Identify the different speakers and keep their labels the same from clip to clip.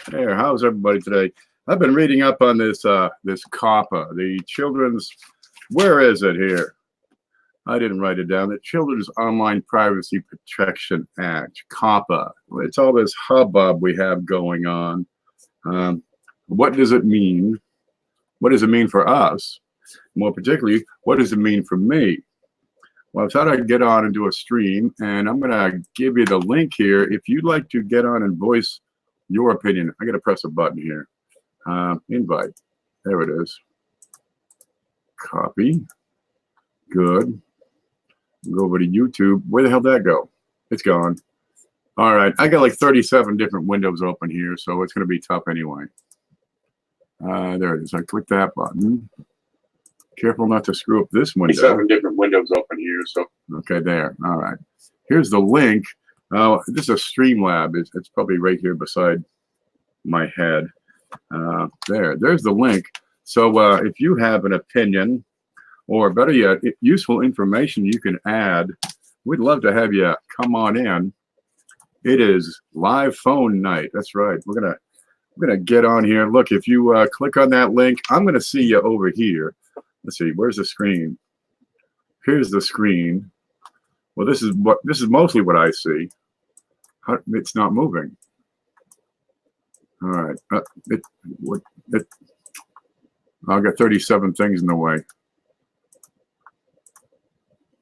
Speaker 1: There, how's everybody today? I've been reading up on this COPPA, the Children's. Where is it here? I didn't write it down. The Children's Online Privacy Protection Act, COPPA. It's all this hubbub we have going on. What does it mean? What does it mean for us? More particularly, what does it mean for me? Well, I thought I'd get on and do a stream, and I'm going to give you the link here. If you'd like to get on and voice your opinion, I got to press a button here. Invite. There it is. Copy. Good. Go over to YouTube. Where the hell did that go? It's gone. All right. I got like 37 different windows open here, so it's going to be tough anyway. There it is. I click that button. Careful not to screw up this window. 7 different windows open here. So okay, there. All right. Here's the link. This is a Streamlab. It's probably right here beside my head. There's the link. So if you have an opinion, or better yet, useful information you can add, we'd love to have you come on in. It is live phone night. That's right. We're gonna get on here. Look, if you click on that link, I'm gonna see you over here. Let's see, where's the screen? Here's the screen. Well, this is mostly what I see. It's not moving. All right. I've got 37 things in the way.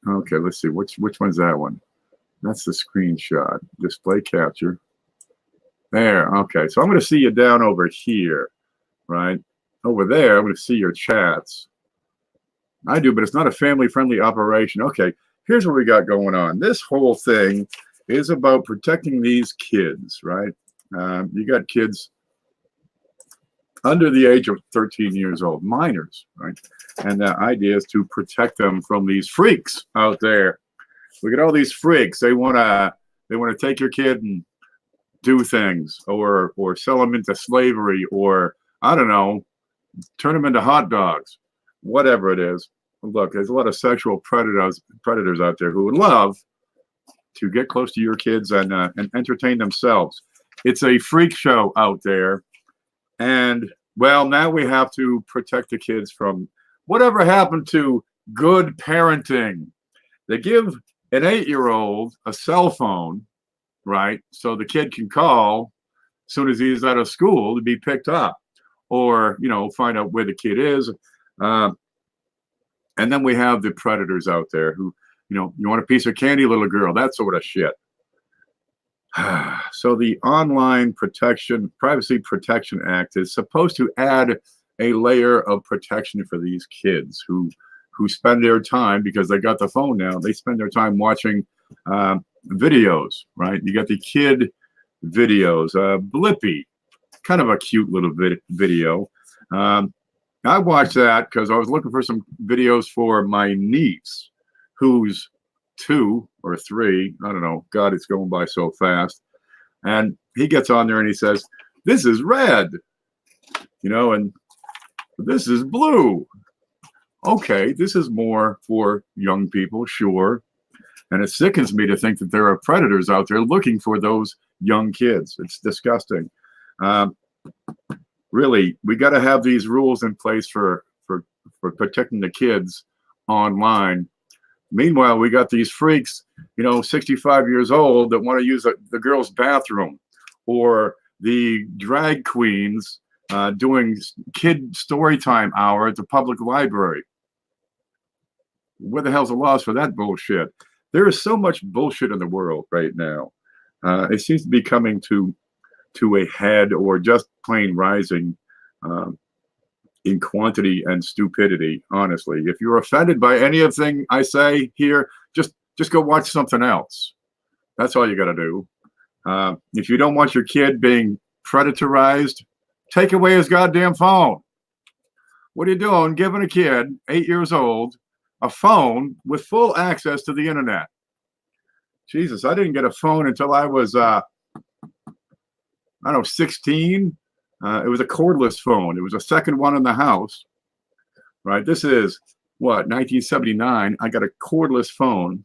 Speaker 1: Okay, let's see. Which one's that one? That's the screenshot. Display capture. There. Okay. So I'm going to see you down over here, right? Over there, I'm going to see your chats. I do, but it's not a family-friendly operation. Okay, here's what we got going on. This whole thing is about protecting these kids, right? You got kids under the age of 13 years old, minors, right? And the idea is to protect them from these freaks out there. We got all these freaks. They want to take your kid and do things, or sell them into slavery, or I don't know, turn them into hot dogs. Whatever it is. Look, there's a lot of sexual predators out there who would love to get close to your kids and entertain themselves. It's a freak show out there, and well, now we have to protect the kids from whatever happened to good parenting. They give an 8-year-old a cell phone, right, so the kid can call as soon as he's out of school to be picked up, or find out where the kid is. And then we have the predators out there who, you want a piece of candy, little girl, that sort of shit. So the Online Privacy Protection Act is supposed to add a layer of protection for these kids who spend their time, because they got the phone now, they spend their time watching videos, right? You got the kid videos, Blippi, kind of a cute little video. I watched that because I was looking for some videos for my niece, who's 2 or 3. I don't know. God, it's going by so fast. And he gets on there and he says, "This is red, and this is blue." Okay, this is more for young people, sure. And it sickens me to think that there are predators out there looking for those young kids. It's disgusting. Really, we got to have these rules in place for protecting the kids online. Meanwhile, we got these freaks, 65 years old, that want to use the girls' bathroom, or the drag queens doing kid story time hour at the public library. Where the hell's the laws for that bullshit? There is so much bullshit in the world right now. It seems to be coming to a head, or just plain rising in quantity and stupidity. Honestly, if you're offended by anything I say here, just go watch something else. That's all you got to do. If you don't want your kid being predatorized, take away his goddamn phone. What are you doing giving a kid 8 years old a phone with full access to the internet? Jesus, I didn't get a phone until I was I don't know, 16. It was a cordless phone. It was a second one in the house, right? This is what, 1979. I got a cordless phone.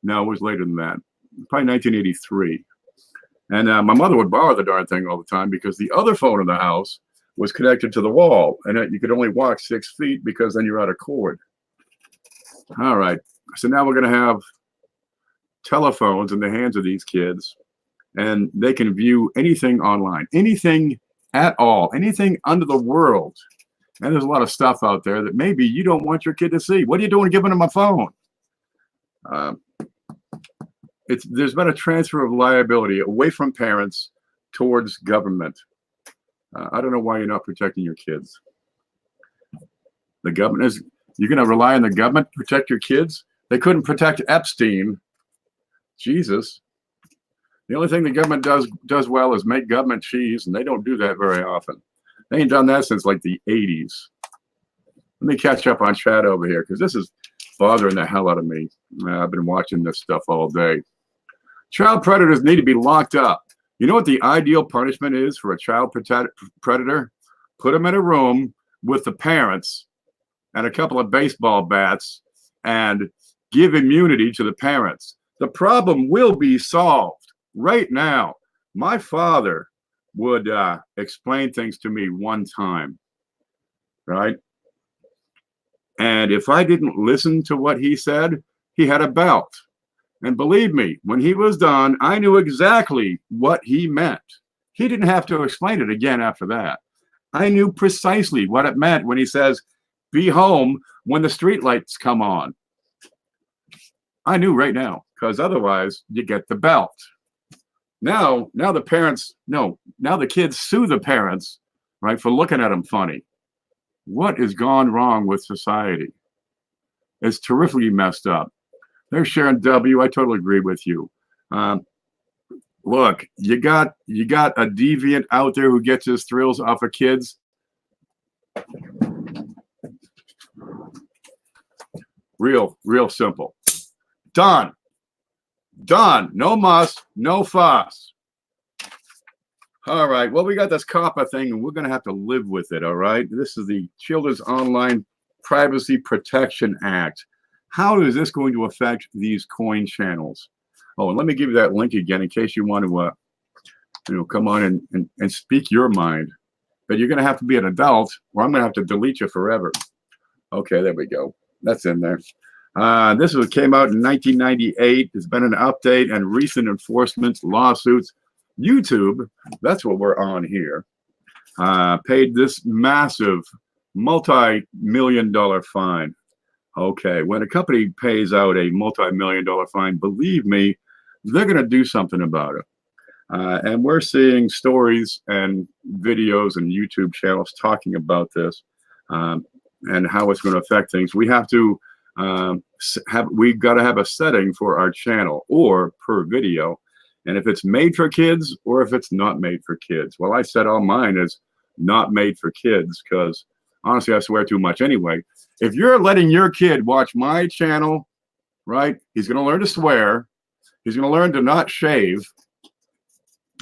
Speaker 1: No, it was later than that. Probably 1983. And my mother would borrow the darn thing all the time because the other phone in the house was connected to the wall, and you could only walk 6 feet because then you're out of cord. All right, so now we're going to have telephones in the hands of these kids, and they can view anything online, anything at all, anything under the world. And there's a lot of stuff out there that maybe you don't want your kid to see. What are you doing giving them a phone? There's been a transfer of liability away from parents towards government. I don't know why you're not protecting your kids. The government is, you're going to rely on the government to protect your kids? They couldn't protect Epstein. Jesus. The only thing the government does well is make government cheese, and they don't do that very often. They ain't done that since like the 80s. Let me catch up on chat over here because this is bothering the hell out of me. I've been watching this stuff all day. Child predators need to be locked up. You know what the ideal punishment is for a child predator? Put them in a room with the parents and a couple of baseball bats and give immunity to the parents. The problem will be solved right now. My father would explain things to me one time, right? And if I didn't listen to what he said, he had a belt. And believe me, when he was done, I knew exactly what he meant. He didn't have to explain it again after that. I knew precisely what it meant when he says, be home when the streetlights come on. I knew right now, because otherwise you get the belt. Now the parents, now the kids sue the parents, right, for looking at them funny. What has gone wrong with society? It's terrifically messed up. There's Sharon W. I totally agree with you. Look, you got a deviant out there who gets his thrills off of kids. Real simple. Done. No muss, no fuss. All right. Well, we got this COPPA thing, and we're going to have to live with it. All right. This is the Children's Online Privacy Protection Act. How is this going to affect these coin channels? Oh, and let me give you that link again in case you want to, come on and speak your mind. But you're going to have to be an adult, or I'm going to have to delete you forever. Okay, there we go. That's in there. This came out in 1998. There's been an update and recent enforcements, lawsuits. YouTube, that's what we're on here, paid this massive multi-million-dollar fine. Okay, when a company pays out a multi-million-dollar fine, believe me, they're going to do something about it. And we're seeing stories and videos and YouTube channels talking about this and how it's going to affect things. We have to we've got to have a setting for our channel or per video. And if it's made for kids or if it's not made for kids. Well, I set all mine as not made for kids because honestly, I swear too much anyway. If you're letting your kid watch my channel, right, he's going to learn to swear. He's going to learn to not shave.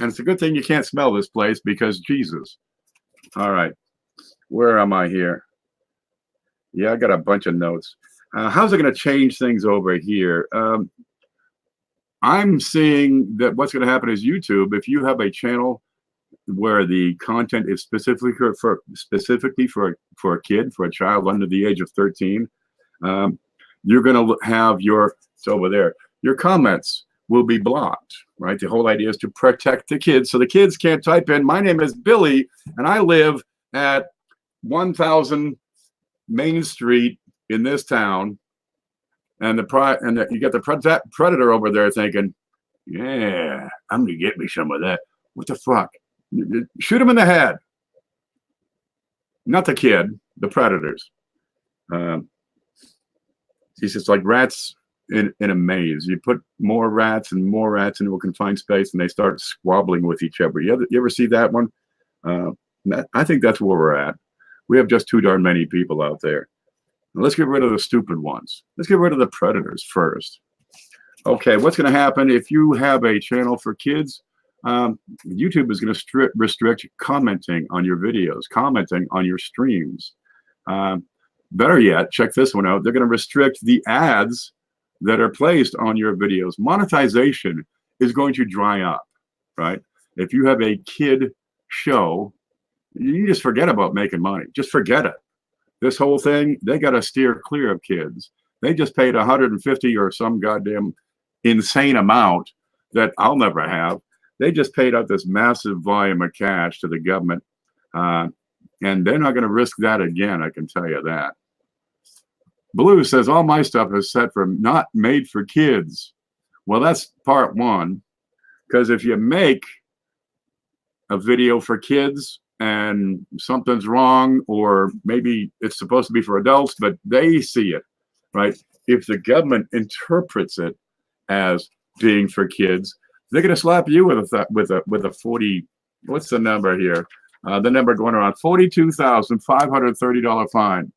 Speaker 1: And it's a good thing you can't smell this place because Jesus. All right. Where am I here? Yeah, I got a bunch of notes. How's it going to change things over here? I'm seeing that what's going to happen is YouTube, if you have a channel where the content is specifically for a kid, for a child under the age of 13, you're going to have it's over there, your comments will be blocked, right? The whole idea is to protect the kids. So the kids can't type in, my name is Billy, and I live at 1000 Main Street in this town. And you got the predator over there thinking, yeah, I'm going to get me some of that. What the fuck? Shoot him in the head. Not the kid, the predators. It's just like rats in a maze. You put more rats into a confined space and they start squabbling with each other. You ever see that one? I think that's where we're at. We have just too darn many people out there. Now let's get rid of the stupid ones. Let's get rid of the predators first. Okay, what's going to happen if you have a channel for kids? YouTube is going to restrict commenting on your videos, commenting on your streams. Better yet, check this one out. They're going to restrict the ads that are placed on your videos. Monetization is going to dry up, right? If you have a kid show, you just forget about making money. Just forget it. This whole thing, they got to steer clear of kids. They just paid 150 or some goddamn insane amount that I'll never have. They just paid out this massive volume of cash to the government. And they're not going to risk that again, I can tell you that. Blue says, all my stuff is set for not made for kids. Well, that's part one. Because if you make a video for kids and something's wrong, or maybe it's supposed to be for adults, but they see it, right? If the government interprets it as being for kids, they're going to slap you with a 40. What's the number here? The number going around $42,530 fine.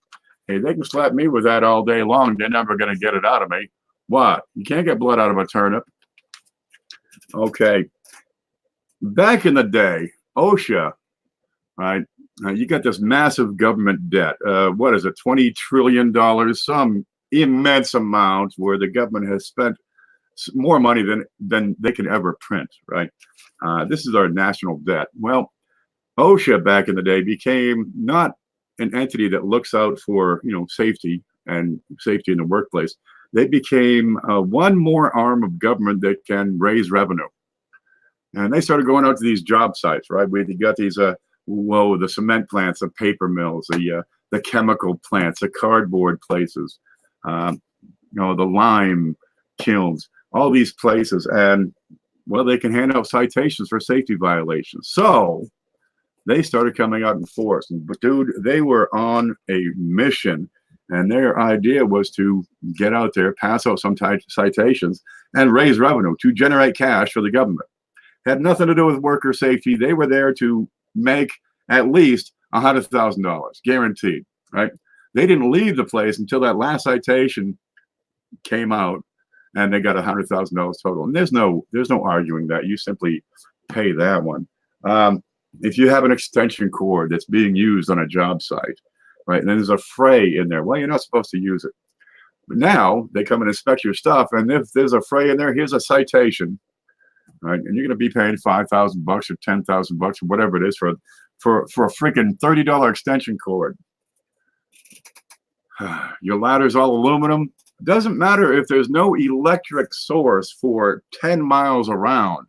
Speaker 1: Hey, they can slap me with that all day long. They're never going to get it out of me. What? You can't get blood out of a turnip. Okay. Back in the day, OSHA, right? You got this massive government debt. What is it? $20 trillion, some immense amount where the government has spent more money than they can ever print, right? This is our national debt. Well, OSHA back in the day became not an entity that looks out for, safety in the workplace. They became one more arm of government that can raise revenue. And they started going out to these job sites, right? We got these, the cement plants, the paper mills, the chemical plants, the cardboard places, the lime kilns, all these places. And, well, they can hand out citations for safety violations. So they started coming out in force. But, dude, they were on a mission. And their idea was to get out there, pass out some citations, and raise revenue to generate cash for the government. Had nothing to do with worker safety. They were there to make at least $100,000, guaranteed, right? They didn't leave the place until that last citation came out, and they got $100,000 total. And there's no arguing that. You simply pay that one. If you have an extension cord that's being used on a job site, right, and then there's a fray in there, well, you're not supposed to use it. But now they come and inspect your stuff, and if there's a fray in there, here's a citation. Right, and you're going to be paying $5,000 or $10,000 or whatever it is for a freaking $30 extension cord. Your ladder's all aluminum. Doesn't matter if there's no electric source for 10 miles around.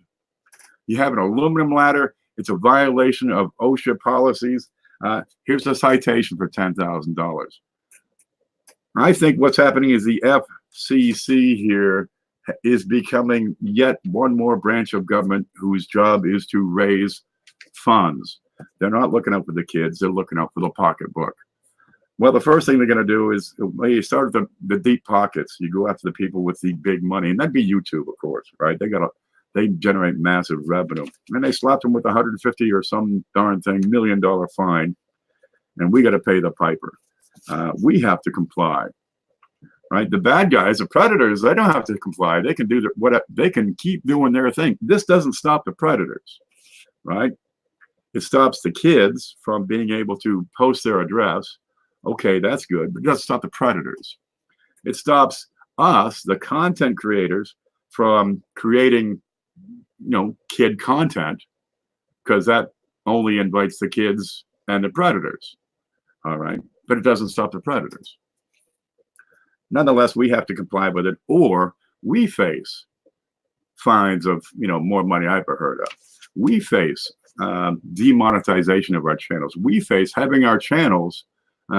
Speaker 1: You have an aluminum ladder. It's a violation of OSHA policies. Here's a citation for $10,000. I think what's happening is the FCC here is becoming yet one more branch of government whose job is to raise funds. They're not looking out for the kids. They're looking out for the pocketbook. Well, the first thing they're going to do is, when you start with the deep pockets, you go after the people with the big money, and that'd be YouTube, of course, right? They generate massive revenue, and they slapped them with 150 or some darn thing $1 million fine, and we got to pay the piper. We have to comply. Right, the bad guys, the predators, they don't have to comply. They can do they can keep doing their thing. This doesn't stop the predators, right? It stops the kids from being able to post their address. Okay, that's good, but it doesn't stop the predators. It stops us, the content creators, from creating, kid content, because that only invites the kids and the predators. All right, but it doesn't stop the predators. Nonetheless, we have to comply with it, or we face fines of, more money I've ever heard of. We face demonetization of our channels. We face having our channels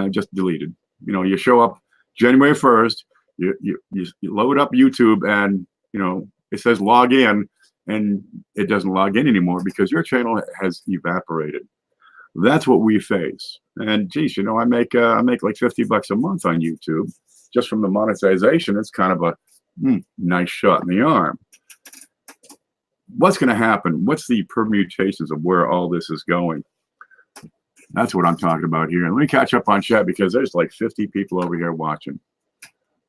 Speaker 1: just deleted. You show up January 1st, you load up YouTube, and, it says log in, and it doesn't log in anymore because your channel has evaporated. That's what we face. And geez, I make like $50 a month on YouTube. Just from the monetization, it's kind of a nice shot in the arm. What's going to happen? What's the permutations of where all this is going? That's what I'm talking about here. And let me catch up on chat because there's like 50 people over here watching.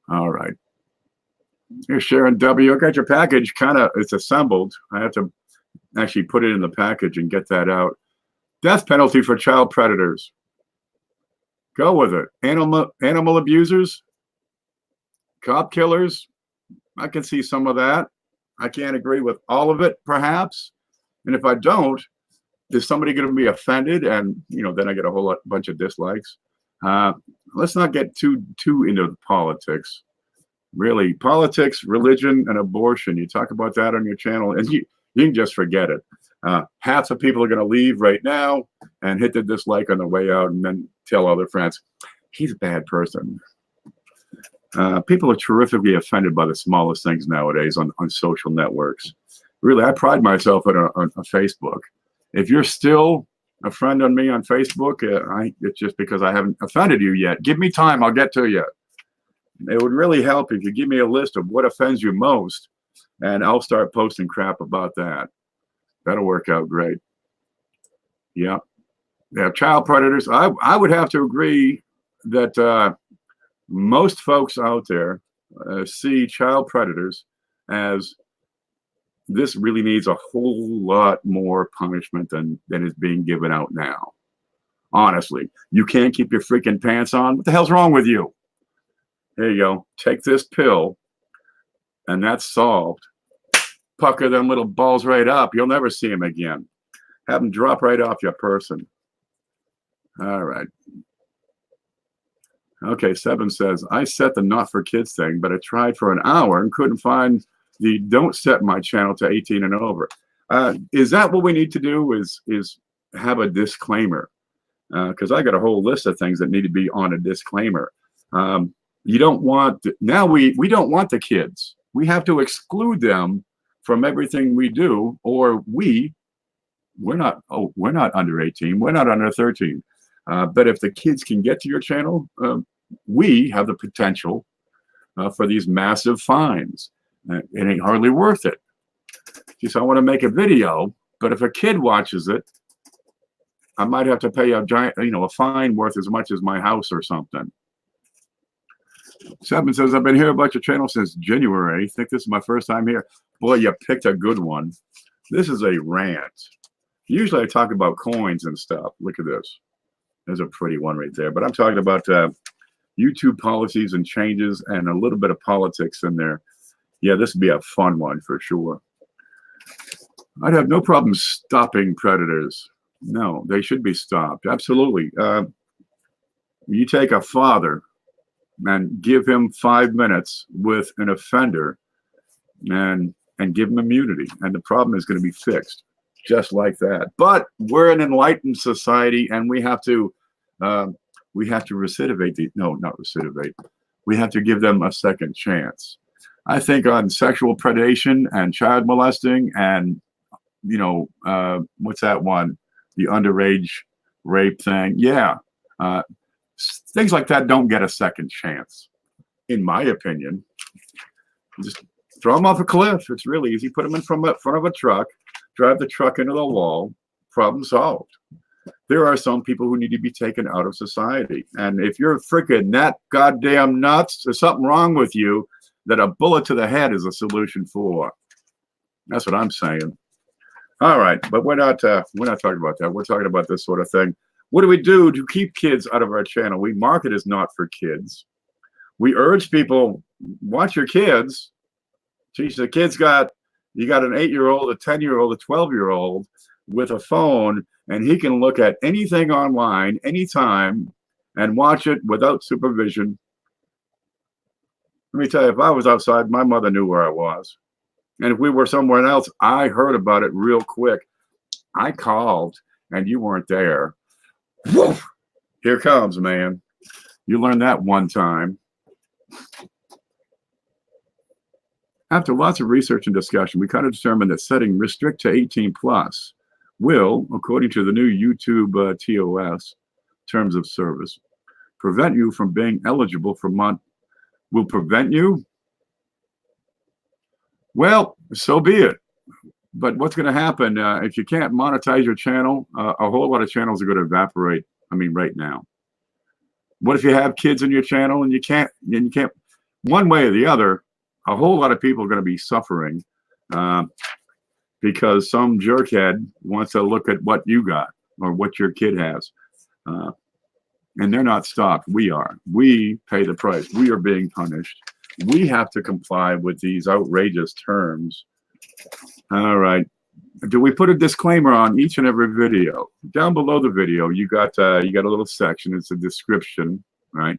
Speaker 1: All right. Here's Sharon W. I got your package. It's assembled. I have to actually put it in the package and get that out. Death penalty for child predators. Go with it. Animal abusers. Cop killers, I can see some of that. I can't agree with all of it, perhaps. And if I don't, is somebody going to be offended? And, you know, then I get a whole bunch of dislikes. Let's not get too into politics. Really, politics, religion, and abortion. You talk about that on your channel, and you can just forget it. Half the people are going to leave right now and hit the dislike on the way out, and then tell other friends, he's a bad person. People are terrifically offended by the smallest things nowadays on social networks. Really, I pride myself on Facebook. If you're still a friend on me on Facebook, it's just because I haven't offended you yet. Give me time, I'll get to you. It would really help if you give me a list of what offends you most, and I'll start posting crap about that. That'll work out great. Yeah. Yeah, child predators. I would have to agree that most folks out there see child predators as this really needs a whole lot more punishment than is being given out now. Honestly, you can't keep your freaking pants on. What the hell's wrong with you? There you go. Take this pill, and that's solved. Pucker them little balls right up. You'll never see them again. Have them drop right off your person. All right. Okay, 7 says, I set the not for kids thing, but I tried for an hour and couldn't find the don't set my channel to 18 and over. Is that what we need to do, is have a disclaimer? Because I got a whole list of things that need to be on a disclaimer. You don't want, now we don't want the kids. We have to exclude them from everything we do, or we're not under 18, we're not under 13. But if the kids can get to your channel, we have the potential for these massive fines. It ain't hardly worth it. Geez, I want to make a video, but if a kid watches it, I might have to pay a giant, a fine worth as much as my house or something. 7 says, I've been here about your channel since January. I think this is my first time here. Boy, you picked a good one. This is a rant. Usually I talk about coins and stuff. Look at this. There's a pretty one right there. But I'm talking about YouTube policies and changes and a little bit of politics in there. Yeah, this would be a fun one for sure. I'd have no problem stopping predators. No, they should be stopped. Absolutely. You take a father and give him 5 minutes with an offender and give him immunity, and the problem is going to be fixed just like that. But we're an enlightened society, and we have to recidivate not recidivate. We have to give them a second chance. I think on sexual predation and child molesting and what's that one, the underage rape thing, yeah, things like that don't get a second chance, in my opinion. Just throw them off a cliff. It's really easy. Put them in front of a truck, drive the truck into the wall, problem solved. There are some people who need to be taken out of society. And if you're freaking that goddamn nuts, there's something wrong with you that a bullet to the head is a solution for. That's what I'm saying. All right, but we're not talking about that. We're talking about this sort of thing. What do we do to keep kids out of our channel? We market as not for kids. We urge people, watch your kids. Geez, the kid's you got an 8-year-old, a 10-year-old, a 12-year-old with a phone, and he can look at anything online, anytime, and watch it without supervision. Let me tell you, if I was outside, my mother knew where I was. And if we were somewhere else, I heard about it real quick. I called, and you weren't there. Woof! Here comes, man. You learned that one time. After lots of research and discussion, we kind of determined that setting restrict to 18 plus will, according to the new YouTube TOS, terms of service, prevent you from being eligible for will prevent you? Well, so be it. But what's going to happen if you can't monetize your channel? A whole lot of channels are going to evaporate. I mean, right now. What if you have kids in your channel and you can't? One way or the other, a whole lot of people are going to be suffering because some jerkhead wants to look at what you got or what your kid has, and they're not stopped. We are. We pay the price. We are being punished. We have to comply with these outrageous terms. All right. Do we put a disclaimer on each and every video? Down below the video, you got a little section. It's a description, right?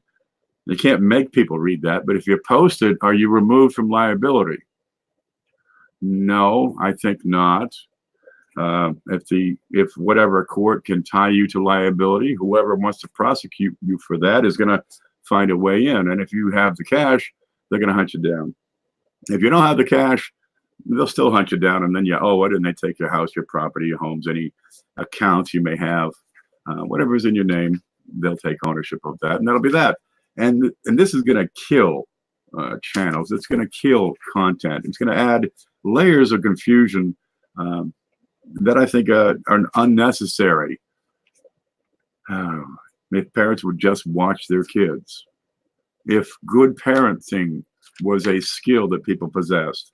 Speaker 1: You can't make people read that, but if you post it, are you removed from liability? No, I think not. If whatever court can tie you to liability, whoever wants to prosecute you for that is going to find a way in. And if you have the cash, they're going to hunt you down. If you don't have the cash, they'll still hunt you down, and then you owe it, and they take your house, your property, your homes, any accounts you may have, whatever's in your name, they'll take ownership of that, and that'll be that. And this is going to kill channels. It's going to kill content. It's going to add layers of confusion that I think are unnecessary. If parents would just watch their kids. If good parenting was a skill that people possessed.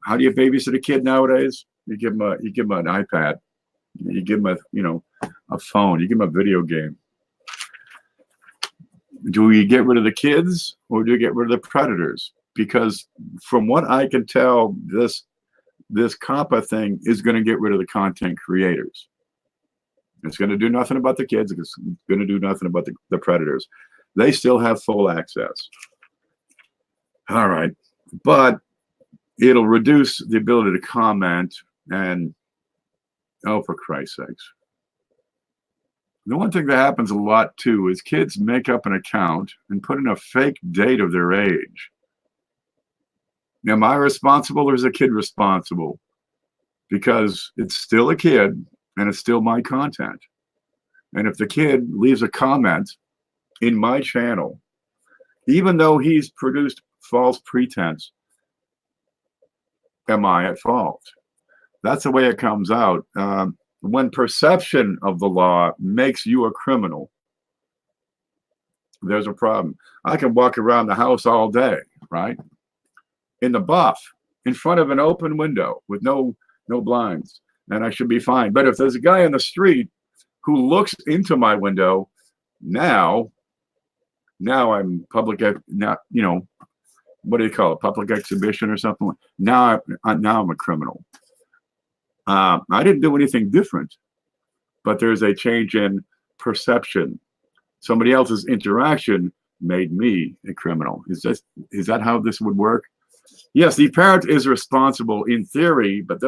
Speaker 1: How do you babysit a kid nowadays? You give them an iPad. You give them a phone. You give them a video game. Do you get rid of the kids or do you get rid of the predators? Because from what I can tell, this COPPA thing is going to get rid of the content creators. It's going to do nothing about the kids. It's going to do nothing about the predators. They still have full access. All right. But it'll reduce the ability to comment and, oh, for Christ's sakes. The one thing that happens a lot, too, is kids make up an account and put in a fake date of their age. Now, am I responsible or is the kid responsible? Because it's still a kid and it's still my content. And if the kid leaves a comment in my channel, even though he's produced false pretense, am I at fault? That's the way it comes out. When perception of the law makes you a criminal, there's a problem. I can walk around the house all day, right? In the buff, in front of an open window with no blinds, and I should be fine. But if there's a guy on the street who looks into my window, now I'm public, now, what do you call it? Public exhibition or something? Now I'm a criminal. I didn't do anything different, but there's a change in perception. Somebody else's interaction made me a criminal. Is that how this would work? Yes, the parent is responsible in theory, but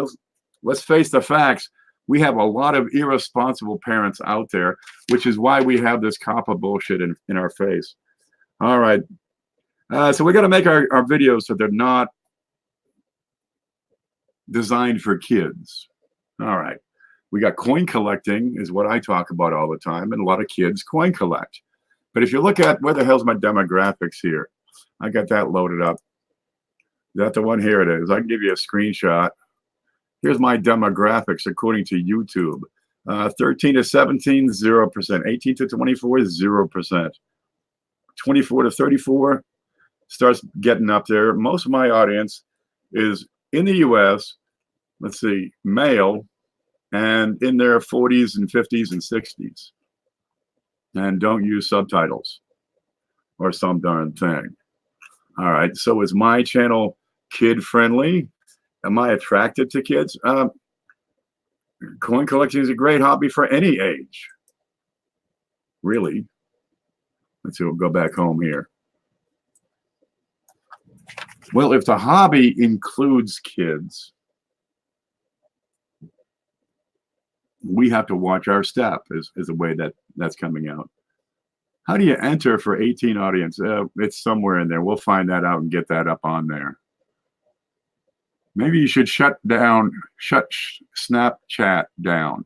Speaker 1: let's face the facts. We have a lot of irresponsible parents out there, which is why we have this COPPA bullshit in our face. All right. So we got to make our videos so they're not designed for kids. All right. We got coin collecting is what I talk about all the time, and a lot of kids coin collect. But if you look at where the hell's my demographics here, I got that loaded up. Is that the one? Here it is. I can give you a screenshot. Here's my demographics according to YouTube. 13 to 17, 0%. 18 to 24, 0%. 24 to 34 starts getting up there. Most of my audience is in the U.S., let's see, male, and in their 40s and 50s and 60s. And don't use subtitles or some darn thing. All right, so is my channel kid-friendly? Am I attracted to kids? Coin collecting is a great hobby for any age. Really. Let's see, we'll go back home here. Well, if the hobby includes kids, we have to watch our step is the way that's coming out. How do you enter for 18 audience? It's somewhere in there. We'll find that out and get that up on there. Maybe you should shut Snapchat down.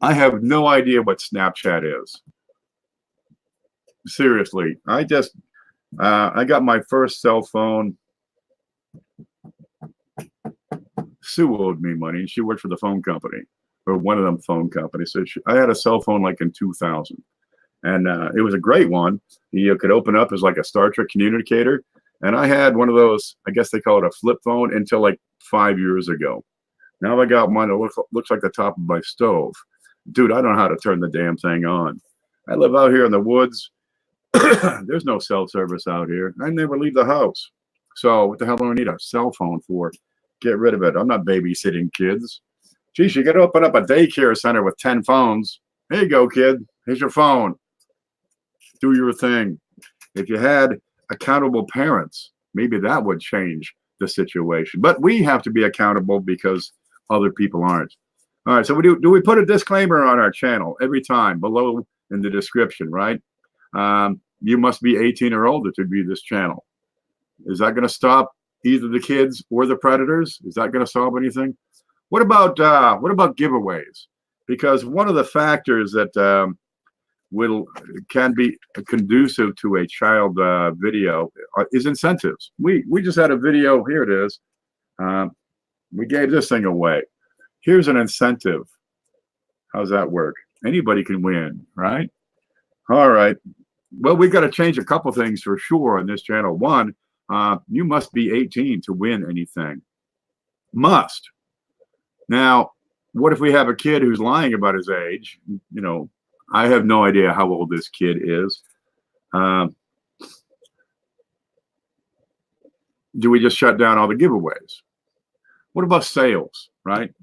Speaker 1: I have no idea what Snapchat is. Seriously, I got my first cell phone. Sue owed me money, and she worked for the phone company, or one of them phone companies. So I had a cell phone like in 2000, and it was a great one. You could open up as like a Star Trek communicator, and I had one of those, I guess they call it a flip phone, until like 5 years ago. Now I got one that looks like the top of my stove. Dude, I don't know how to turn the damn thing on. I live out here in the woods. There's no cell service out here. I never leave the house. So what the hell do I need a cell phone for? Get rid of it. I'm not babysitting kids. Geez, you got to open up a daycare center with 10 phones. Here you go, kid. Here's your phone. Do your thing. If you had accountable parents, maybe that would change the situation. But we have to be accountable because other people aren't. All right, so we put a disclaimer on our channel every time below in the description, right? You must be 18 or older to view this channel. Is that going to stop either the kids or the predators? Is that going to solve anything? What about giveaways? Because one of the factors that can be conducive to a child video is incentives. We just had a video. Here it is. We gave this thing away. Here's an incentive. How's that work? Anybody can win, right? All right. Well, we've got to change a couple things for sure on this channel. One, you must be 18 to win anything. Must. Now, what if we have a kid who's lying about his age? You know, I have no idea how old this kid is. Do we just shut down all the giveaways? What about sales, right?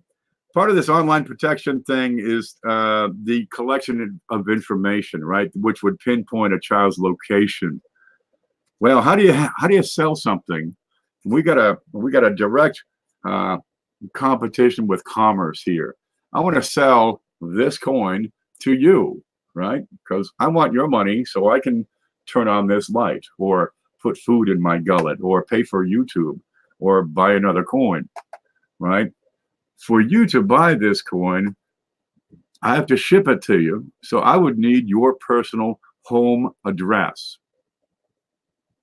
Speaker 1: Part of this online protection thing is the collection of information, right, which would pinpoint a child's location. Well, how do you sell something? We got a direct competition with commerce here. I want to sell this coin to you, right? Because I want your money so I can turn on this light or put food in my gullet or pay for YouTube or buy another coin, right? For you to buy this coin, I have to ship it to you. So I would need your personal home address,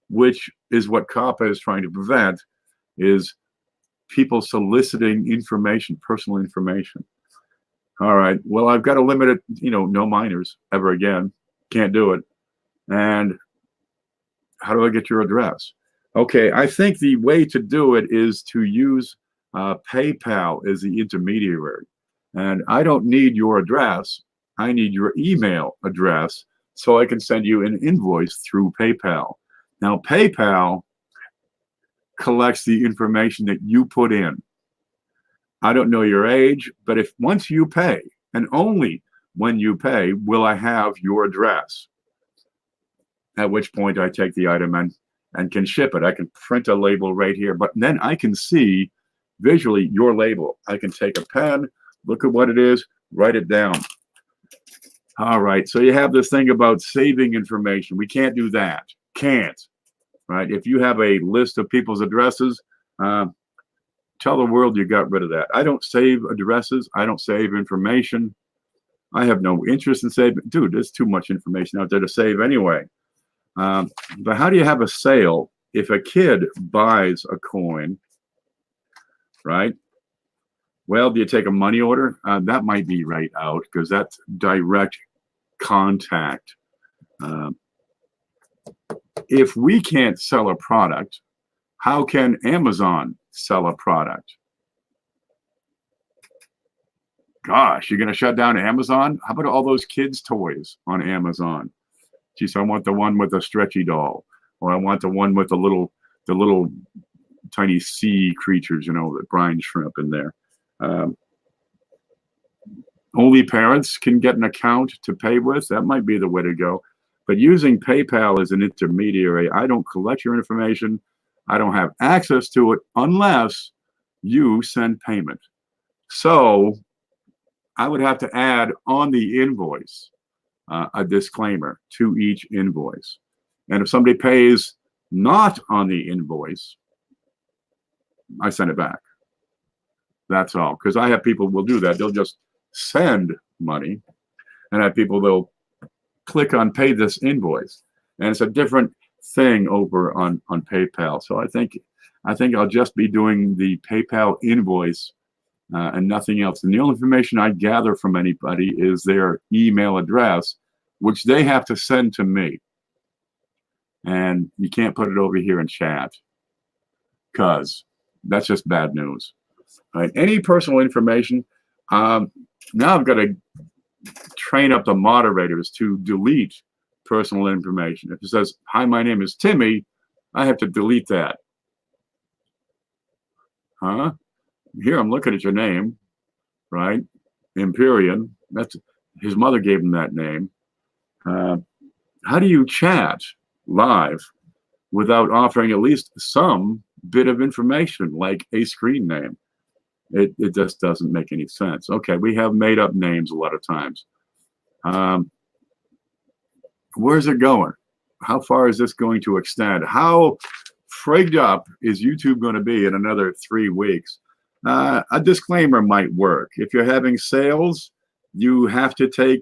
Speaker 1: which is what COPPA is trying to prevent, is people soliciting information, personal information. All right, well, I've got to limit it, no minors ever again. Can't do it. And how do I get your address? Okay, I think the way to do it is to use PayPal as the intermediary. And I don't need your address. I need your email address so I can send you an invoice through PayPal. Now, PayPal collects the information that you put in. I don't know your age, but once you pay, and only when you pay, will I have your address. At which point I take the item and can ship it. I can print a label right here, but then I can see visually your label. I can take a pen, look at what it is, write it down. All right, so you have this thing about saving information. We can't do that. Can't. Right? If you have a list of people's addresses, tell the world you got rid of that. I don't save addresses. I don't save information. I have no interest in saving. Dude, there's too much information out there to save anyway. But how do you have a sale if a kid buys a coin, right? Well, do you take a money order? That might be right out because that's direct contact. If we can't sell a product, how can Amazon sell a product? Gosh, you're going to shut down Amazon? How about all those kids' toys on Amazon? Geez, I want the one with the stretchy doll, or I want the one with the little tiny sea creatures, the brine shrimp in there. Only parents can get an account to pay with. That might be the way to go. But using PayPal as an intermediary, I don't collect your information. I don't have access to it unless you send payment. So I would have to add on the invoice a disclaimer to each invoice. And if somebody pays not on the invoice, I send it back. That's all. Because I have people who will do that. They'll just send money. And I have people they'll click on pay this invoice. And it's a different thing over on PayPal. So I think I'll just be doing the PayPal invoice and nothing else. And the only information I gather from anybody is their email address, which they have to send to me. And you can't put it over here in chat because that's just bad news. Right? Any personal information, now I've got to train up the moderators to delete personal information. If it says, hi, my name is Timmy, I have to delete that. Huh? Here I'm looking at your name, right? Empyrean. That's his mother gave him that name. How do you chat live without offering at least some bit of information, like a screen name? It just doesn't make any sense. Okay, we have made up names a lot of times. Where's it going? How far is this going to extend? How frigged up is YouTube going to be in another 3 weeks? A disclaimer might work. If you're having sales, you have to take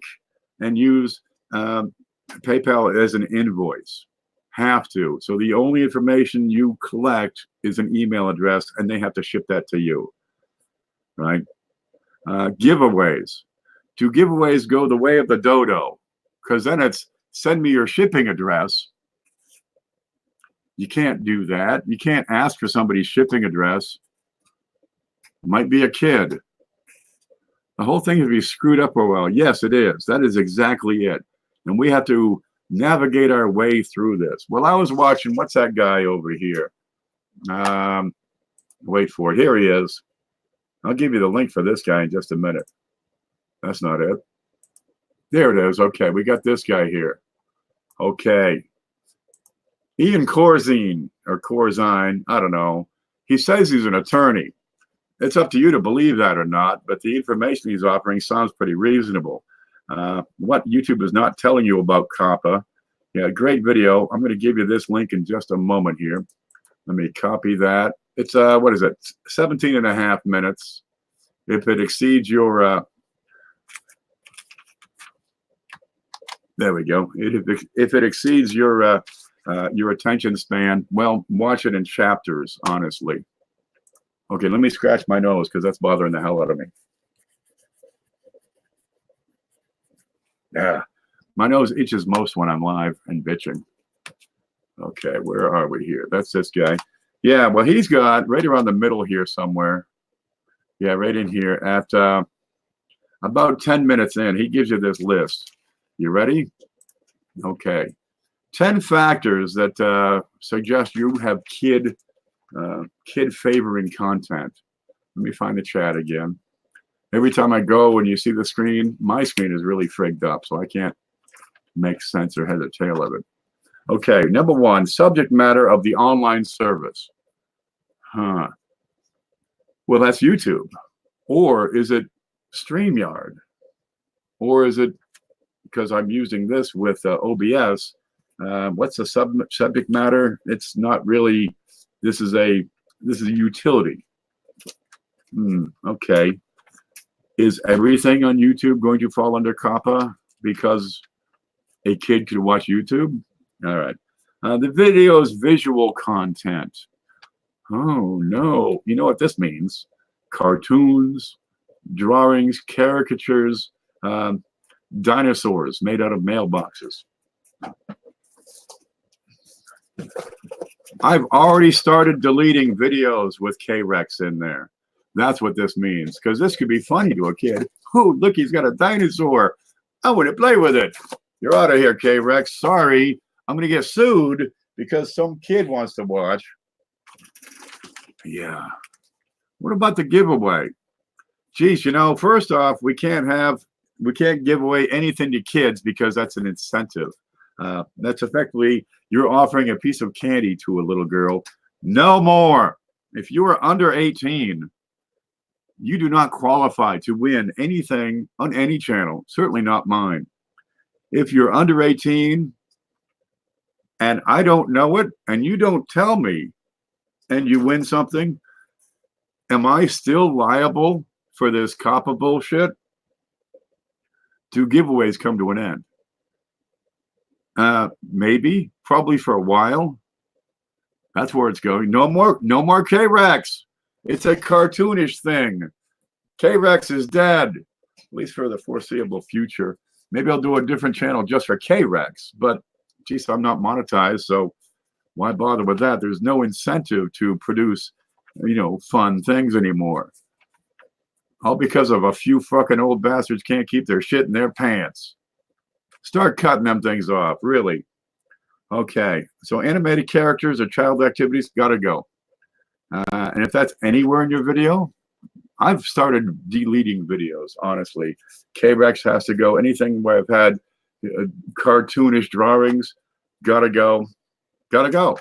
Speaker 1: and use PayPal as an invoice. Have to. So the only information you collect is an email address, and they have to ship that to you. Right? Giveaways. Do giveaways go the way of the dodo? Because then it's send me your shipping address. You can't do that. You can't ask for somebody's shipping address. Might be a kid. The whole thing is to be screwed up for a while. Yes, it is. That is exactly it. And we have to navigate our way through this. Well, I was watching, what's that guy over here? Wait for it. Here he is. I'll give you the link for this guy in just a minute. That's not it. There it is. Okay, we got this guy here. Okay. Ian Corzine, or Corzine, I don't know. He says he's an attorney. It's up to you to believe that or not, but the information he's offering sounds pretty reasonable. What YouTube is not telling you about COPPA. Yeah, great video. I'm going to give you this link in just a moment here. Let me copy that. It's, what is it, 17 and a half minutes. If it exceeds your, there we go. If it exceeds your attention span, well, watch it in chapters, honestly. Okay, let me scratch my nose because that's bothering the hell out of me. Yeah, my nose itches most when I'm live and bitching. Okay, where are we here? That's this guy. Yeah, well, he's got right around the middle here somewhere. Yeah, right in here at about 10 minutes in, he gives you this list. You ready? Okay. 10 factors that suggest you have kid favoring content. Let me find the chat again. Every time I go and you see the screen, my screen is really frigged up, so I can't make sense or head or tail of it. Okay, number 1, subject matter of the online service. Huh. Well, that's YouTube. Or is it StreamYard? Or is it, because I'm using this with OBS, what's the subject matter? It's not really, this is a utility. Okay. Is everything on YouTube going to fall under COPPA because a kid could watch YouTube? All right. The video is visual content. Oh, no. You know what this means? Cartoons, drawings, caricatures, dinosaurs made out of mailboxes. I've already started deleting videos with K-Rex in there. That's what this means, because this could be funny to a kid. Oh, look, he's got a dinosaur. I want to play with it. You're out of here, K-Rex. Sorry, I'm going to get sued because some kid wants to watch. Yeah. What about the giveaway? Geez, you know, first off, we can't give away anything to kids because that's an incentive. That's effectively, you're offering a piece of candy to a little girl. No more. If you are under 18, you do not qualify to win anything on any channel, certainly not mine. If you're under 18 and I don't know it and you don't tell me and you win something, am I still liable for this COPPA bullshit? Do giveaways come to an end? Maybe, probably for a while. That's where it's going. No more K-Rex. It's a cartoonish thing. K-Rex is dead, at least for the foreseeable future. Maybe I'll do a different channel just for K-Rex, but geez, I'm not monetized, so why bother with that? There's no incentive to produce, you know, fun things anymore. All because of a few fucking old bastards can't keep their shit in their pants. Start cutting them things off, really. Okay, so animated characters or child activities, gotta go. And if that's anywhere in your video, I've started deleting videos, honestly. K-Rex has to go. Anything where I've had cartoonish drawings, gotta go. Gotta go.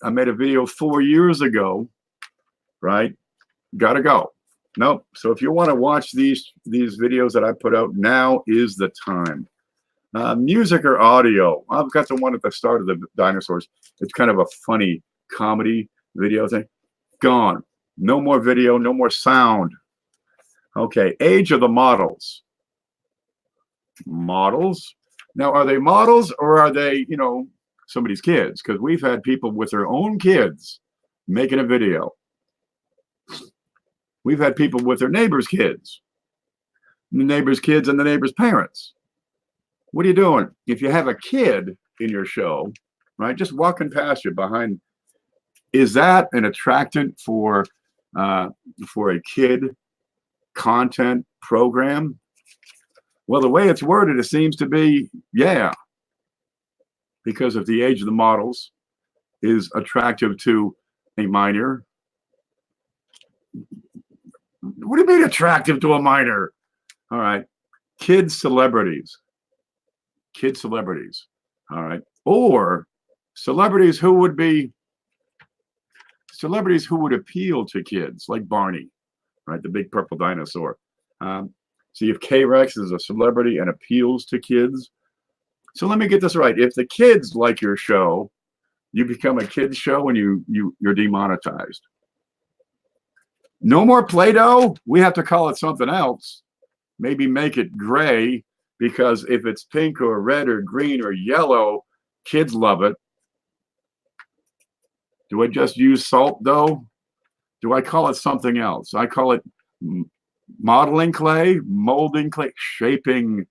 Speaker 1: I made a video 4 years ago, right? Gotta go. Nope. So if you want to watch these videos that I put out, now is the time. Music or audio. I've got the one at the start of the dinosaurs. It's kind of a funny comedy video thing. Gone. No more video, no more sound. Okay, age of the models. Models? Now, are they models or are they, you know, somebody's kids? Because we've had people with their own kids making a video. We've had people with their neighbor's kids, the neighbor's kids and the neighbor's parents. What are you doing? If you have a kid in your show, right, just walking past you behind, is that an attractant for a kid content program? Well, the way it's worded, it seems to be, yeah, because if the age of the models is attractive to a minor. What do you mean attractive to a minor? All right, kid celebrities. Kid celebrities. All right, or celebrities who would appeal to kids, like Barney, right? The big purple dinosaur. See if K-Rex is a celebrity and appeals to kids. So let me get this right. If the kids like your show, you become a kids show and you're demonetized. No more Play-Doh. We have to call it something else. Maybe make it gray, because if it's pink or red or green or yellow, kids love it. Do I just use salt dough? Do I call it something else? I call it modeling clay, molding clay, shaping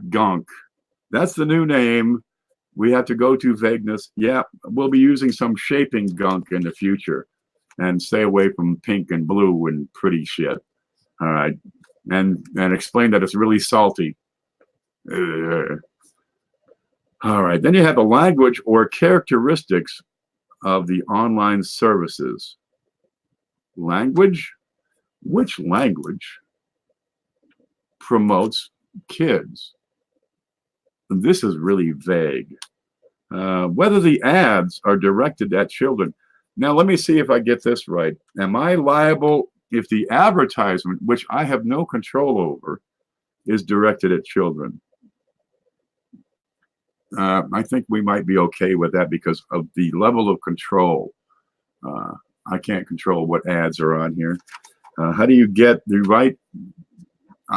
Speaker 1: gunk. That's the new name. We have to go to vagueness. Yeah, we'll be using some shaping gunk in the future, and stay away from pink and blue and pretty shit. All right, and explain that it's really salty. All right, then you have the language or characteristics of the online services. Language? Which language promotes kids? And this is really vague. Whether the ads are directed at children. Now, let me see if I get this right. Am I liable if the advertisement, which I have no control over, is directed at children? I think we might be okay with that because of the level of control. I can't control what ads are on here. How do you get the right?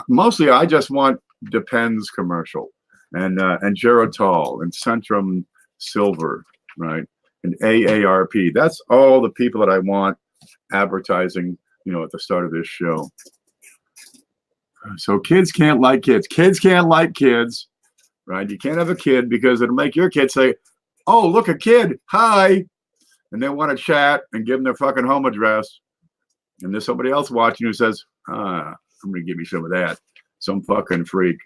Speaker 1: Mostly, I just want Depends commercial, and Geritol and Centrum Silver, right? And AARP. That's all the people that I want advertising, you know, at the start of this show. So kids can't like kids. Kids can't like kids, right? You can't have a kid because it'll make your kid say, "Oh, look, a kid, hi," and they want to chat and give them their fucking home address. And there's somebody else watching who says, I'm going to give you some of that. Some fucking freak.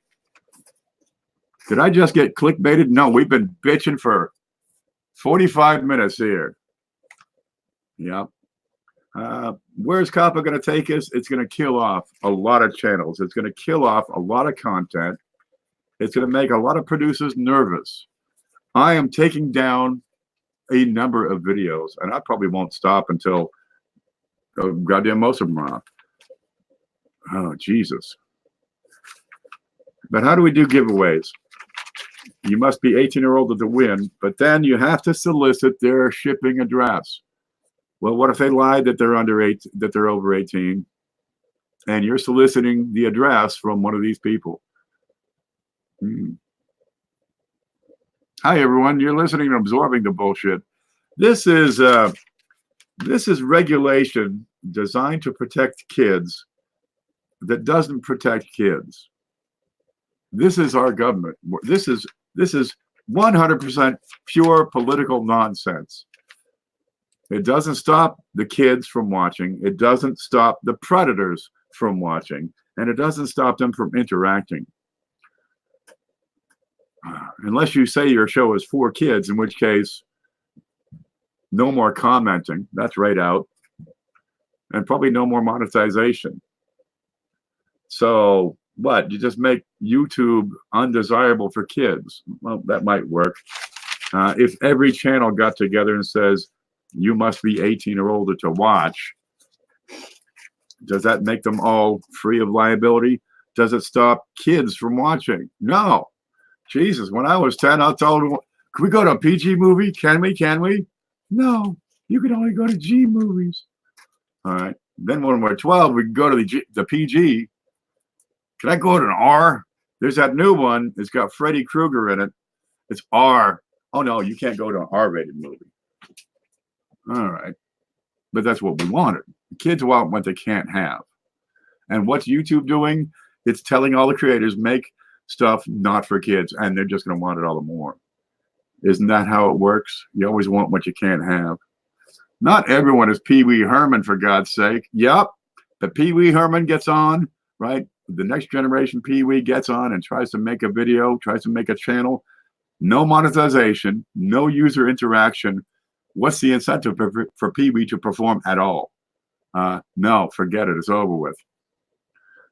Speaker 1: Did I just get clickbaited? No, we've been bitching for 45 minutes here. Yep. Where's COPPA going to take us? It's going to kill off a lot of channels. It's going to kill off a lot of content. It's going to make a lot of producers nervous. I am taking down a number of videos, and I probably won't stop until goddamn most of them are off. Oh, Jesus. But how do we do giveaways? You must be 18 or older to win, but then you have to solicit their shipping address. Well, what if they lied that they're over 18, and you're soliciting the address from one of these people? Hi, everyone. You're listening and absorbing the bullshit. This is regulation designed to protect kids that doesn't protect kids. This is our government. This is 100% pure political nonsense. It doesn't stop the kids from watching. It doesn't stop the predators from watching. And it doesn't stop them from interacting. Unless you say your show is for kids, in which case, no more commenting. That's right out. and probably no more monetization. So what? You just make YouTube undesirable for kids. Well, that might work. If every channel got together and says, you must be 18 or older to watch, does that make them all free of liability? Does it stop kids from watching? No. Jesus, when I was 10, I told them, can we go to a PG movie? Can we? Can we? No, you can only go to G movies. All right. Then when we're 12, we can go to the PG. Can I go to an R? There's that new one. It's got Freddy Krueger in it. It's R. Oh, no, you can't go to an R-rated movie. All right. But that's what we wanted. The kids want what they can't have. And what's YouTube doing? It's telling all the creators, make stuff not for kids, and they're just going to want it all the more. Isn't that how it works? You always want what you can't have. Not everyone is Pee Wee Herman, for God's sake. Yep, the Pee Wee Herman gets on, right? The next generation Pee Wee gets on and tries to make a video, tries to make a channel. No monetization, no user interaction. What's the incentive for Pee Wee to perform at all? No, forget it. It's over with.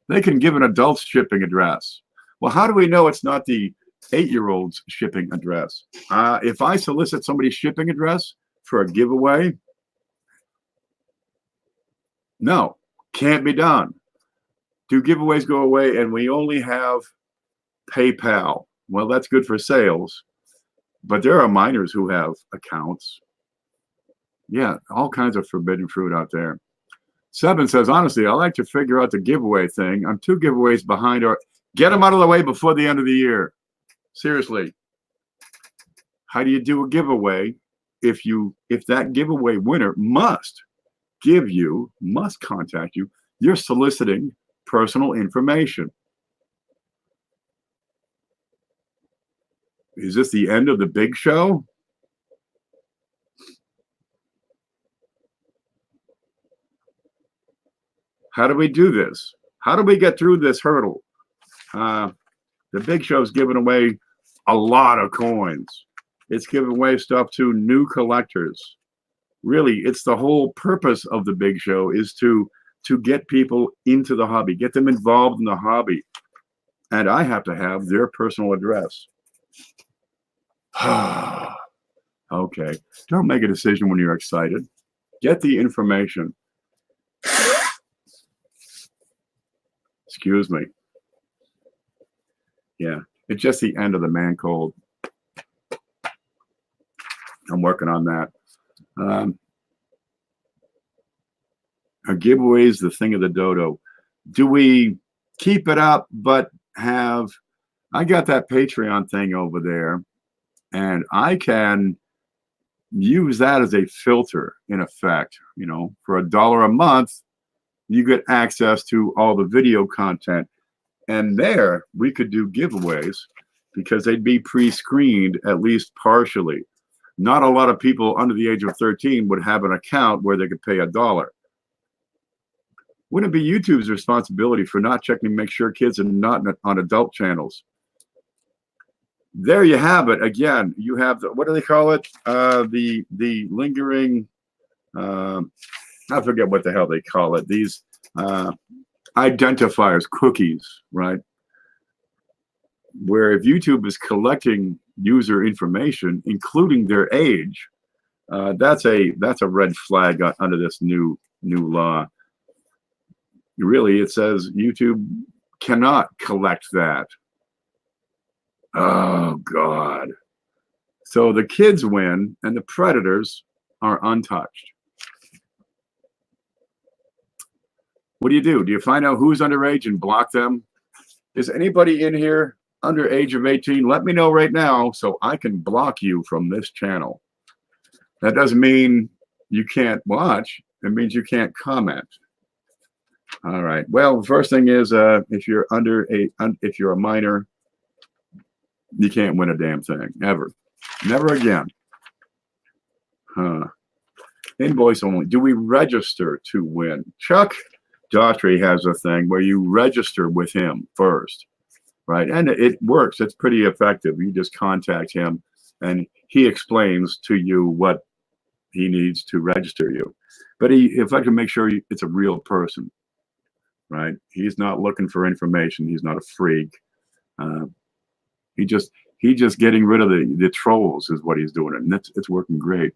Speaker 1: They can give an adult's shipping address. Well, how do we know it's not the 8-year-old's shipping address? If I solicit somebody's shipping address for a giveaway, no, can't be done. Do giveaways go away and we only have PayPal? Well, that's good for sales, but there are minors who have accounts. Yeah, all kinds of forbidden fruit out there. Seven says, honestly, I like to figure out the giveaway thing. I'm 2 giveaways behind. Or get them out of the way before the end of the year. Seriously. How do you do a giveaway if that giveaway winner must contact you? You're soliciting personal information. Is this the end of the big show? How do we do this? How do we get through this hurdle? The big show's giving away a lot of coins. It's giving away stuff to new collectors. Really, it's the whole purpose of the big show is to get people into the hobby, get them involved in the hobby. And I have to have their personal address. Okay. Don't make a decision when you're excited. Get the information. Excuse me. Yeah, it's just the end of the man cold. I'm working on that. A giveaway is the thing of the dodo. Do we keep it up, but have... I got that Patreon thing over there, and I can use that as a filter, in effect. You know, for $1 a month, you get access to all the video content. And there we could do giveaways because they'd be pre-screened at least partially. Not a lot of people under the age of 13 would have an account where they could pay $1. Wouldn't it be YouTube's responsibility for not checking to make sure kids are not on adult channels? There you have it. Again, you have the, what do they call it? The lingering, I forget what the hell they call it. These identifiers, cookies, right? Where if YouTube is collecting user information, including their age, that's a red flag under this new law. Really, it says YouTube cannot collect that. Oh God! So the kids win, and the predators are untouched. What do? Do you find out who's underage and block them? Is anybody in here under age of 18? Let me know right now so I can block you from this channel. That doesn't mean you can't watch. It means you can't comment. All right. Well, the first thing is if you're if you're a minor, you can't win a damn thing ever. Never again. Invoice only. Do we register to win? Chuck Daughtry has a thing where you register with him first, right? And it works. It's pretty effective. You just contact him and he explains to you what he needs to register you. But if I can make sure it's a real person, right? He's not looking for information. He's not a freak. Uh, he just getting rid of the trolls is what he's doing, and it's working great.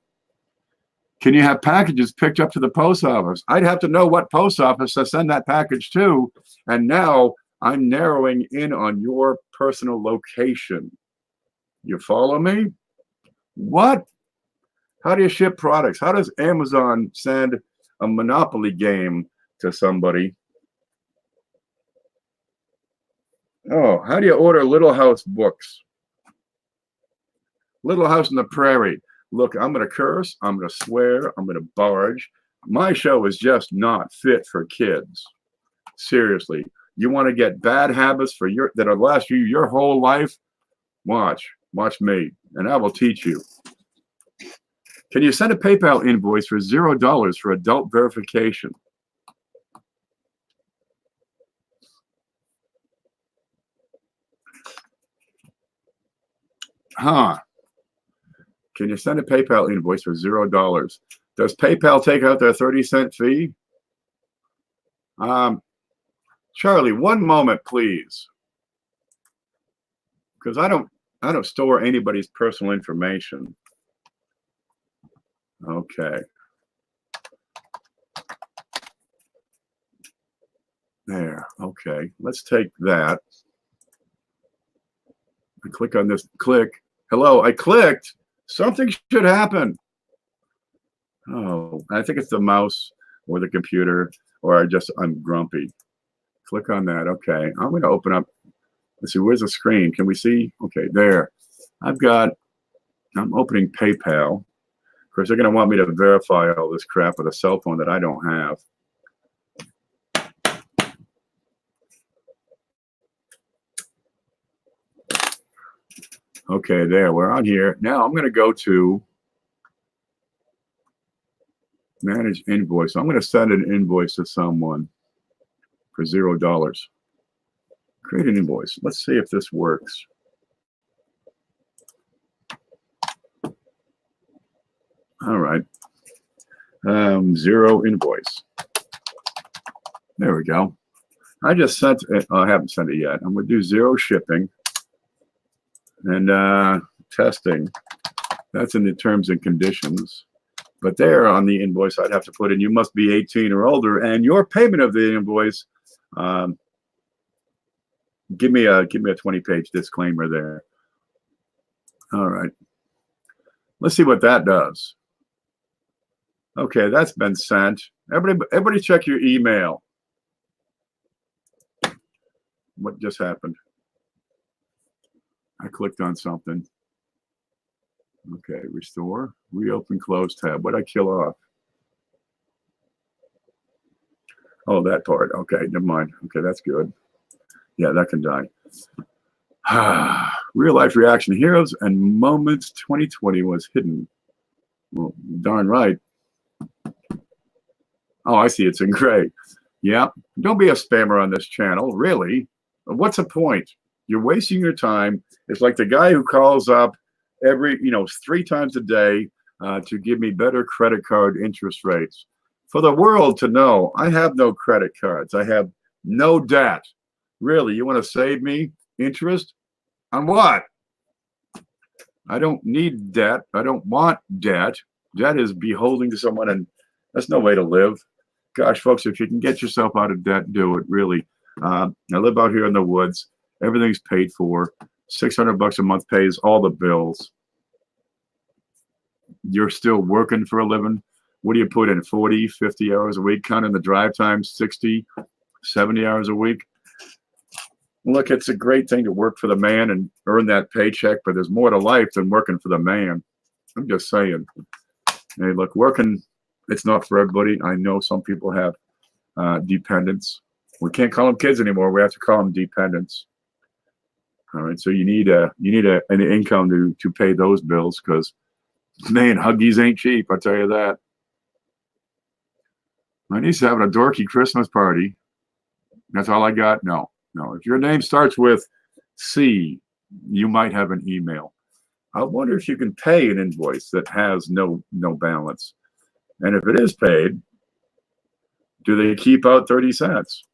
Speaker 1: Can you have packages picked up to the post office? I'd have to know what post office to send that package to, and now I'm narrowing in on your personal location. You follow me? What? How do you ship products? How does Amazon send a Monopoly game to somebody? Oh, how do you order Little House books? Little House on the Prairie. Look, I'm going to curse. I'm going to swear. I'm going to barge. My show is just not fit for kids. Seriously. You want to get bad habits that'll last you your whole life? Watch me, and I will teach you. Can you send a PayPal invoice for $0 for adult verification? Huh. Can you send a PayPal invoice for $0? Does PayPal take out their 30-cent fee? Charlie, one moment, please. Because I don't store anybody's personal information. Okay. There. Okay. Let's take that. I click on this. Click. Hello. I clicked. Something should happen. Oh, I think it's the mouse or the computer, or I'm grumpy. Click on that. Okay. I'm going to open up. Let's see. Where's the screen? Can we see? Okay. There. I'm opening PayPal. Of course, they're going to want me to verify all this crap with a cell phone that I don't have. Okay, there, we're on here. Now I'm going to go to manage invoice. I'm going to send an invoice to someone for $0. Create an invoice. Let's see if this works. All right. 0 invoice. There we go. I just sent it. I haven't sent it yet. I'm going to do 0 shipping. And testing, that's in the terms and conditions. But there on the invoice, I'd have to put in, you must be 18 or older, and your payment of the invoice, give me a 20-page disclaimer there. All right. Let's see what that does. Okay, that's been sent. Everybody check your email. What just happened? I clicked on something. Okay, restore, reopen, close tab. What'd I kill off? Oh, that part. Okay, never mind. Okay, that's good. Yeah, that can die. Real life reaction heroes and moments 2020 was hidden. Well, darn right. Oh, I see. It's in gray. Yeah, don't be a spammer on this channel. Really? What's the point? You're wasting your time. It's like the guy who calls up every, 3 times a day to give me better credit card interest rates. For the world to know, I have no credit cards. I have no debt. Really, you want to save me interest? On what? I don't need debt. I don't want debt. Debt is beholding to someone, and that's no way to live. Gosh, folks, if you can get yourself out of debt, do it, really. I live out here in the woods. Everything's paid for. $600 a month pays all the bills. You're still working for a living. What do you put in, 40, 50 hours a week? Counting the drive time, 60, 70 hours a week. Look, it's a great thing to work for the man and earn that paycheck, but there's more to life than working for the man. I'm just saying. Hey, look, working, it's not for everybody. I know some people have dependents. We can't call them kids anymore. We have to call them dependents. All right, so you need an income to pay those bills, because man, Huggies ain't cheap. I'll tell you that. My niece is having a dorky Christmas party. That's all I got. No. If your name starts with C, you might have an email. I wonder if you can pay an invoice that has no balance. And if it is paid, Do they keep out 30 cents?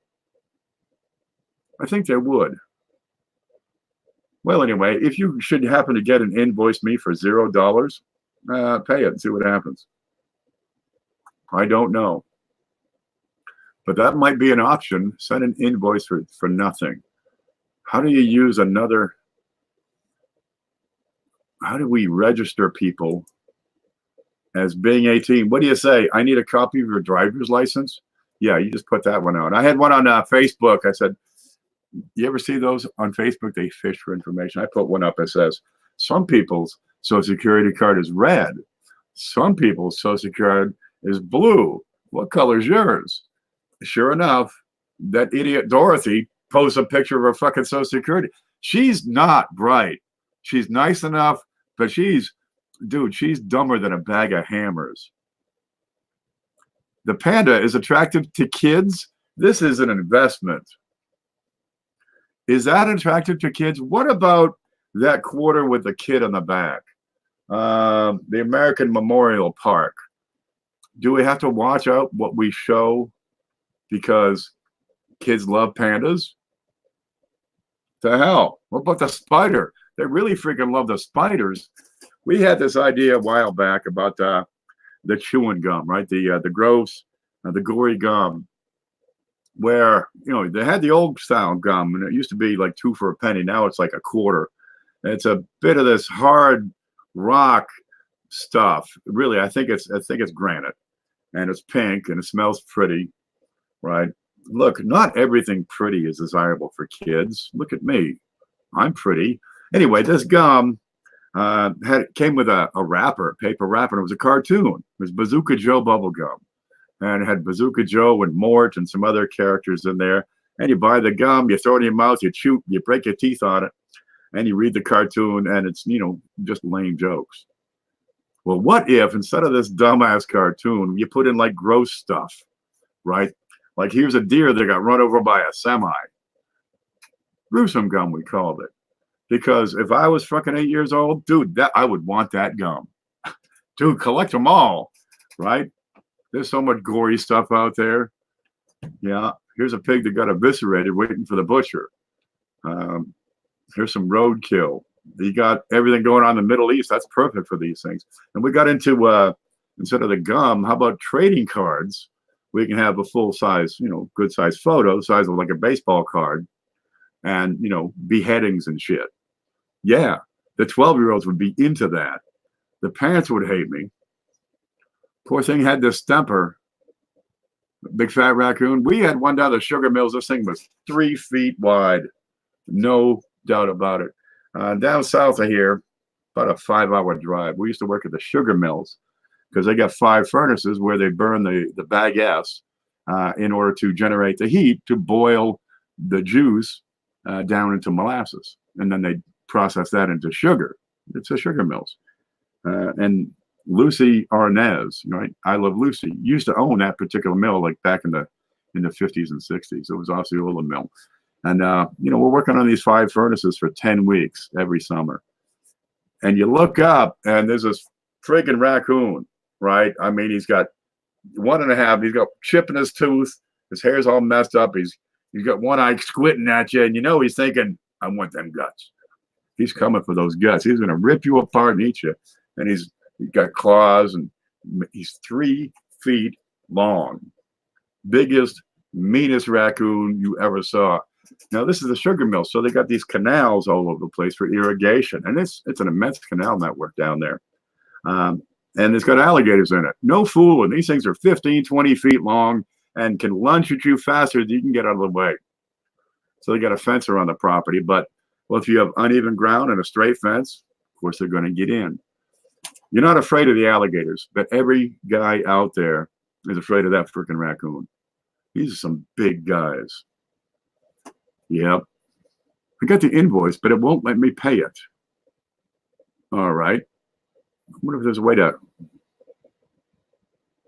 Speaker 1: I think they would. Well, anyway, if you should happen to get an invoice me for $0, pay it and see what happens. I don't know. But that might be an option. Send an invoice for nothing. How do you use another? How do we register people as being 18? What do you say? I need a copy of your driver's license. Yeah, you just put that one out. I had one on Facebook. I said, you ever see those on Facebook? They fish for information. I put one up that says, some people's social security card is red. Some people's social security is blue. What color is yours? Sure enough, that idiot Dorothy posts a picture of her fucking social security. She's not bright. She's nice enough, but she's dumber than a bag of hammers. The panda is attractive to kids. This is an investment. Is that attractive to kids? What about that quarter with the kid on the back? The American Memorial Park. Do we have to watch out what we show because kids love pandas? The hell? What about the spider? They really freaking love the spiders. We had this idea a while back about the chewing gum, right? The gross, the gory gum, where they had the old style gum, and it used to be like 2 for a penny. Now it's like a quarter. And it's a bit of this hard rock stuff. Really, I think it's granite, and it's pink, and it smells pretty, right? Look, not everything pretty is desirable for kids. Look at me, I'm pretty. Anyway, this gum came with a wrapper, paper wrapper, and it was a cartoon. It was Bazooka Joe bubble gum, and it had Bazooka Joe and Mort and some other characters in there. And you buy the gum, you throw it in your mouth, you chew, you break your teeth on it, and you read the cartoon, and it's just lame jokes. Well, what if instead of this dumbass cartoon, you put in like gross stuff, right? Like here's a deer that got run over by a semi. Gruesome gum, we called it. Because if I was fucking 8 years old, dude, I would want that gum. Dude, collect them all, right? There's so much gory stuff out there. Yeah, here's a pig that got eviscerated waiting for the butcher. Here's some roadkill. You got everything going on in the Middle East. That's perfect for these things. And we got into, instead of the gum, how about trading cards? We can have a full size, good size photo, size of like a baseball card, and, beheadings and shit. Yeah, the 12-year-olds would be into that. The parents would hate me. Poor thing had this temper. Big fat raccoon. We had one down the sugar mills. This thing was 3 feet wide. No doubt about it. Down south of here, about a 5-hour drive. We used to work at the sugar mills because they got 5 furnaces where they burn the baguettes in order to generate the heat to boil the juice down into molasses. And then they process that into sugar. It's a sugar mills. And Lucy Arnaz, right? I Love Lucy, used to own that particular mill like back in the 50s and 60s. It was Osceola Mill. And, we're working on these 5 furnaces for 10 weeks every summer. And you look up and there's this friggin' raccoon, right? I mean, he's got 1.5, he's got chip in his tooth. His hair's all messed up. He's got one eye squinting at you. And he's thinking, I want them guts. He's coming for those guts. He's going to rip you apart and eat you. And he's got claws, and he's 3 feet long. Biggest, meanest raccoon you ever saw. Now, this is a sugar mill, so they got these canals all over the place for irrigation. And it's an immense canal network down there. And it's got alligators in it. No fooling. These things are 15, 20 feet long and can lunge at you faster than you can get out of the way. So they got a fence around the property. But, well, if you have uneven ground and a straight fence, of course, they're going to get in. You're not afraid of the alligators, but every guy out there is afraid of that freaking raccoon. These are some big guys. Yep. I got the invoice, but it won't let me pay it. All right. I wonder if there's a way to...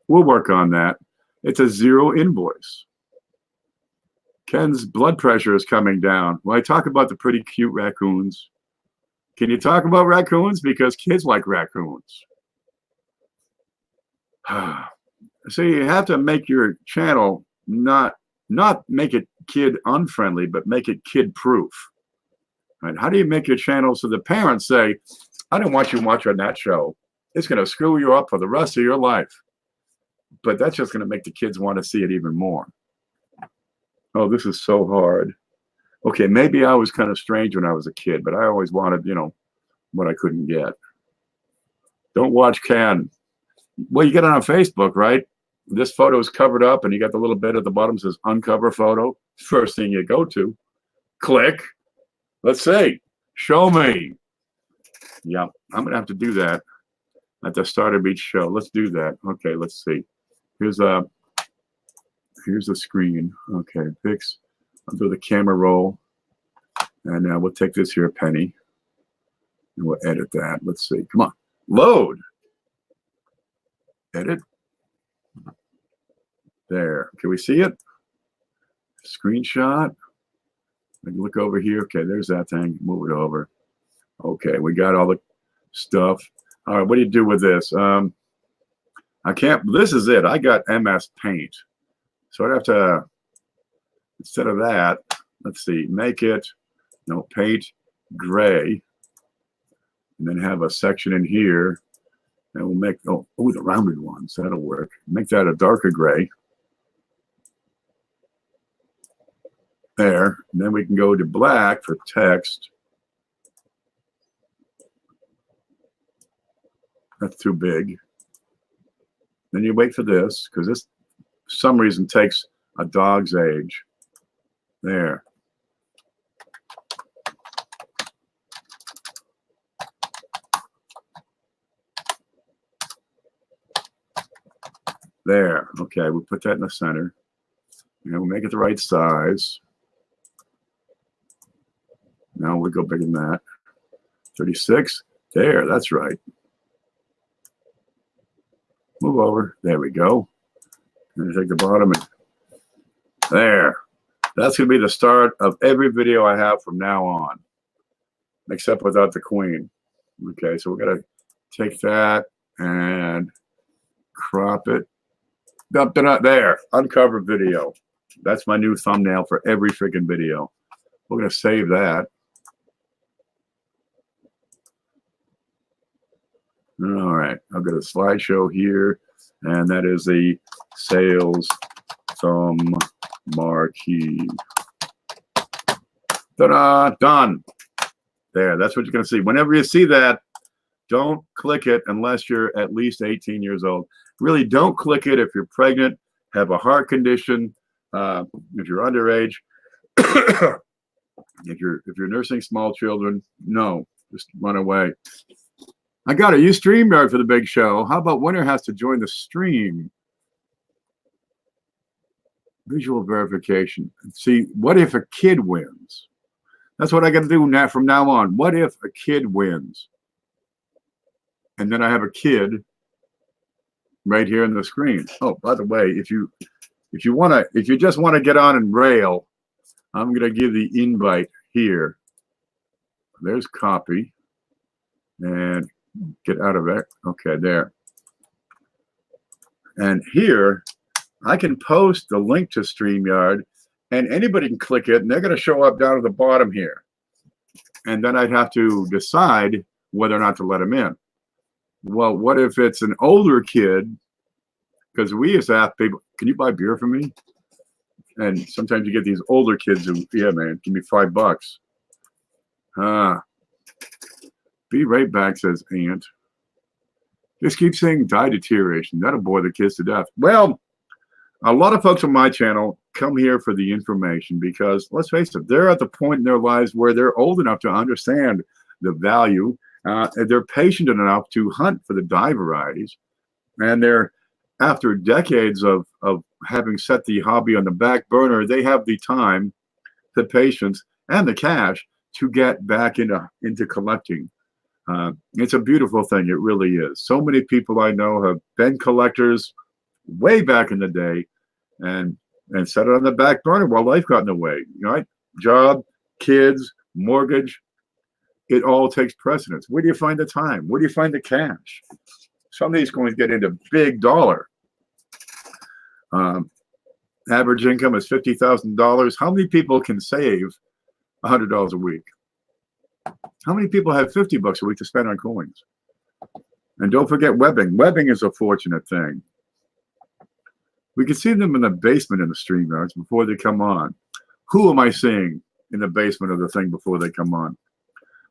Speaker 1: We'll work on that. It's a 0 invoice. Ken's blood pressure is coming down. Well, I talk about the pretty cute raccoons. Can you talk about raccoons? Because kids like raccoons. So you have to make your channel not make it kid unfriendly, but make it kid proof. Right? How do you make your channel so the parents say, I don't want you watching that show. It's going to screw you up for the rest of your life. But that's just going to make the kids want to see it even more. Oh, this is so hard. Okay, maybe I was kind of strange when I was a kid, but I always wanted, you know, what I couldn't get. Don't watch Ken. Well, you get it on Facebook, right? This photo is covered up and you got the little bit at the bottom that says uncover photo. First thing you go to. Click. Let's see. Show me. Yeah, I'm going to have to do that at the start of each show. Let's do that. Okay, let's see. Here's the screen. Okay, fix. I'll do the camera roll. And now we'll take this here, Penny. And we'll edit that. Let's see. Come on. Load. Edit. There. Can we see it? Screenshot. I can look over here. Okay, there's that thing. Move it over. Okay, we got all the stuff. All right, what do you do with this? I can't. This is it. I got MS Paint. So I'd have to, instead of that, let's see, make it, no, paint gray. And then have a section in here. And we'll make, oh, the rounded ones. That'll work. Make that a darker gray. There. And then we can go to black for text. That's too big. Then you wait for this, because this, for some reason, takes a dog's age. There. There. Okay, we'll put that in the center. And we'll make it the right size. Now we'll go bigger than that. 36. There, that's right. Move over. There we go. And take the bottom and there. That's going to be the start of every video I have from now on, except without the queen. Okay, so we're going to take that and crop it. There, uncovered video. That's my new thumbnail for every freaking video. We're going to save that. All right, I've got a slideshow here, and that is the sales thumb marquee. Ta-da! Done. There, that's what you're going to see. Whenever you see that, don't click it unless you're at least 18 years old. Really, don't click it if you're pregnant, have a heart condition, if you're underage, if you're nursing small children. No, just run away. I got it. Use StreamYard for the big show. How about winner has to join the stream? Visual verification. See, what if a kid wins? That's what I got to do now from now on. What if a kid wins? And then I have a kid right here on the screen. Oh, by the way, if you just want to get on and rail, I'm going to give the invite here. There's copy. And get out of it. Okay, there. And here, I can post the link to StreamYard, and anybody can click it, and they're going to show up down at the bottom here. And then I'd have to decide whether or not to let them in. Well, what if it's an older kid? Because we used to ask people, can you buy beer for me? And sometimes you get these older kids who, yeah, man, give me $5. Be right back, says Aunt. Just keep saying die deterioration. That'll bore the kids to death. Well, a lot of folks on my channel come here for the information because, let's face it, they're at the point in their lives where they're old enough to understand the value. They're patient enough to hunt for the die varieties. And they're, after decades of having set the hobby on the back burner, they have the time, the patience, and the cash to get back into collecting. It's a beautiful thing. It really is. So many people I know have been collectors way back in the day and set it on the back burner while life got in the way. Right? Job, kids, mortgage, it all takes precedence. Where do you find the time? Where do you find the cash? Some of these coins get into big dollar. Average income is $50,000. How many people can save $100 a week? How many people have 50 bucks a week to spend on coins? And don't forget webbing. Webbing is a fortunate thing. We can see them in the basement in the StreamYards before they come on. Who am I seeing in the basement of the thing before they come on?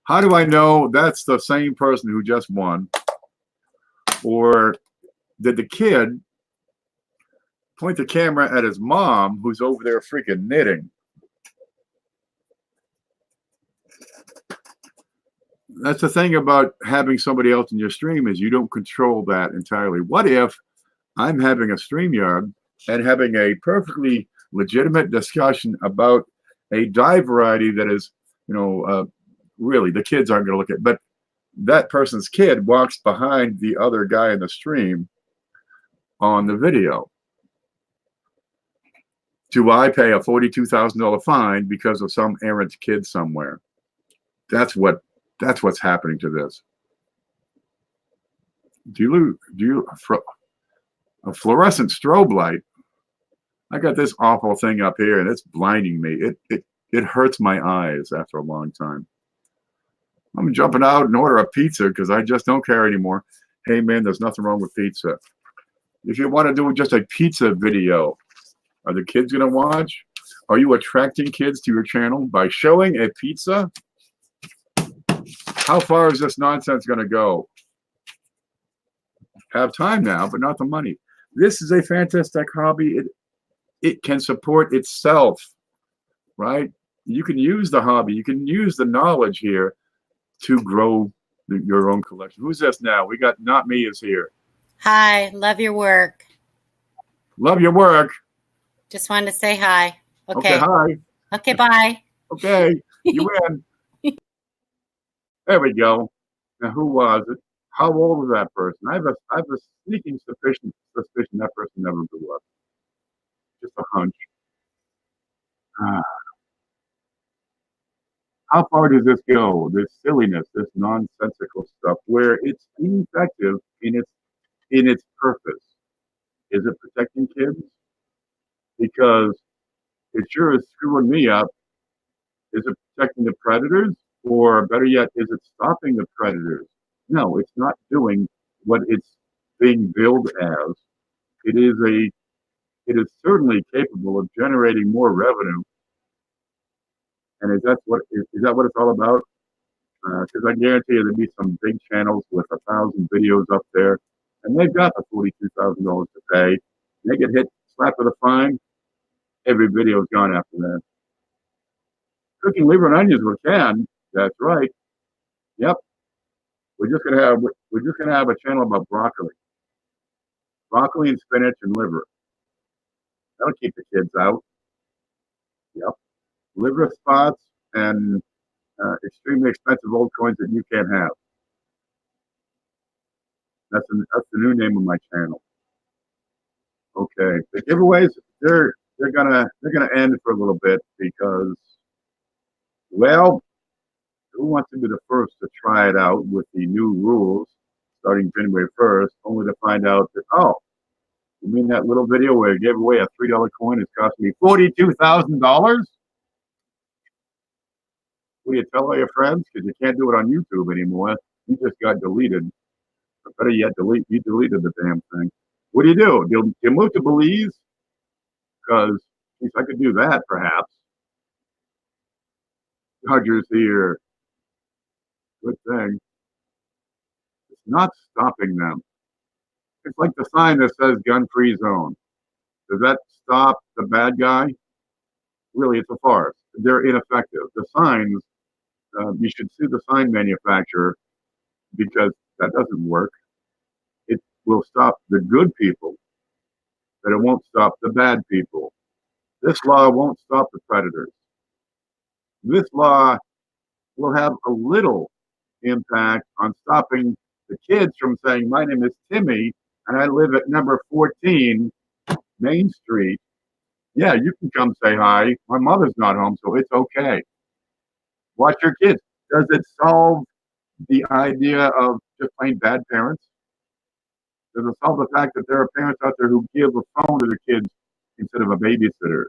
Speaker 1: How do I know that's the same person who just won? Or did the kid point the camera at his mom who's over there freaking knitting? That's the thing about having somebody else in your stream is you don't control that entirely. What if I'm having a StreamYard and having a perfectly legitimate discussion about a dive variety that is, really the kids aren't going to look at, but that person's kid walks behind the other guy in the stream on the video. Do I pay a $42,000 fine because of some errant kid somewhere? That's what's happening to this. A fluorescent strobe light? I got this awful thing up here and it's blinding me. It hurts my eyes after a long time. I'm jumping out and order a pizza because I just don't care anymore. Hey man, there's nothing wrong with pizza. If you want to do just a pizza video, are the kids going to watch? Are you attracting kids to your channel by showing a pizza? How far is this nonsense going to go? Have time now, but not the money. This is a fantastic hobby. It can support itself, right? You can use the hobby. You can use the knowledge here to grow your own collection. Who's this now? We got Not Me is here.
Speaker 2: Hi, love your work.
Speaker 1: Love your work.
Speaker 2: Just wanted to say hi. Okay,
Speaker 1: hi.
Speaker 2: Okay, bye.
Speaker 1: Okay, you win. There we go. Now, who was it? How old was that person? I have a sneaking suspicion that person never grew up. Just a hunch. How far does this go? This silliness, this nonsensical stuff, where it's ineffective in its purpose. Is it protecting kids? Because it sure is screwing me up. Is it protecting the predators? Or better yet, is it stopping the predators? No, it's not doing what it's being billed as. It is certainly capable of generating more revenue. And is that what it's all about? Because I guarantee you there'll be some big channels with 1,000 videos up there, and they've got the $42,000 to pay. They get hit, slapped with a fine. Every video's gone after that. Cooking liver and onions we can. That's right. Yep. We're just gonna have a channel about broccoli and spinach and liver. That'll keep the kids out. Yep. Liver spots and extremely expensive old coins that you can't have. That's the new name of my channel. Okay, the giveaways they're gonna end for a little bit because, well, who wants to be the first to try it out with the new rules starting January 1st, only to find out that, oh, you mean that little video where I gave away a $3 coin is costing me $42,000? What do you tell all your friends? Because you can't do it on YouTube anymore. You just got deleted. Or better yet, you deleted the damn thing. What do? Do you move to Belize? Because I could do that, perhaps. Dodgers here. Good thing. It's not stopping them. It's like the sign that says gun-free zone. Does that stop the bad guy? Really, it's a farce. They're ineffective. The signs, you should sue the sign manufacturer because that doesn't work. It will stop the good people, but it won't stop the bad people. This law won't stop the predators. This law will have a little impact on stopping the kids from saying, my name is Timmy, and I live at number 14 Main Street. Yeah, you can come say hi. My mother's not home, so it's okay. Watch your kids. Does it solve the idea of just plain bad parents? Does it solve the fact that there are parents out there who give a phone to their kids instead of a babysitter.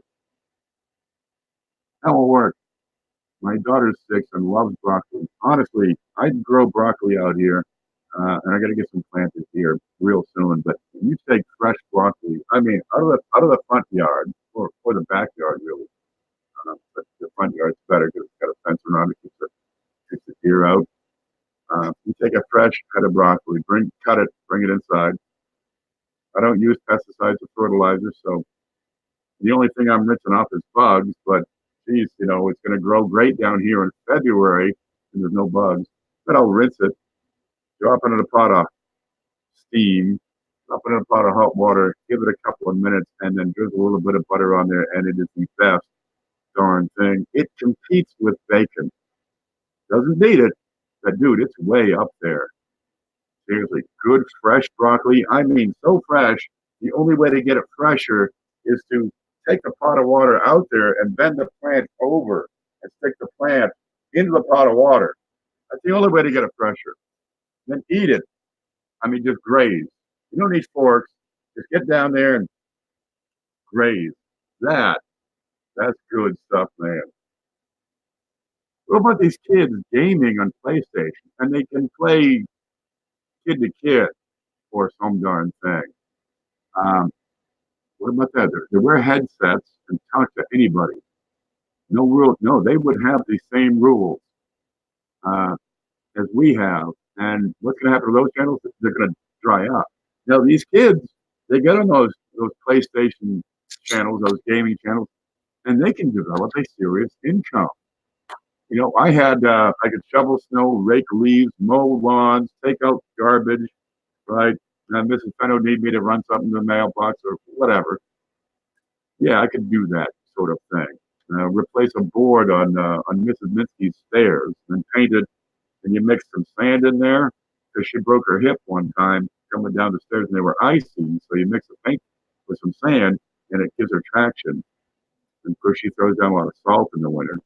Speaker 1: That will work. My daughter's 6 and loves broccoli. Honestly, I'd grow broccoli out here, and I got to get some planted here real soon. But when you take fresh broccoli, I mean, out of the front yard or the backyard, really. But the front yard's better because it's got a fence around it, keeps the deer out. You take a fresh head of broccoli, cut it, bring it inside. I don't use pesticides or fertilizers, so the only thing I'm rinsing off is bugs. But geez, it's going to grow great down here in February, and there's no bugs. Then I'll rinse it, drop it in a pot of steam, drop it in a pot of hot water, give it a couple of minutes, and then drizzle a little bit of butter on there, and it is the best darn thing. It competes with bacon. Doesn't beat it, but dude, it's way up there. Seriously, good fresh broccoli. I mean, so fresh. The only way to get it fresher is to take the pot of water out there and bend the plant over and stick the plant into the pot of water. That's the only way to get it fresher. Then eat it. I mean, just graze. You don't need forks. Just get down there and graze. That's good stuff, man. What about these kids gaming on PlayStation? And they can play kid to kid or some darn thing. What about that? They wear headsets and talk to anybody. No rule. No, they would have the same rules as we have. And what's going to happen to those channels? They're going to dry up. Now, these kids, they get on those PlayStation channels, those gaming channels, and they can develop a serious income. I could shovel snow, rake leaves, mow lawns, take out garbage, right? And Mrs. Fenno need me to run something to the mailbox or whatever. Yeah, I could do that sort of thing. Replace a board on Mrs. Minsky's stairs and paint it, and you mix some sand in there because she broke her hip one time coming down the stairs and they were icy. So you mix the paint with some sand and it gives her traction. And of course, she throws down a lot of salt in the winter.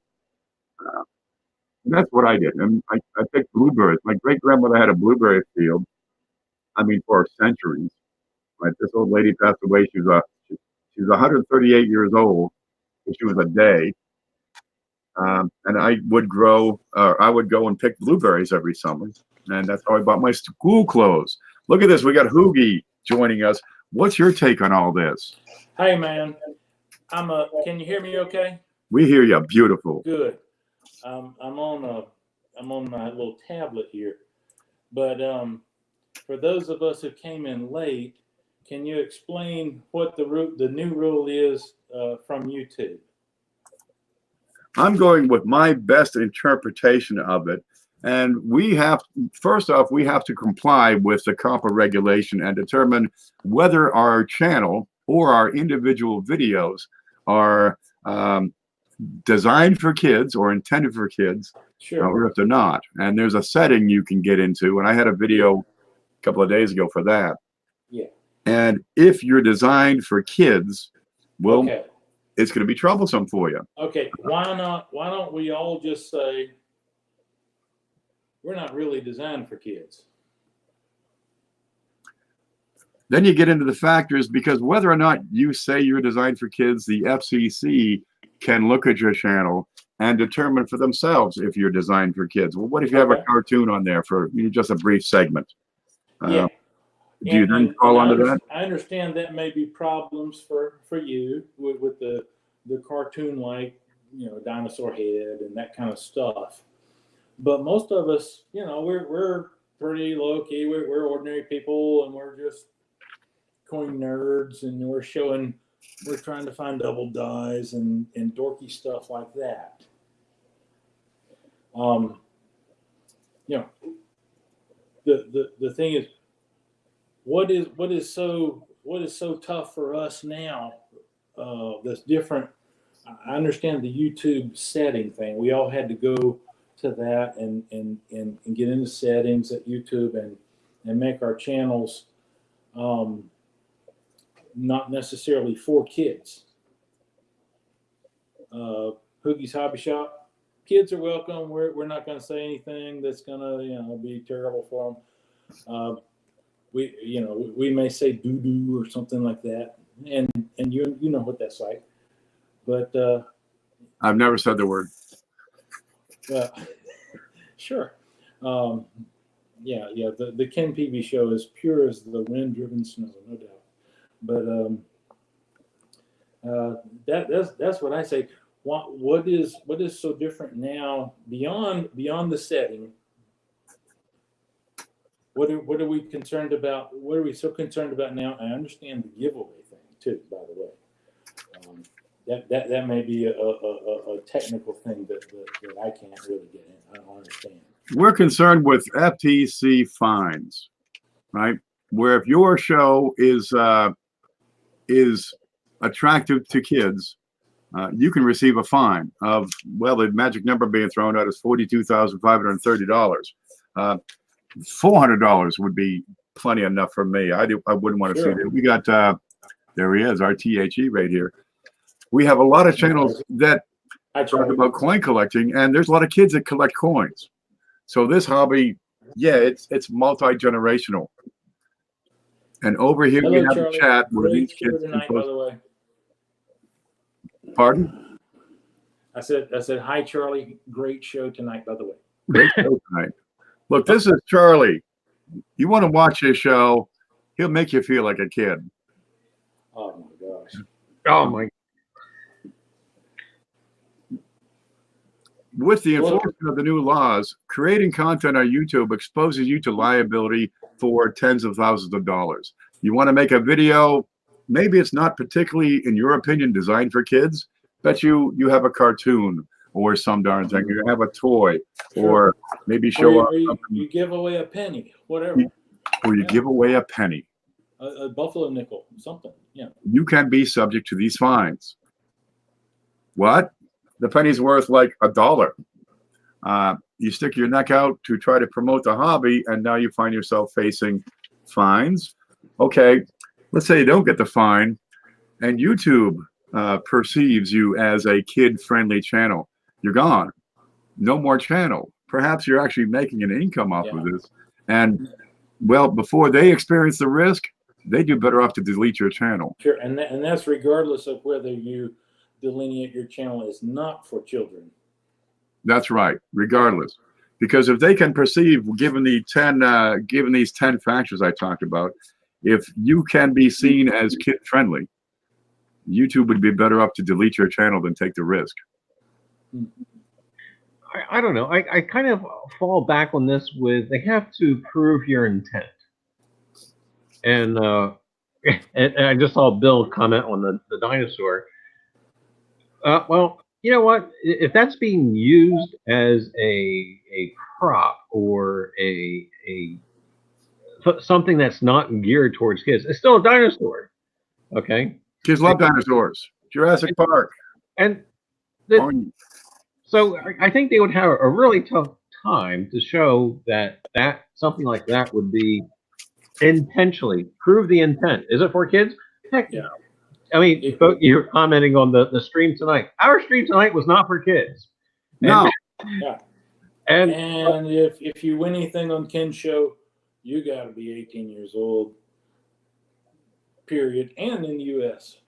Speaker 1: And that's what I did. And I picked blueberries. My great grandmother had a blueberry field. I mean, for centuries. Right? This old lady passed away. She was 138 years old. She was a day. And I would go and pick blueberries every summer. And that's how I bought my school clothes. Look at this. We got Hoogie joining us. What's your take on all this?
Speaker 3: Hey, man. Can you hear me okay?
Speaker 1: We hear you. Beautiful.
Speaker 3: Good. I'm on my little tablet here. But for those of us who came in late, can you explain what the new rule is from YouTube?
Speaker 1: I'm going with my best interpretation of it. And first off, we have to comply with the COPPA regulation and determine whether our channel or our individual videos are designed for kids or intended for kids,
Speaker 3: sure,
Speaker 1: or if they're not. And there's a setting you can get into. And I had a video a couple of days ago for that.
Speaker 3: Yeah.
Speaker 1: And if you're designed for kids, well,
Speaker 3: okay,
Speaker 1: it's going to be troublesome for you.
Speaker 3: Okay. Why don't we all just say we're not really designed for kids?
Speaker 1: Then you get into the factors, because whether or not you say you're designed for kids, the FCC can look at your channel and determine for themselves if you're designed for kids. Well, what if you have a cartoon on there for just a brief segment?
Speaker 3: Yeah.
Speaker 1: Do you then fall under that?
Speaker 3: I understand that may be problems for you with the cartoon, like, dinosaur head and that kind of stuff. But most of us, we're pretty low key. We're ordinary people, and we're just coin nerds, and we're trying to find double dyes and dorky stuff like that. The thing is, what is so tough for us now that's different. I understand the YouTube setting thing. We all had to go to that and get into settings at YouTube and make our channels not necessarily for kids. Hoogie's Hobby Shop, kids are welcome. We're not going to say anything that's going to be terrible for them. We may say doo-doo or something like that. and you know what that's like. But
Speaker 1: I've never said the word.
Speaker 3: well, sure. Yeah. The Ken Peavy show is pure as the wind-driven snow, no doubt. But that's what I say. What is so different now beyond the setting? What are we concerned about? What are we so concerned about now? I understand the giveaway thing too, by the way. That may be a technical thing that I can't really get in. I don't understand.
Speaker 1: We're concerned with FTC fines, right? Where if your show is attractive to kids, you can receive a fine of, well, the magic number being thrown out is $42,530. $400 would be plenty enough for me. I wouldn't want to see that. We got there he is, our THE right here. We have a lot of channels that talk about coin collecting, and there's a lot of kids that collect coins. So this hobby, yeah, it's multi-generational. And over here we have a chat where these kids
Speaker 3: tonight, by the way.
Speaker 1: Pardon?
Speaker 3: I said hi, Charlie. Great show tonight, by the way.
Speaker 1: Great show tonight. Look, this is Charlie. You want to watch his show, he'll make you feel like a kid.
Speaker 3: Oh my gosh.
Speaker 4: Oh my.
Speaker 1: With the enforcement of the new laws, creating content on YouTube exposes you to liability for tens of thousands of dollars. You want to make a video, maybe it's not particularly, in your opinion, designed for kids, but you have a cartoon or some darn thing. You have a toy, or maybe show up.
Speaker 3: You give away a penny, whatever.
Speaker 1: Or you give away a penny.
Speaker 3: A buffalo nickel, something. Yeah.
Speaker 1: You can be subject to these fines. What? The penny's worth like $1. You stick your neck out to try to promote the hobby, and now you find yourself facing fines. Okay, let's say you don't get the fine, and YouTube perceives you as a kid-friendly channel. You're gone. No more channel. Perhaps you're actually making an income off of this. And, well, before they experience the risk, they do better off to delete your channel.
Speaker 3: Sure, and that's regardless of whether you delineate your channel as not for children.
Speaker 1: That's right, regardless. Because if they can perceive, given these 10 factors I talked about, if you can be seen as kid-friendly, YouTube would be better off to delete your channel than take the risk.
Speaker 4: I don't know. I kind of fall back on this with they have to prove your intent. And I just saw Bill comment on the dinosaur. Well, you know what? If that's being used as a prop or a something that's not geared towards kids, it's still a dinosaur. Okay.
Speaker 1: Kids love dinosaurs. Jurassic Park.
Speaker 4: And so I think they would have a really tough time to show that something like that would be intentionally prove the intent. Is it for kids? Heck yeah. I mean, you were commenting on the stream tonight. Our stream tonight was not for kids.
Speaker 1: No.
Speaker 3: Yeah.
Speaker 4: And
Speaker 3: if you win anything on Ken's show, you got to be 18 years old. Period. And in the U.S.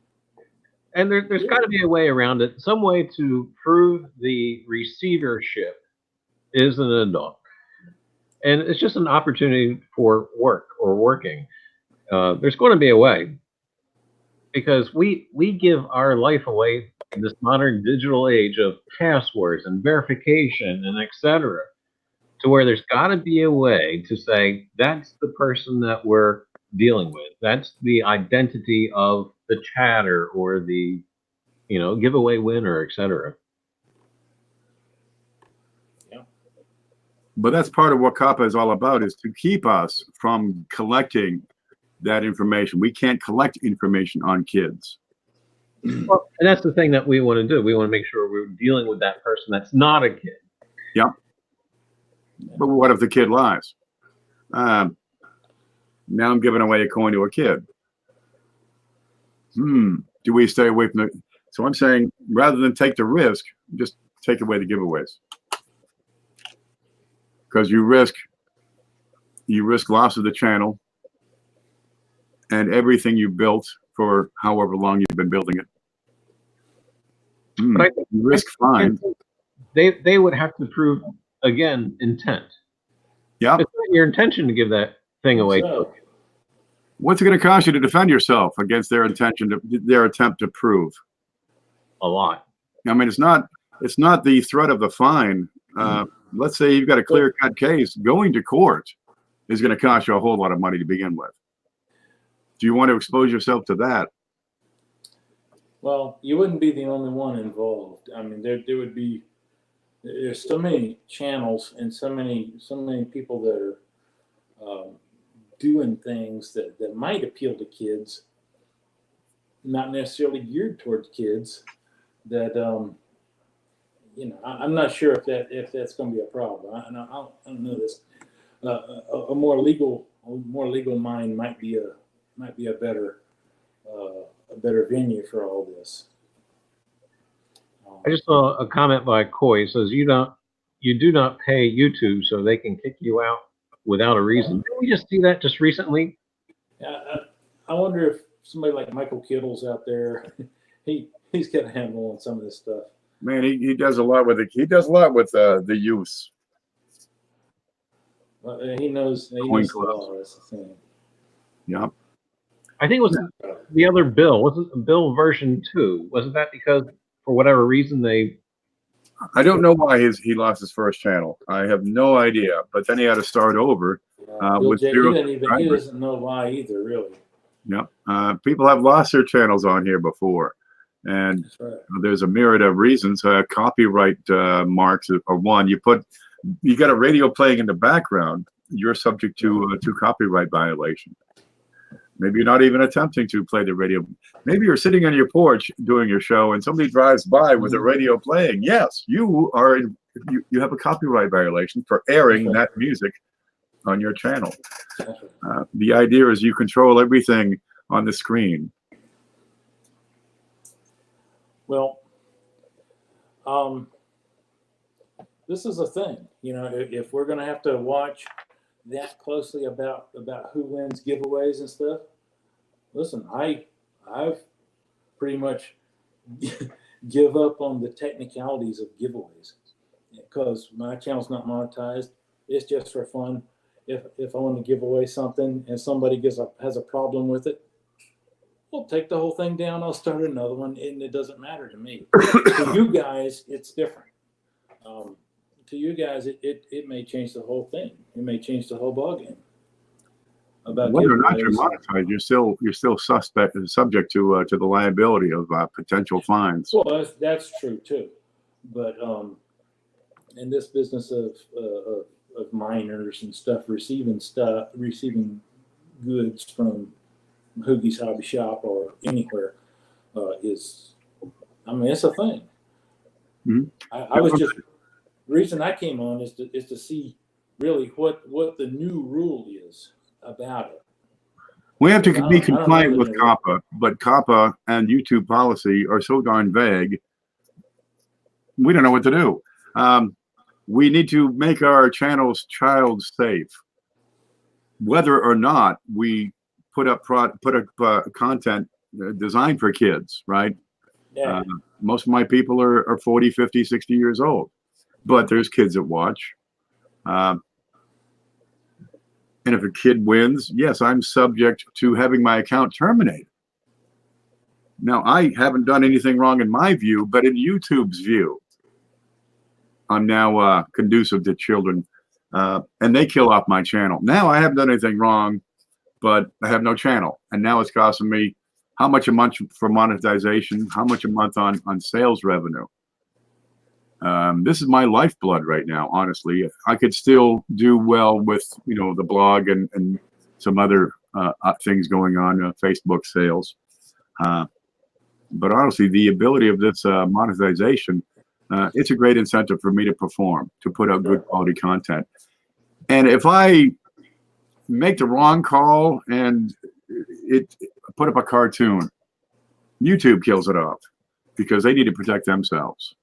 Speaker 4: And there's got to be a way around it, some way to prove the receivership is an adult. And it's just an opportunity for work or working. There's going to be a way. Because we give our life away in this modern digital age of passwords and verification and etc. to where there's got to be a way to say that's the person that we're dealing with. That's the identity of the chatter or the giveaway winner, etc.
Speaker 3: Yeah.
Speaker 1: But that's part of what COPPA is all about, is to keep us from collecting that information. We can't collect information on kids.
Speaker 4: Well, and that's the thing that we want to do. We want to make sure we're dealing with that person that's not a kid.
Speaker 1: Yep. But what if the kid lies? Now I'm giving away a coin to a kid. Do we stay away from it? So I'm saying, rather than take the risk, just take away the giveaways. Because you risk loss of the channel and everything you built for however long you've been building it.
Speaker 4: But I think
Speaker 1: Risk fine.
Speaker 4: they would have to prove again intent.
Speaker 1: Yeah.
Speaker 4: It's not your intention to give that thing away.
Speaker 3: So,
Speaker 1: What's it going to cost you to defend yourself against their attempt to prove?
Speaker 4: A lot.
Speaker 1: I mean, it's not the threat of the fine. Let's say you've got a clear-cut case. Going to court is going to cost you a whole lot of money to begin with. Do you want to expose yourself to that?
Speaker 3: well, you wouldn't be the only one involved. I mean, there would be, there's so many channels and so many people that are doing things that might appeal to kids, not necessarily geared towards kids. That I'm not sure if that's going to be a problem. I don't know this. A more legal mind might be a better venue for all this.
Speaker 4: I just saw a comment by Coy. It says you do not pay YouTube so they can kick you out without a reason. Didn't we just see that just recently?
Speaker 3: I wonder if somebody like Michael Kittle's out there. He's got a handle on some of this stuff.
Speaker 1: Man, he does a lot with it. He does a lot with the youth.
Speaker 3: He knows a lot. That's the thing.
Speaker 1: Yeah.
Speaker 4: I think it was the other bill. Wasn't bill version 2? Wasn't that because for whatever reason they?
Speaker 1: I don't know why he lost his first channel. I have no idea. But then he had to start over with zero.
Speaker 3: He doesn't know why either, really.
Speaker 1: Yeah. People have lost their channels on here before, and there's a myriad of reasons. Copyright marks are one. You got a radio playing in the background. You're subject to copyright violation. Maybe you're not even attempting to play the radio. Maybe you're sitting on your porch doing your show and somebody drives by with a radio playing. Yes, you have a copyright violation for airing that music on your channel. The idea is you control everything on the screen.
Speaker 3: Well, this is a thing. If we're going to have to watch that closely about who wins giveaways and stuff, listen, I've pretty much give up on the technicalities of giveaways because my channel's not monetized. It's just for fun. If I want to give away something and somebody has a problem with it, we'll take the whole thing down. I'll start another one, and it doesn't matter to me. To you guys, it's different. To you guys, it may change the whole thing. It may change the whole ballgame. About
Speaker 1: whether or not you're monetized, you're still subject to the liability of potential fines.
Speaker 3: Well, that's true too. But in this business of minors and stuff receiving goods from Hoogie's Hobby Shop or anywhere it's a thing.
Speaker 1: Mm-hmm.
Speaker 3: I was just. The reason I came on is to see really what the new rule is about it.
Speaker 1: We have to be compliant with COPPA, but COPPA and YouTube policy are so darn vague. We don't know what to do. We need to make our channels child safe, whether or not we put up content designed for kids. Right?
Speaker 3: Yeah.
Speaker 1: Most of my people are 40, 50, 60 years old. But there's kids that watch. And if a kid wins, yes, I'm subject to having my account terminated. Now, I haven't done anything wrong in my view, but in YouTube's view, I'm now conducive to children, and they kill off my channel. Now, I haven't done anything wrong, but I have no channel. And now it's costing me how much a month for monetization, how much a month on sales revenue. This is my lifeblood right now, honestly. I could still do well with, the blog and some other things going on, Facebook sales. But honestly, the ability of this monetization, it's a great incentive for me to perform, to put out good quality content. And if I make the wrong call and put up a cartoon, YouTube kills it off because they need to protect themselves.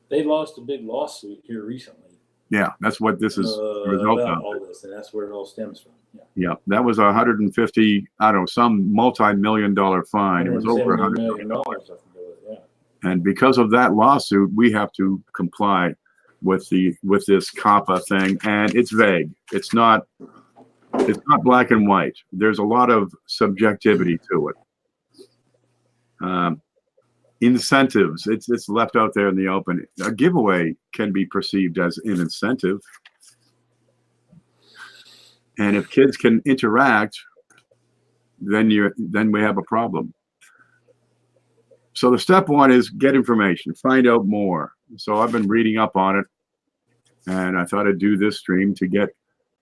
Speaker 3: They lost a big lawsuit here recently.
Speaker 1: Yeah, that's what this is a result
Speaker 3: about
Speaker 1: of.
Speaker 3: all this, and that's where it all stems from. Yeah.
Speaker 1: Yeah, that was 150, I don't know, some multi-million-dollar fine. It was over
Speaker 3: $170
Speaker 1: $100
Speaker 3: million.
Speaker 1: million.
Speaker 3: I forget what, yeah.
Speaker 1: And because of that lawsuit, we have to comply with this COPPA thing, and it's vague. It's not black and white. There's a lot of subjectivity to it. Incentives, it's left out there in the open. A giveaway can be perceived as an incentive. And if kids can interact, then we have a problem. So the step one is get information, find out more. So I've been reading up on it, and I thought I'd do this stream to get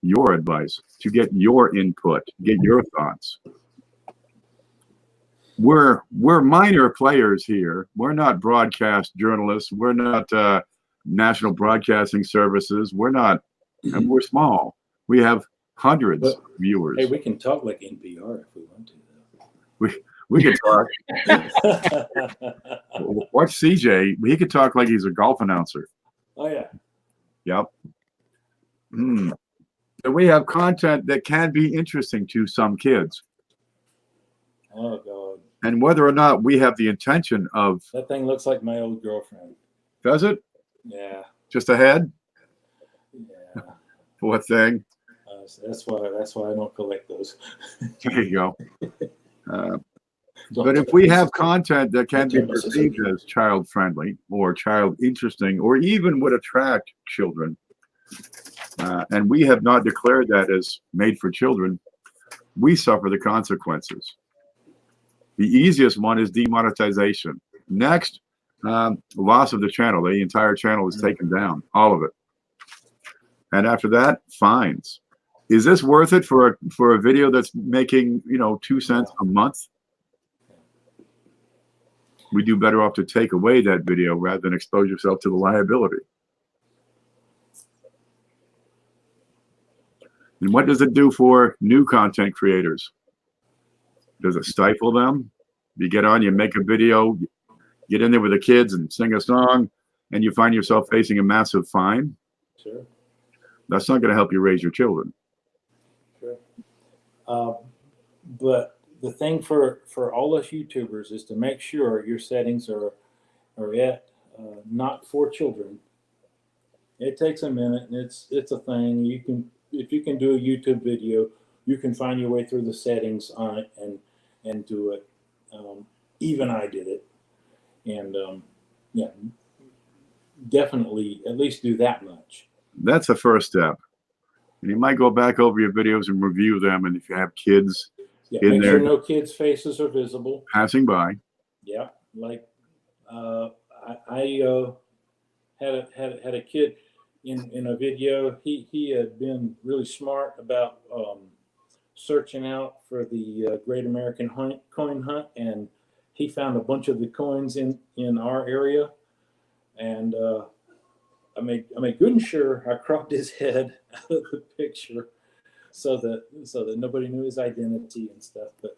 Speaker 1: your advice, to get your input, get your thoughts. We're minor players here. We're not broadcast journalists. We're not national broadcasting services. We're not, and we're small. We have hundreds of viewers.
Speaker 3: Hey, we can talk like NPR if we want to.
Speaker 1: We could talk. Watch CJ. He could talk like he's a golf announcer.
Speaker 3: Oh yeah.
Speaker 1: Yep. So we have content that can be interesting to some kids.
Speaker 3: Oh God.
Speaker 1: And whether or not we have the intention of.
Speaker 3: That thing looks like my old girlfriend.
Speaker 1: Does it?
Speaker 3: Yeah.
Speaker 1: Just a head?
Speaker 3: Yeah.
Speaker 1: What thing?
Speaker 3: That's why I don't collect those.
Speaker 1: There you go. But if we have content that can be perceived as child friendly or child interesting or even would attract children, and we have not declared that as made for children, we suffer the consequences. The easiest one is demonetization. Next, loss of the channel. The entire channel is taken down, all of it. And after that, fines. Is this worth it for a video that's making 2 cents a month? We do better off to take away that video rather than expose yourself to the liability. And what does it do for new content creators? Does it stifle them? You get on, you make a video, get in there with the kids and sing a song, and you find yourself facing a massive fine?
Speaker 3: Sure.
Speaker 1: That's not going to help you raise your children.
Speaker 3: Sure. But the thing for all us YouTubers is to make sure your settings are at not for children. It takes a minute, and it's a thing. If you can do a YouTube video, you can find your way through the settings on it and do it. Even I did it, and yeah, definitely at least do that much.
Speaker 1: That's the first step. And you might go back over your videos and review them, and if you have kids
Speaker 3: Make sure no kids' faces are visible.
Speaker 1: Passing by.
Speaker 3: Yeah, like I had a kid in a video. He had been really smart about searching out for the Great American Coin Hunt, and he found a bunch of the coins in our area, and I made good and sure I cropped his head out of the picture so that nobody knew his identity and stuff. But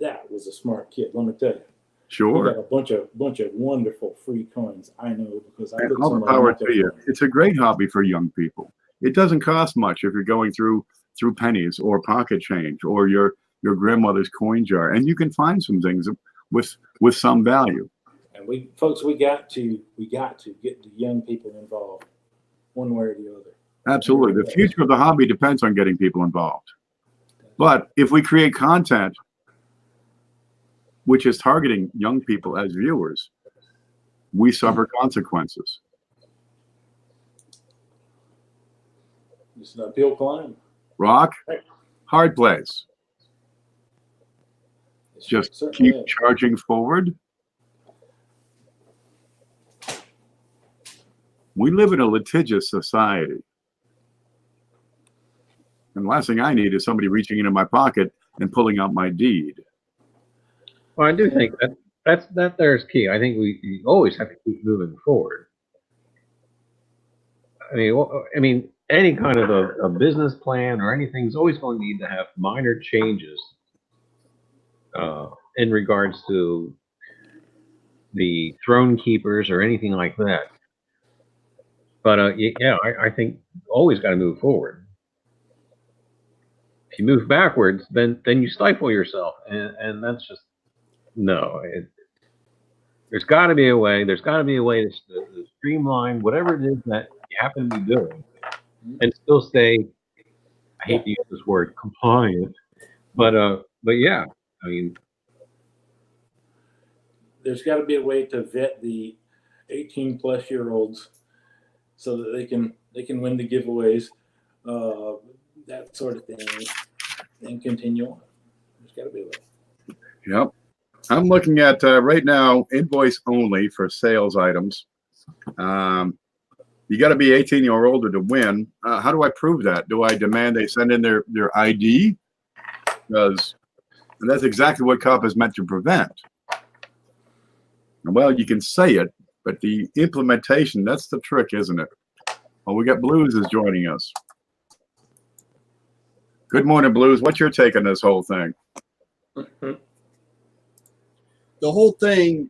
Speaker 3: that was a smart kid, let me tell you.
Speaker 1: Sure.
Speaker 3: He got a bunch of wonderful free coins. I know because I put
Speaker 1: all the power to you. It's a great hobby for young people. It doesn't cost much if you're going through pennies or pocket change or your grandmother's coin jar, and you can find some things with some value.
Speaker 3: And we got to get the young people involved one way or the other.
Speaker 1: Absolutely. The future of the hobby depends on getting people involved. But if we create content which is targeting young people as viewers, we suffer consequences.
Speaker 3: It's an uphill climb.
Speaker 1: Rock, hard place. Just keep charging forward. We live in a litigious society. And the last thing I need is somebody reaching into my pocket and pulling out my deed.
Speaker 4: Well, I do think that there's key. I think we always have to keep moving forward. I mean, any kind of a business plan or anything is always going to need to have minor changes in regards to the throne keepers or anything like that. But yeah, I think always got to move forward. If you move backwards, then you stifle yourself, and that's just no. There's got to be a way. There's got to be a way to streamline whatever it is that you happen to be doing, and still stay. I hate to use this word, compliant, but yeah, I mean,
Speaker 3: There's got to be a way to vet the 18-plus-year-olds so that they can win the giveaways, that sort of thing, and continue on. There's got to be a way.
Speaker 1: Yep. I'm looking at right now invoice only for sales items. You got to be 18 or older to win. How do I prove that? Do I demand they send in their ID? Because that's exactly what COPPA is meant to prevent. Well, you can say it, but the implementation, that's the trick, isn't it? Well, we got Blues is joining us. Good morning, Blues. What's your take on this whole thing?
Speaker 5: The whole thing,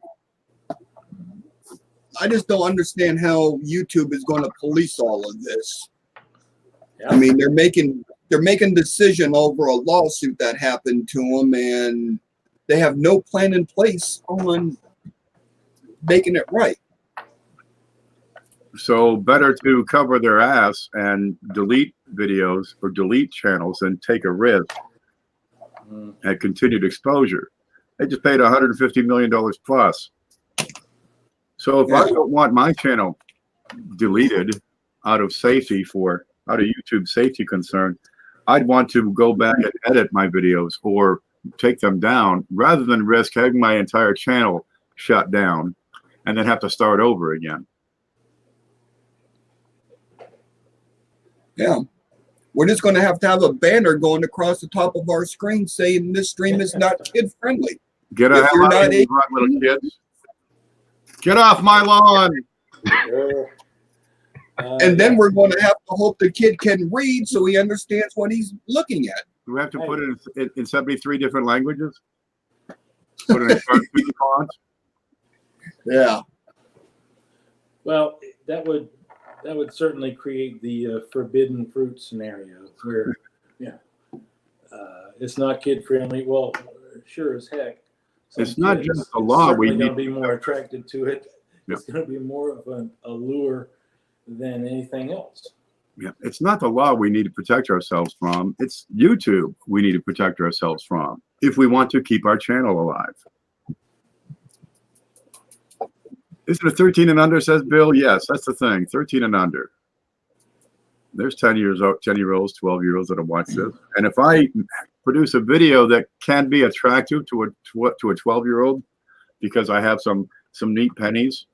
Speaker 5: I just don't understand how YouTube is going to police all of this.
Speaker 3: Yeah.
Speaker 5: I mean, they're making decision over a lawsuit that happened to them, and they have no plan in place on making it right.
Speaker 1: So better to cover their ass and delete videos or delete channels than take a risk at continued exposure. They just paid $150 million plus. So if I don't want my channel deleted out of YouTube safety concern, I'd want to go back and edit my videos or take them down rather than risk having my entire channel shut down and then have to start over again.
Speaker 5: Yeah. We're just going to have a banner going across the top of our screen saying this stream is not kid friendly.
Speaker 1: Get out of here, little kids. Get off my lawn.
Speaker 5: And then we're going to have to hope the kid can read so he understands what he's looking at.
Speaker 1: Do we have to put it in 73 different languages? Put it in cartoon fonts?
Speaker 5: Yeah.
Speaker 3: Well, that would certainly create the forbidden fruit scenario where, it's not kid friendly. Well, sure as heck.
Speaker 1: It's not just the law.
Speaker 3: We're going to be more attracted to it.
Speaker 1: Yeah.
Speaker 3: It's going to be more of an allure than anything else.
Speaker 1: Yeah, it's not the law we need to protect ourselves from. It's YouTube we need to protect ourselves from if we want to keep our channel alive. Is it a 13 and under, says Bill? Yes, that's the thing, 13 and under. There's 10-year-olds, 12-year-olds that'll watch this. And if I produce a video that can be attractive to a 12-year-old because I have some neat pennies,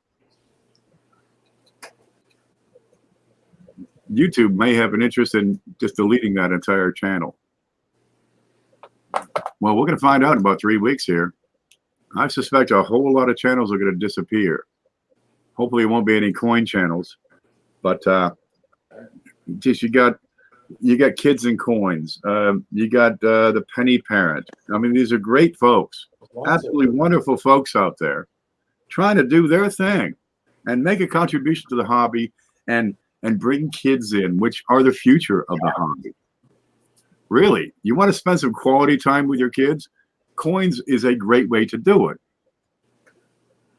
Speaker 1: YouTube may have an interest in just deleting that entire channel. Well, we're going to find out in about 3 weeks here. I suspect a whole lot of channels are going to disappear. Hopefully it won't be any coin channels, but just you got kids and coins. You got the penny parent. I mean, these are great folks, absolutely wonderful folks out there trying to do their thing and make a contribution to the hobby and bring kids in, which are the future of the hobby. Really, you want to spend some quality time with your kids? Coins is a great way to do it.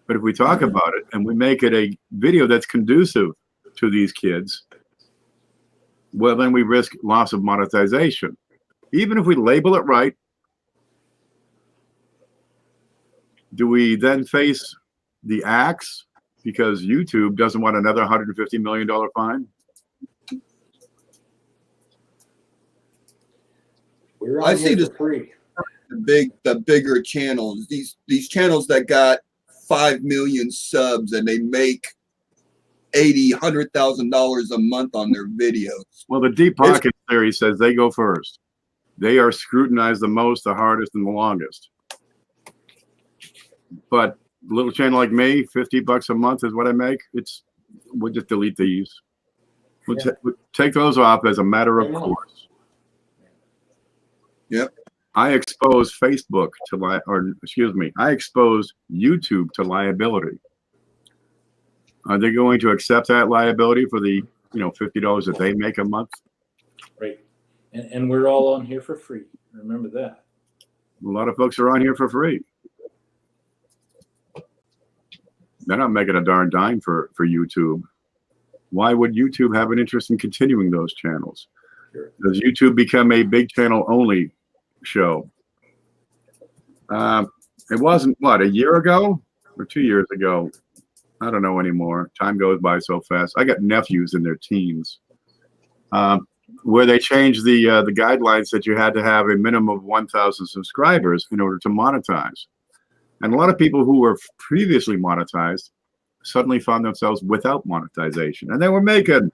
Speaker 1: But if we talk about it and we make it a video that's conducive to these kids, well, then we risk loss of monetization. Even if we label it right, do we then face the axe because YouTube doesn't want another $150 million fine?
Speaker 5: I see this
Speaker 3: free.
Speaker 5: The bigger channels, these channels that got 5 million subs and they make $100,000 a month on their videos.
Speaker 1: Well, the deep pocket theory says they go first. They are scrutinized the most, the hardest, and the longest. But a little channel like me, $50 a month is what I make. We'll just delete these. We'll take those off as a matter of course.
Speaker 5: Yep.
Speaker 1: I expose Facebook I expose YouTube to liability. Are they going to accept that liability for the $50 that they make a month?
Speaker 3: Right. And we're all on here for free. Remember that.
Speaker 1: A lot of folks are on here for free. They're not making a darn dime for YouTube. Why would YouTube have an interest in continuing those channels?
Speaker 3: Sure.
Speaker 1: Does YouTube become a big channel only show? It wasn't, what, a year ago or 2 years ago? I don't know anymore. Time goes by so fast. I got nephews in their teens, where they changed the guidelines that you had to have a minimum of 1,000 subscribers in order to monetize. And a lot of people who were previously monetized suddenly found themselves without monetization, and they were making,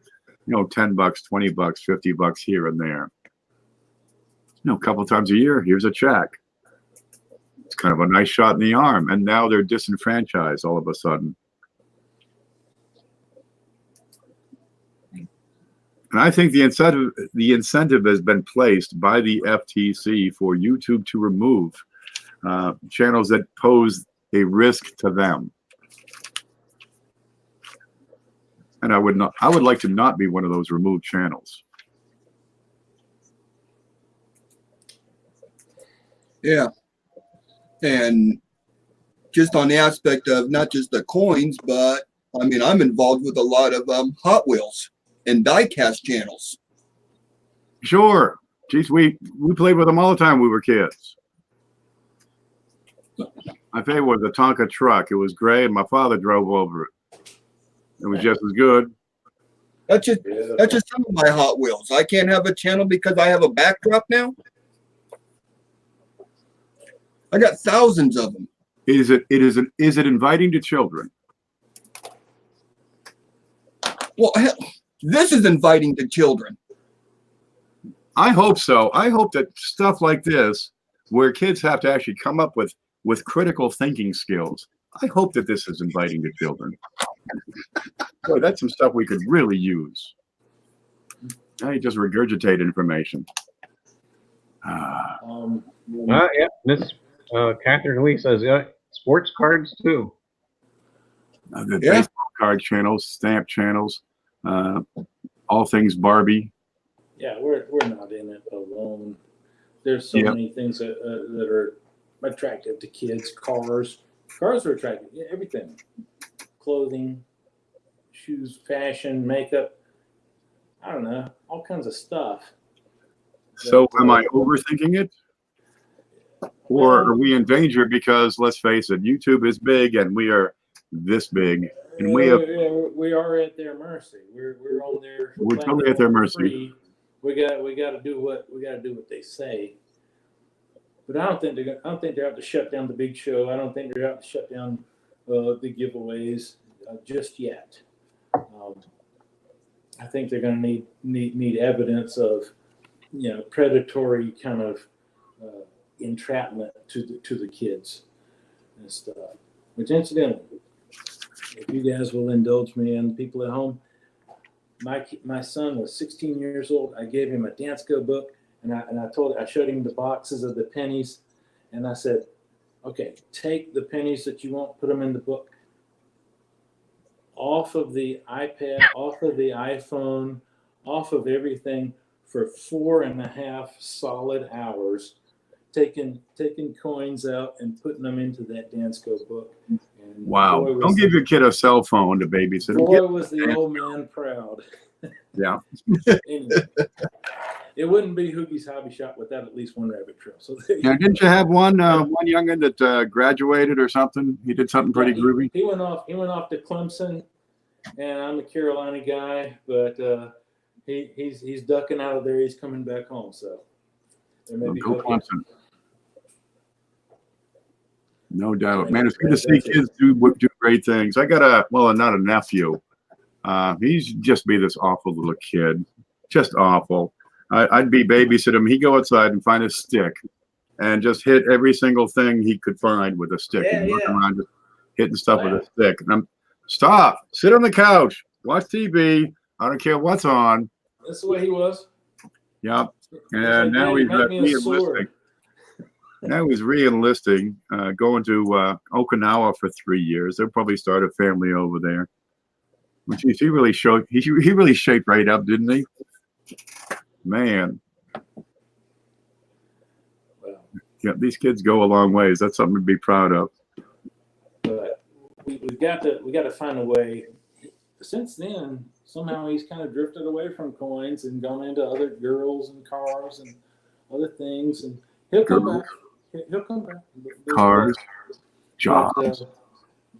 Speaker 1: $10, $20, $50 here and there. A couple times a year, here's a check. It's kind of a nice shot in the arm, and now they're disenfranchised all of a sudden. And I think the incentive has been placed by the FTC for YouTube to remove channels that pose a risk to them. And I would like to not be one of those removed channels.
Speaker 5: Yeah. And just on the aspect of not just the coins, but I mean, I'm involved with a lot of Hot Wheels and die-cast channels.
Speaker 1: Sure. Geez, we played with them all the time when we were kids. My favorite was a Tonka truck. It was gray, and my father drove over it. It was just as good.
Speaker 5: That's just some of my Hot Wheels. I can't have a channel because I have a backdrop now. I got thousands of them.
Speaker 1: Is it inviting to children?
Speaker 5: Well, hell, this is inviting to children.
Speaker 1: I hope so. I hope that stuff like this, where kids have to actually come up with critical thinking skills, I hope that this is inviting to children. Boy, that's some stuff we could really use. Now you just regurgitate information.
Speaker 4: Yeah, Miss Catherine Lee says, sports cards too.
Speaker 1: The baseball card channels, stamp channels, all things Barbie.
Speaker 3: Yeah, we're not in it alone. There's so many things that are attractive to kids. Cars are attractive. Yeah, everything. Clothing, shoes, fashion, makeup. I don't know, all kinds of stuff.
Speaker 1: So am I overthinking it? Or are we in danger because, let's face it, YouTube is big and we are this big, and we
Speaker 3: are at their mercy. We're on their.
Speaker 1: We're totally at their mercy.
Speaker 3: We got to do what they say. But I don't think they're out to shut down the big show. I don't think they're out to shut down the giveaways just yet. I think they're going to need evidence of predatory kind of entrapment to the kids and stuff. Which incidentally, if you guys will indulge me and people at home, my son was 16 years old. I gave him a Dance Go book, and I showed him the boxes of the pennies, and I said, okay, take the pennies that you want, put them in the book, off of the iPad, off of the iPhone, off of everything for 4.5 solid hours, taking coins out and putting them into that Dance Go book. And
Speaker 1: wow! Don't give your kid a cell phone to babysit.
Speaker 3: Boy, was the old man proud.
Speaker 1: Yeah.
Speaker 3: Anyway, it wouldn't be Hoogie's Hobby Shop without at least one rabbit trail. So
Speaker 1: now, didn't you have one youngin that graduated or something? He did something pretty groovy.
Speaker 3: He went off to Clemson, and I'm a Carolina guy, but he's ducking out of there. He's coming back home, so there may be
Speaker 1: go Clemson. No doubt, man. It's good to see kids do great things. I got not a nephew. He's just be this awful little kid, just awful. I'd be babysit him. He'd go outside and find a stick, and just hit every single thing he could find with a stick. And walk around just hitting stuff with a stick. And stop, sit on the couch, watch TV. I don't care what's on.
Speaker 3: That's the way he was.
Speaker 1: Yep. And now he's re-enlisting. Now he's re-enlisting, going to Okinawa for 3 years. They'll probably start a family over there. Which he really showed. He really shaped right up, didn't he? Man,
Speaker 3: Well,
Speaker 1: yeah, these kids go a long ways. That's something to be proud of.
Speaker 3: but we got to find a way. Since then, somehow he's kind of drifted away from coins and gone into other girls and cars and other things, and he'll come back. He'll come back.
Speaker 1: Cars, jobs.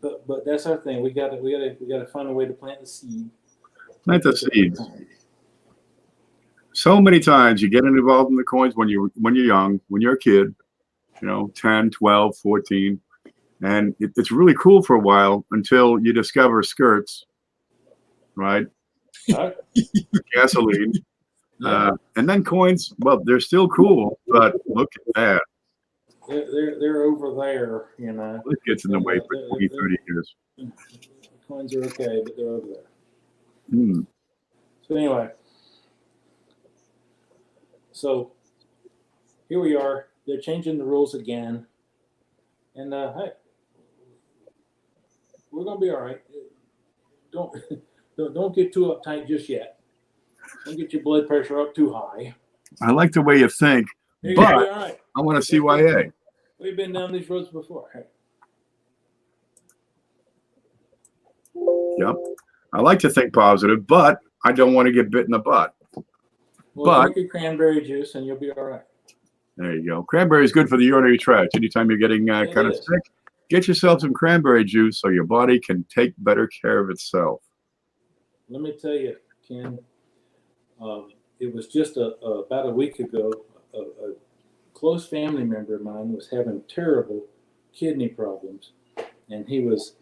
Speaker 3: But that's our thing. We got to find a way to plant the seed.
Speaker 1: Plant the seeds. So many times you get involved in the coins when you're young, when you're a kid, 10, 12, 14, and it's really cool for a while until you discover skirts, right?
Speaker 3: Right?
Speaker 1: Gasoline.
Speaker 3: Yeah.
Speaker 1: And then coins, well, they're still cool, but look at that.
Speaker 3: They're over there,
Speaker 1: It gets in the way for 20, 30 years.
Speaker 3: Coins are okay, but they're over there.
Speaker 1: Hmm.
Speaker 3: So anyway, so here we are. They're changing the rules again, and hey, we're gonna be all right. Don't get too uptight just yet. Don't get your blood pressure up too high.
Speaker 1: I like the way you think,
Speaker 3: You're gonna be
Speaker 1: but
Speaker 3: all right.
Speaker 1: I want to CYA.
Speaker 3: We've been down these roads before. Hey.
Speaker 1: Yep. I like to think positive, but I don't want to get bit in the butt.
Speaker 3: Well, drink your cranberry juice and you'll be all right.
Speaker 1: There you go. Cranberry is good for the urinary tract. Anytime you're getting kind of sick, get yourself some cranberry juice so your body can take better care of itself.
Speaker 3: Let me tell you, Ken, it was just about a week ago, a close family member of mine was having terrible kidney problems, and he was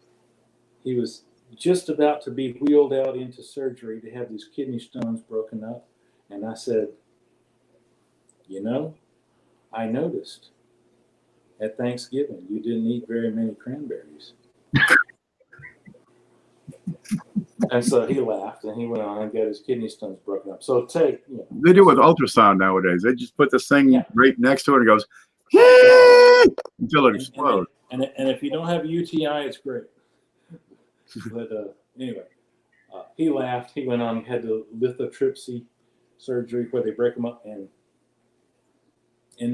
Speaker 3: just about to be wheeled out into surgery to have these kidney stones broken up. And I said, I noticed at Thanksgiving you didn't eat very many cranberries. And so he laughed and he went on and got his kidney stones broken up. So
Speaker 1: They do with ultrasound nowadays. They just put this thing right next to it and it goes until it explodes.
Speaker 3: And if you don't have a UTI, it's great. But anyway, he laughed. He went on and had the lithotripsy surgery where they break them up, and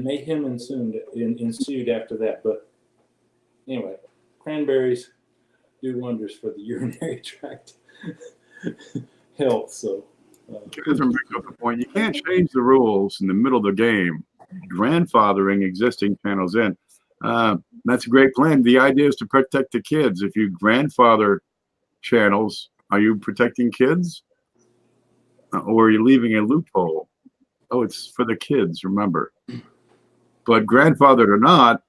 Speaker 3: mayhem ensued after that. But anyway, cranberries do wonders for the urinary tract health. So
Speaker 1: Catherine brings up a point. You can't change the rules in the middle of the game. Grandfathering existing channels in. That's a great plan. The idea is to protect the kids. If you grandfather channels, are you protecting kids? Or are you leaving a loophole? Oh, it's for the kids, remember. But grandfathered or not,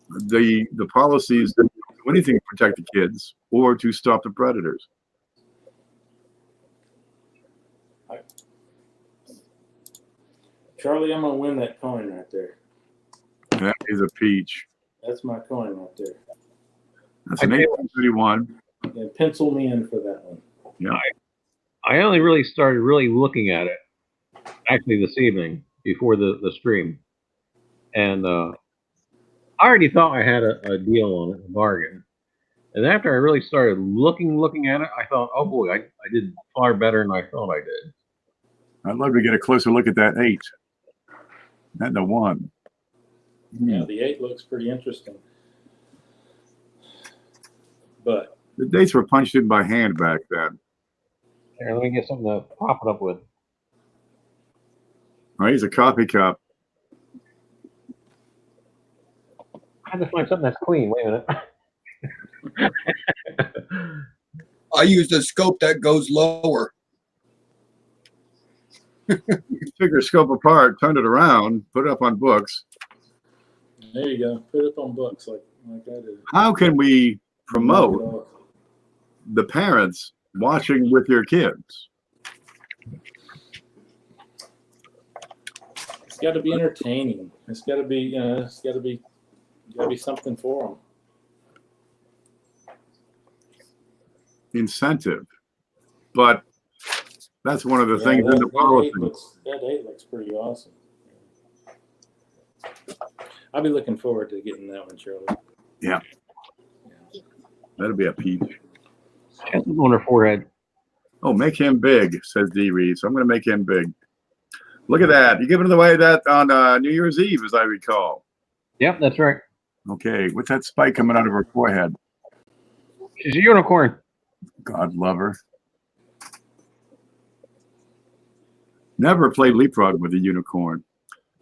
Speaker 1: the policies don't do anything to protect the kids or to stop the predators.
Speaker 3: Charlie, I'm gonna win that coin right there.
Speaker 1: That is a peach.
Speaker 3: That's my coin right there.
Speaker 1: That's an 1831.
Speaker 3: Yeah, pencil me in for that one.
Speaker 1: Yeah.
Speaker 4: I only really started looking at it actually this evening before the stream, and I already thought I had a deal on it, a bargain. And after I really started looking at it, I thought, oh boy, I did far better than I thought I did.
Speaker 1: I'd love to get a closer look at that 8 and the 1.
Speaker 3: Yeah, the 8 looks pretty interesting. But
Speaker 1: the dates were punched in by hand back then.
Speaker 4: Here, let me get something to prop it up with.
Speaker 1: Oh, he's a coffee cup.
Speaker 4: I had to find something that's clean. Wait a minute.
Speaker 5: I used a scope that goes lower.
Speaker 1: You took your scope apart, turned it around, put it up on books.
Speaker 3: there you go. Put it up on books like I did.
Speaker 1: How can we promote the parents watching with your kids?
Speaker 3: It's got to be entertaining. It's got to be, it's got to be something for them.
Speaker 1: Incentive. But that's one of the things in the policy.
Speaker 3: That 8 looks pretty awesome. I'll be looking forward to getting that one, Charlie.
Speaker 1: Yeah. That'll be a peach.
Speaker 4: Has it on her forehead.
Speaker 1: Oh, make him big, says D. Reed. So I'm going to make him big. Look at that. You're giving away that on New Year's Eve, as I recall.
Speaker 4: Yep, that's right.
Speaker 1: Okay, what's that spike coming out of her forehead?
Speaker 4: She's a unicorn.
Speaker 1: God love her. Never played leapfrog with a unicorn.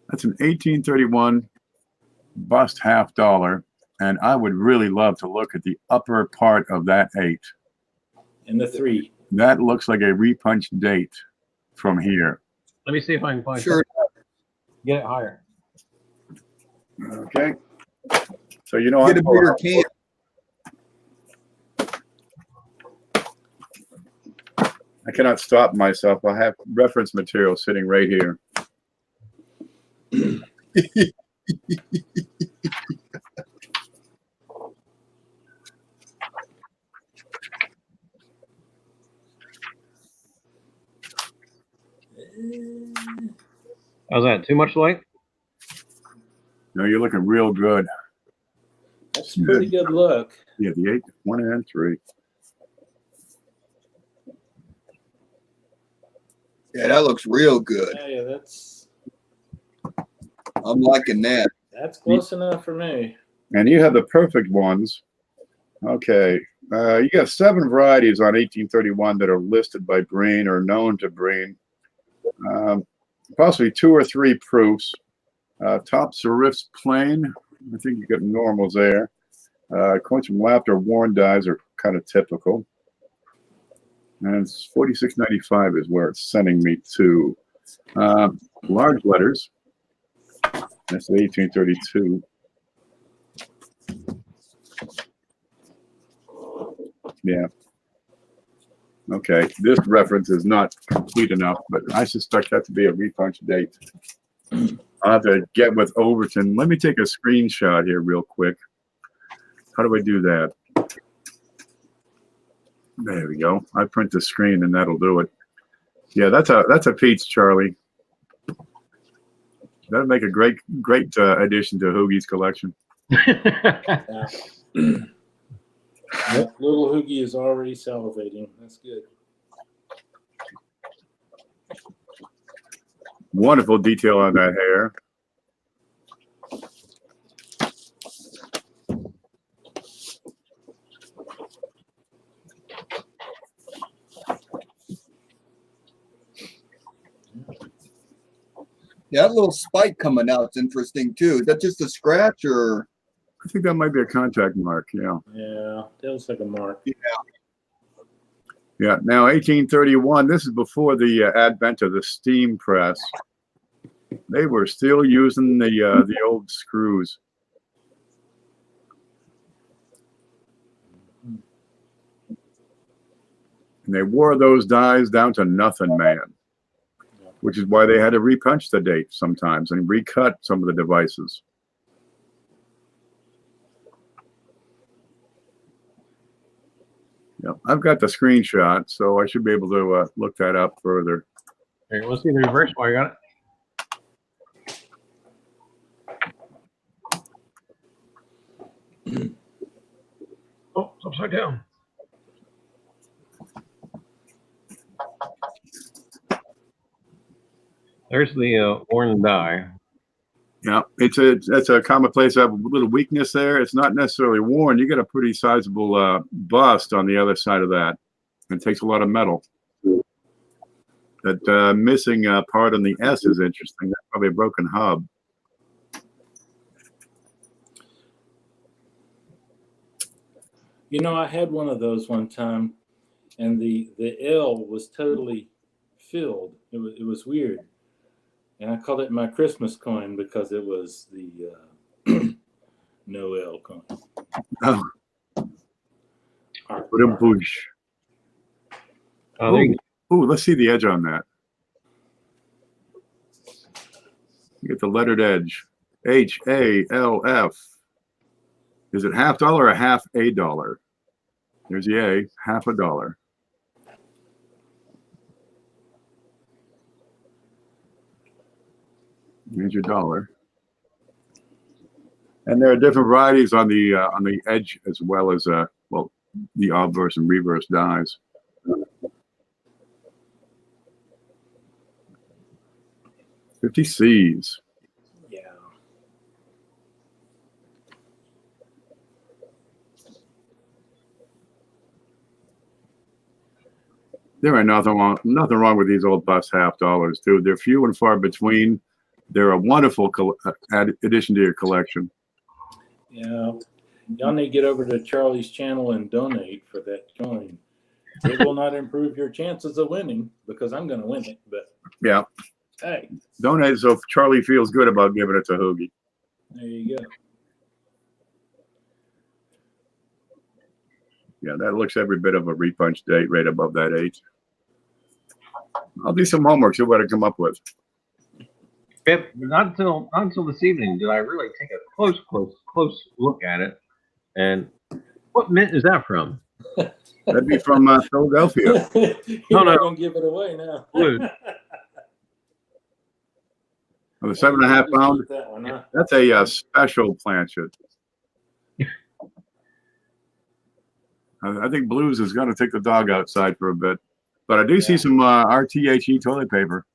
Speaker 1: That's an 1831 bust $50. And I would really love to look at the upper part of that 8.
Speaker 3: And the 3.
Speaker 1: That looks like a repunched date from here.
Speaker 4: Let me see if I can find
Speaker 5: Sure.
Speaker 4: Get it higher.
Speaker 1: Okay. So you know
Speaker 5: Get a bigger can.
Speaker 1: I cannot stop myself. I have reference material sitting right here.
Speaker 4: How's that? Too much light?
Speaker 1: No, you're looking real good.
Speaker 3: That's a pretty good look.
Speaker 1: Yeah, the 8, 1 and 3.
Speaker 5: Yeah, that looks real good.
Speaker 3: Yeah, that's
Speaker 5: I'm liking that.
Speaker 3: close enough for me.
Speaker 1: And you have the perfect ones. Okay. You got 7 varieties on 1831 that are listed by Breen or known to Breen. Possibly 2 or 3 proofs. Top serifs plain. I think you got normals there. Coins from laughter, worn dies are kind of typical. And it's $46.95 is where it's sending me to. Large letters. That's 1832. Yeah. Okay. This reference is not complete enough, but I suspect that to be a repunch date. I'll have to get with Overton. Let me take a screenshot here real quick. How do I do that? There we go. I print the screen and that'll do it. Yeah, that's a piece, Charlie. That'd make a great addition to Hoogie's collection.
Speaker 3: Yeah. Little Hoogie is already salivating. That's good.
Speaker 1: Wonderful detail on that hair.
Speaker 5: Yeah, that little spike coming out is interesting too. Is that just a scratch or?
Speaker 1: I think that might be a contact mark. Yeah.
Speaker 3: Yeah, that looks like a mark.
Speaker 1: Yeah. Now, 1831. This is before the advent of the steam press. They were still using the old screws. And they wore those dies down to nothing, man. Which is why they had to repunch the date sometimes and recut some of the devices. Yeah, I've got the screenshot, so I should be able to look that up further.
Speaker 4: Here, let's see the reverse while you got it. Oh, it's upside down. There's the worn die.
Speaker 1: Yeah, that's a commonplace. I have a little weakness there. It's not necessarily worn. You got a pretty sizable bust on the other side of that. It takes a lot of metal. That missing part on the S is interesting. That's probably a broken hub.
Speaker 3: You know, I had one of those one time, and the L was totally filled. It was weird, and I called it my Christmas coin because it was the no L coin.
Speaker 1: Oh, what a bush!
Speaker 4: Oh, there you
Speaker 1: Oh, let's see the edge on that. You get the lettered edge. HALF. Is it $50 or $half? There's the A, $half. Here's your dollar. And there are different varieties on the edge as well as well, the obverse and reverse dies. $50 C's.
Speaker 3: Yeah.
Speaker 1: There ain't nothing wrong with these old bus half dollars, dude. They're few and far between. They're a wonderful addition to your collection.
Speaker 3: Yeah. Y'all need to get over to Charlie's channel and donate for that coin. It will not improve your chances of winning because I'm going to win it. But
Speaker 1: Yeah.
Speaker 3: hey,
Speaker 1: Donate so Charlie feels good about giving it to Hoogie.
Speaker 3: there you go.
Speaker 1: Yeah, that looks every bit of a repunch date right above that 8. I'll do some homework, see what I come up with.
Speaker 4: Not until this evening did I really take a close look at it. And what mint is that from?
Speaker 1: That'd be from Philadelphia.
Speaker 3: You're
Speaker 4: No.
Speaker 3: not going to give it away now.
Speaker 4: Blue.
Speaker 1: The 7.5 pound.
Speaker 3: That one, huh?
Speaker 1: That's a special planchette. I think Blues is going to take the dog outside for a bit, but I do see some RTHE toilet paper.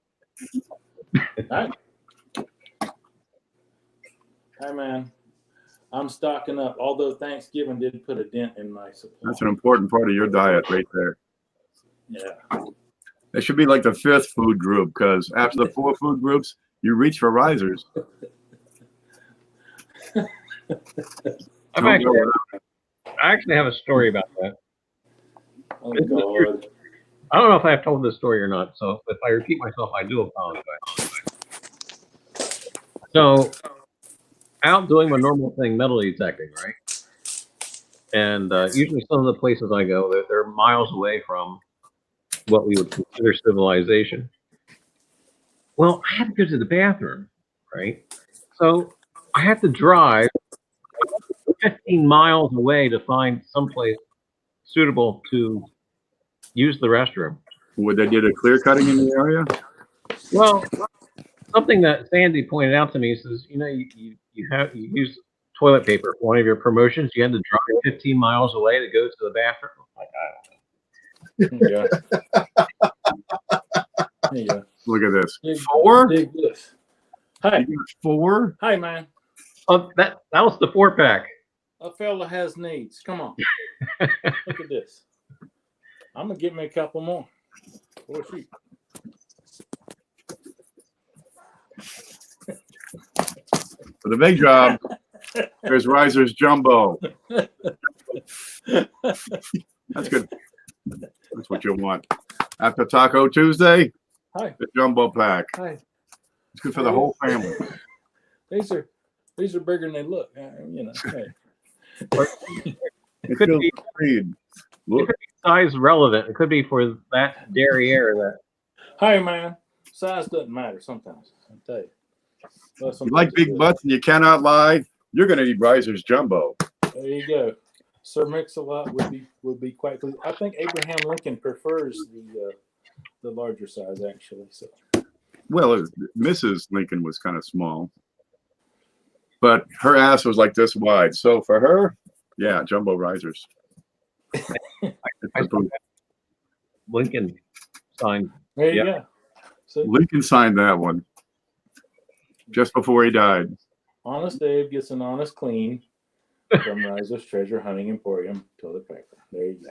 Speaker 3: All right. Hey, man. I'm stocking up, although Thanksgiving did put a dent in my supply.
Speaker 1: That's an important part of your diet right there.
Speaker 3: Yeah.
Speaker 1: It should be like the 5th food group, because after the 4 food groups, you reach for risers.
Speaker 4: I actually have a story about that.
Speaker 3: Oh, God.
Speaker 4: I don't know if I've told this story or not, so if I repeat myself, I do apologize. So, out doing my normal thing, metal detecting, right? And usually some of the places I go, they're miles away from what we would consider civilization. Well, I had to go to the bathroom, right? So I had to drive 15 miles away to find someplace suitable to use the restroom.
Speaker 1: Would they did a clear cutting in the area?
Speaker 4: Well, something that Sandy pointed out to me says, you know, you use toilet paper for one of your promotions. You had to drive 15 miles away to go to the bathroom. Like,
Speaker 3: Yeah. There you go.
Speaker 1: Look at this.
Speaker 3: Dig-
Speaker 1: 4?
Speaker 3: dig this. Hey,
Speaker 1: You got 4?
Speaker 3: hey, man.
Speaker 4: oh, that was the 4-pack.
Speaker 3: A fella has needs. Come on. Look at this. I'm going to get me a couple more. Oh, shoot.
Speaker 1: For the big job, there's Risers Jumbo. That's good. That's what you want. After Taco Tuesday,
Speaker 3: Hi.
Speaker 1: the Jumbo Pack.
Speaker 3: Hi.
Speaker 1: It's good for the whole family.
Speaker 3: These are bigger than they look. You know. Hey.
Speaker 1: It
Speaker 4: could
Speaker 1: feels
Speaker 4: be-
Speaker 1: great.
Speaker 4: It
Speaker 1: Look,
Speaker 4: could be size relevant. It could be for that derriere that.
Speaker 3: Hey, man. Size doesn't matter sometimes. I'll tell you. Well,
Speaker 1: you like
Speaker 3: sometimes it
Speaker 1: big
Speaker 3: does.
Speaker 1: butts and you cannot lie, you're going to eat Risers Jumbo.
Speaker 3: There you go. Sir Mix-a-Lot would be quite pleased. I think Abraham Lincoln prefers the larger size, actually. So
Speaker 1: Well, Mrs. Lincoln was kind of small, but her ass was like this wide. So for her, yeah, Jumbo Risers.
Speaker 4: I saw that Lincoln sign.
Speaker 3: there you
Speaker 4: Yeah.
Speaker 3: go. So
Speaker 1: Lincoln signed that one just before he died.
Speaker 3: Honest Dave gets an honest clean from Riser's Treasure Hunting Emporium toilet paper. There you go.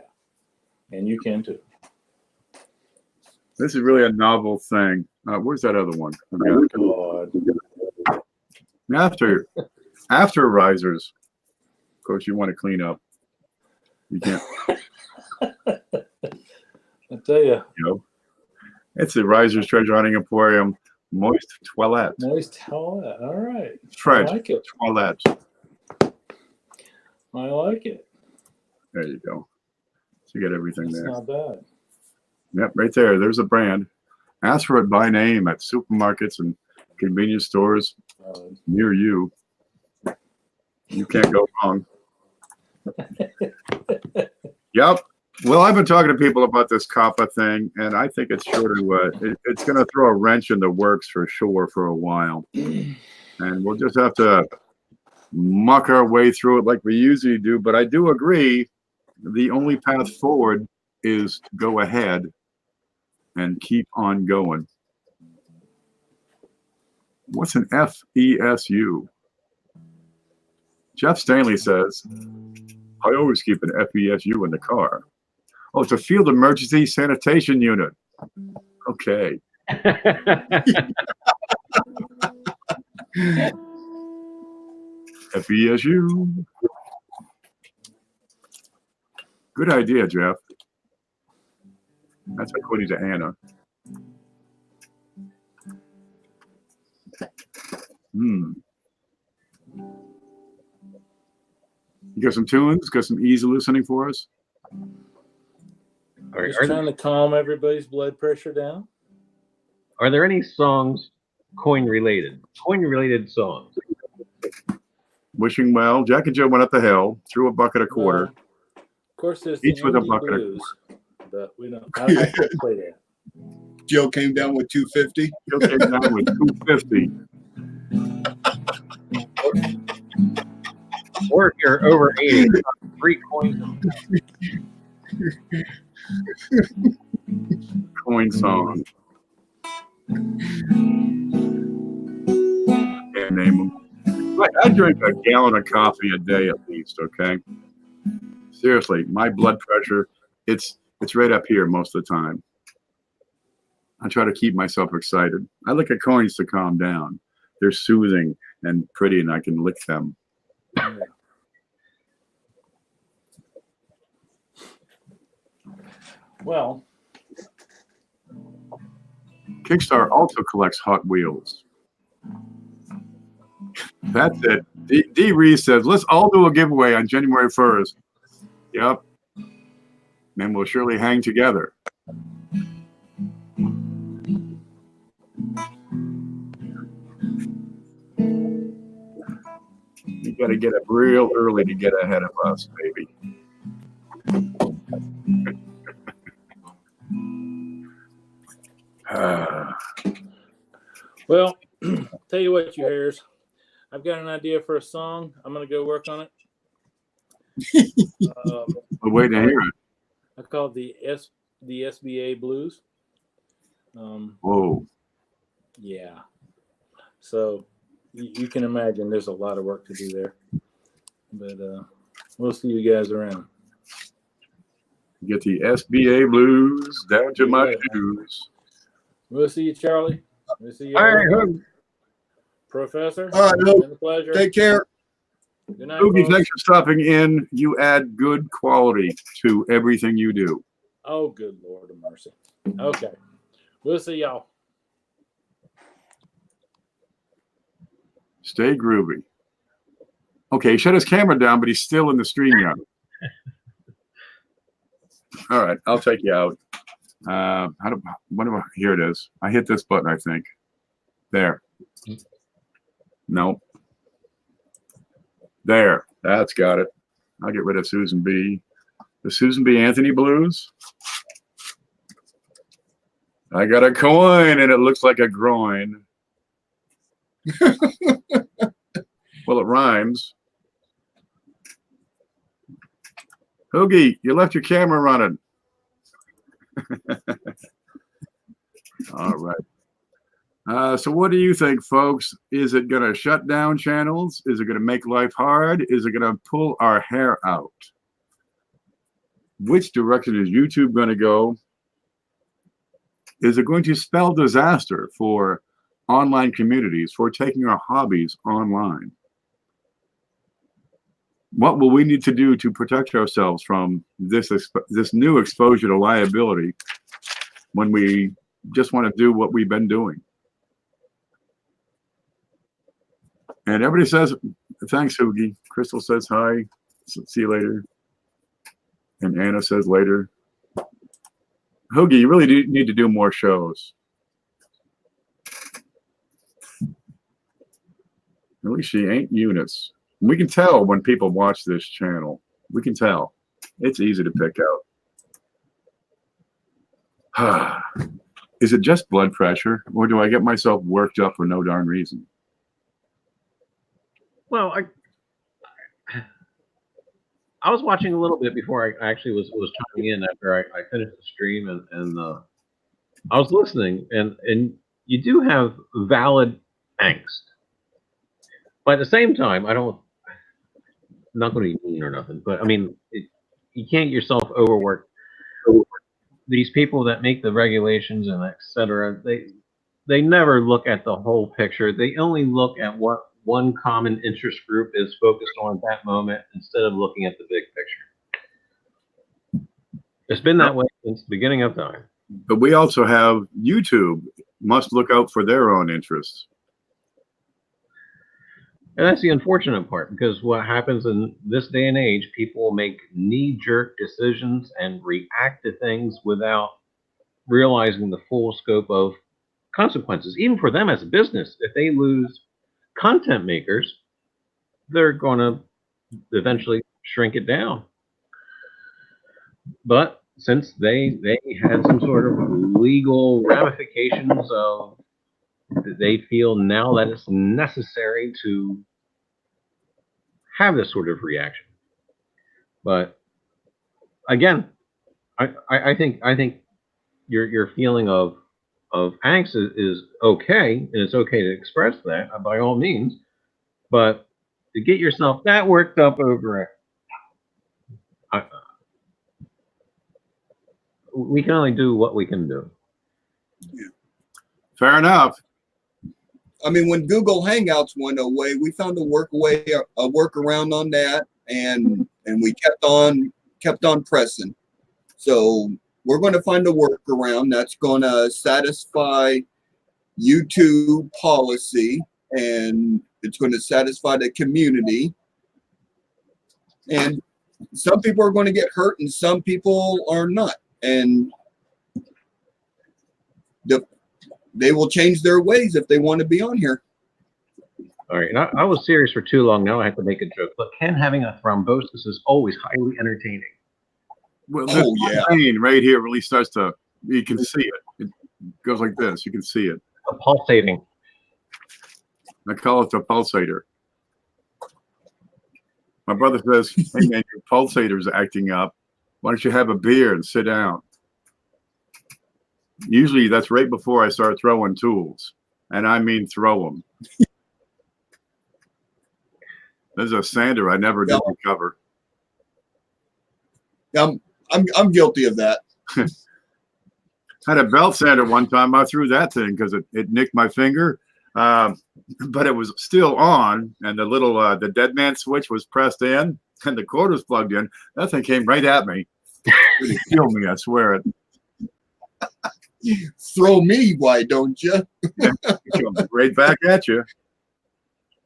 Speaker 3: And you can too.
Speaker 1: This is really a novel thing. Where's that other one?
Speaker 3: God.
Speaker 1: After Risers, of course, you want to clean up. You can't,
Speaker 3: I tell you,
Speaker 1: you know. It's the Risers Treasure Hunting Emporium Moist Toilette.
Speaker 3: moist towelette. All right. I
Speaker 1: Treasure
Speaker 3: like it.
Speaker 1: Toilette.
Speaker 3: I like it.
Speaker 1: There you go. So you get everything
Speaker 3: It's
Speaker 1: there.
Speaker 3: not bad.
Speaker 1: Yep, right there. There's a brand. Ask for it by name at supermarkets and convenience stores near you. You can't go wrong. Yep. Well, I've been talking to people about this COPPA thing, and I think it's sure to it's going to throw a wrench in the works for sure for a while, and we'll just have to muck our way through it like we usually do. But I do agree the only path forward is to go ahead and keep on going. What's an FESU? Jeff Stanley says, I always keep an FESU in the car. Oh, it's a field emergency sanitation unit. Okay. FESU. Good idea, Jeff. That's according to Anna. You got some tunes? Got some easy listening for us?
Speaker 3: Just trying to calm everybody's blood pressure down.
Speaker 4: Are there any songs coin related? Coin related songs.
Speaker 1: Wishing well. Jack and Jill went up the hill, threw a bucket of quarter.
Speaker 3: Of course, there's
Speaker 1: Each
Speaker 3: the
Speaker 1: with a
Speaker 3: indie
Speaker 1: bucket of
Speaker 3: blues, but we don't. I can't play that.
Speaker 5: Joe came down with 250.
Speaker 1: Jill came down with 250.
Speaker 4: Or if you're over 80, 3 coins.
Speaker 1: Coin song. Can't name them. Like, I drink a gallon of coffee a day at least, okay? Seriously, my blood pressure, it's right up here most of the time. I try to keep myself excited. I look at coins to calm down. They're soothing and pretty, and I can lick them.
Speaker 3: Well,
Speaker 1: Kickstarter also collects Hot Wheels. That's it. D. Reese says, let's all do a giveaway on January 1st. Yep. And we'll surely hang together. You got to get up real early to get ahead of us, baby.
Speaker 3: Well, tell you what, you hairs. I've got an idea for a song. I'm going to go work on it.
Speaker 1: We're waiting to hear it.
Speaker 3: I call it the SBA Blues.
Speaker 1: Whoa.
Speaker 3: Yeah. So you can imagine there's a lot of work to do there. But we'll see you guys around.
Speaker 1: Get the SBA blues down to my shoes.
Speaker 3: We'll see you, Charlie. We'll see you.
Speaker 4: All right,
Speaker 3: Professor.
Speaker 5: All right,
Speaker 3: It's been a pleasure.
Speaker 5: Take care.
Speaker 3: Good night,
Speaker 1: Oogie,
Speaker 3: folks.
Speaker 1: thanks for stopping in. You add good quality to everything you do.
Speaker 3: Oh, good Lord of mercy. Okay. We'll see y'all.
Speaker 1: Stay groovy. Okay, he shut his camera down, but he's still in the stream yard. All right, I'll take you out. Here it is. I hit this button, I think. There. No. There. That's got it. I'll get rid of Susan B. The Susan B. Anthony Blues. I got a coin, and it looks like a groin. Well, it rhymes. Hoogie, you left your camera running. All right. So what do you think, folks? Is it going to shut down channels? Is it going to make life hard? Is it going to pull our hair out? Which direction is YouTube going to go? Is it going to spell disaster for online communities, for taking our hobbies online? What will we need to do to protect ourselves from this new exposure to liability when we just want to do what we've been doing? And everybody says, thanks, Hoogie. Crystal says hi. See you later. And Anna says later. Hoogie, you really do need to do more shows. At least she ain't Eunice. We can tell when people watch this channel. We can tell. It's easy to pick out. Is it just blood pressure, or do I get myself worked up for no darn reason?
Speaker 4: I was watching a little bit before I actually was chiming in after I finished the stream, and I was listening, and you do have valid angst, but at the same time, I'm not going to be mean or nothing, but I mean, you can't get yourself overworked. These people that make the regulations and et cetera, they never look at the whole picture. They only look at what one common interest group is focused on at that moment instead of looking at the big picture. It's been that way since the beginning of time.
Speaker 1: But we also have YouTube must look out for their own interests.
Speaker 4: And that's the unfortunate part, because what happens in this day and age, people will make knee-jerk decisions and react to things without realizing the full scope of consequences. Even for them as a business, if they lose content makers, they're going to eventually shrink it down. But since they had some sort of legal ramifications of, they feel now that it's necessary to have this sort of reaction. But again, I think your feeling of angst is okay, and it's okay to express that by all means. But to get yourself that worked up over it, we can only do what we can do.
Speaker 1: Fair enough.
Speaker 5: I mean, when Google Hangouts went away, we found a workaround on that, and we kept on pressing. So we're going to find a workaround that's going to satisfy YouTube policy, and it's going to satisfy the community. And some people are going to get hurt, and some people are not, and they will change their ways if they want to be on here.
Speaker 4: All right, and I was serious for too long. Now I have to make a joke. But Ken having a thrombosis is always highly entertaining.
Speaker 1: Well, this vein right here really starts to, you can see it. It goes like this. You can see it.
Speaker 4: A pulsating.
Speaker 1: I call it the pulsator. My brother says, hey man, your pulsator's acting up. Why don't you have a beer and sit down? Usually that's right before I start throwing tools. And I mean throw them. There's a sander I never did recover.
Speaker 5: I'm guilty of that.
Speaker 1: Had a belt sander one time. I threw that thing because it nicked my finger. But it was still on, and the little the dead man switch was pressed in, and the cord was plugged in. That thing came right at me. It killed me, I swear it.
Speaker 5: Throw me, why don't you?
Speaker 1: Yeah, it comes right back at you.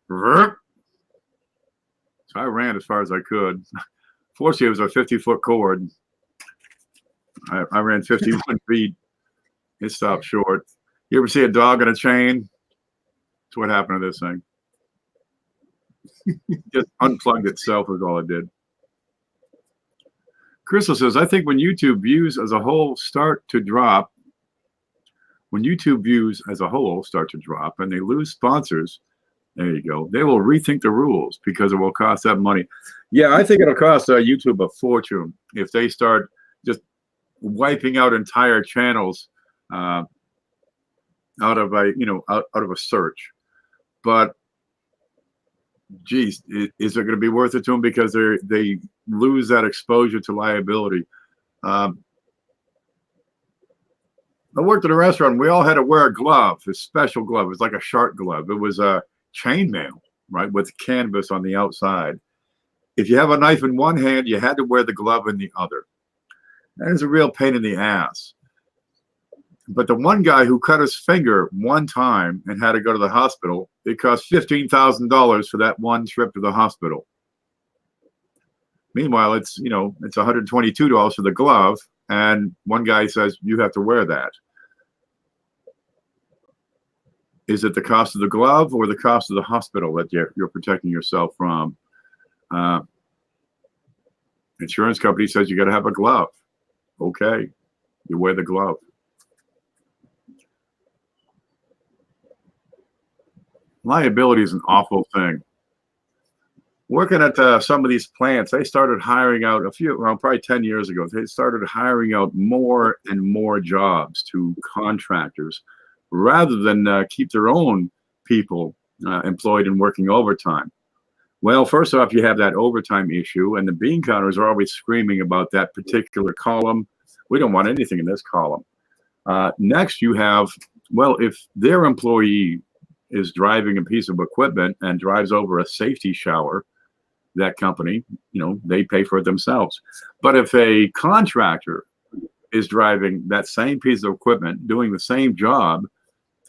Speaker 1: So I ran as far as I could. Fortunately, it was a 50-foot cord. I ran 51 feet. It stopped short. You ever see a dog on a chain? That's what happened to this thing. Just unplugged itself was all it did. Crystal says, I think when YouTube views as a whole start to drop, and they lose sponsors, there you go, they will rethink the rules because it will cost them money. Yeah, I think it'll cost YouTube a fortune if they start just wiping out entire channels out of a search. But geez, is it going to be worth it to them because they lose that exposure to liability? I worked at a restaurant. We all had to wear a glove, a special glove. It was like a shark glove. It was a chainmail, right, with canvas on the outside. If you have a knife in one hand, you had to wear the glove in the other. That is a real pain in the ass. But the one guy who cut his finger one time and had to go to the hospital, it cost $15,000 for that one trip to the hospital. Meanwhile, it's $122 for the glove, and one guy says you have to wear that. Is it the cost of the glove or the cost of the hospital that you're protecting yourself from? Insurance company says you got to have a glove. Okay, you wear the glove. Liability is an awful thing. working at some of these plants, they started hiring out probably 10 years ago, they started hiring out more and more jobs to contractors rather than keep their own people employed and working overtime. Well, first off, you have that overtime issue, and the bean counters are always screaming about that particular column. We don't want anything in this column. Next, you have, well, if their employee is driving a piece of equipment and drives over a safety shower, that company, they pay for it themselves. But if a contractor is driving that same piece of equipment, doing the same job,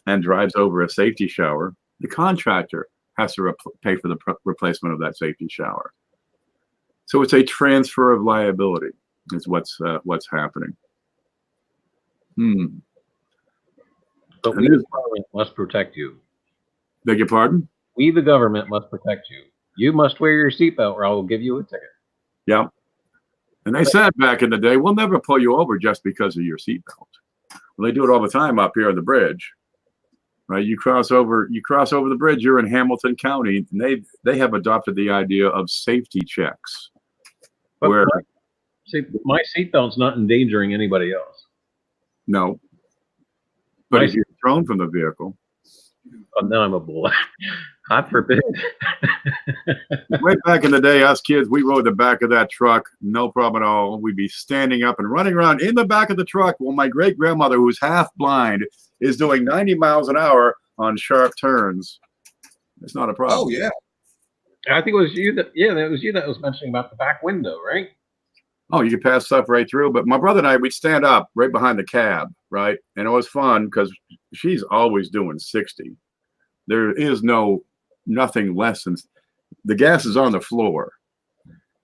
Speaker 1: and drives over a safety shower, the contractor has to pay for the replacement of that safety shower. So it's a transfer of liability is what's happening.
Speaker 4: But we, the government, must protect you.
Speaker 1: Beg your pardon?
Speaker 4: We, the government, must protect you. You must wear your seatbelt or I will give you a ticket.
Speaker 1: Yeah. And they said back in the day, we'll never pull you over just because of your seatbelt. Well, they do it all the time up here on the bridge. Right? You cross over the bridge, you're in Hamilton County, and they have adopted the idea of safety checks.
Speaker 4: But
Speaker 1: where
Speaker 4: my seatbelt's not endangering anybody else.
Speaker 1: No. But if you're thrown from the vehicle.
Speaker 4: Oh, then I'm a bull. God forbid.
Speaker 1: Way back in the day, us kids, we rode the back of that truck, no problem at all. We'd be standing up and running around in the back of the truck while my great-grandmother, who's half blind, is doing 90 miles an hour on sharp turns. It's not a problem.
Speaker 5: Oh, yeah.
Speaker 4: I think it was you that was mentioning about the back window, right?
Speaker 1: Oh, you could pass stuff right through. But my brother and I, we'd stand up right behind the cab, right? And it was fun because she's always doing 60. There is nothing less than, the gas is on the floor.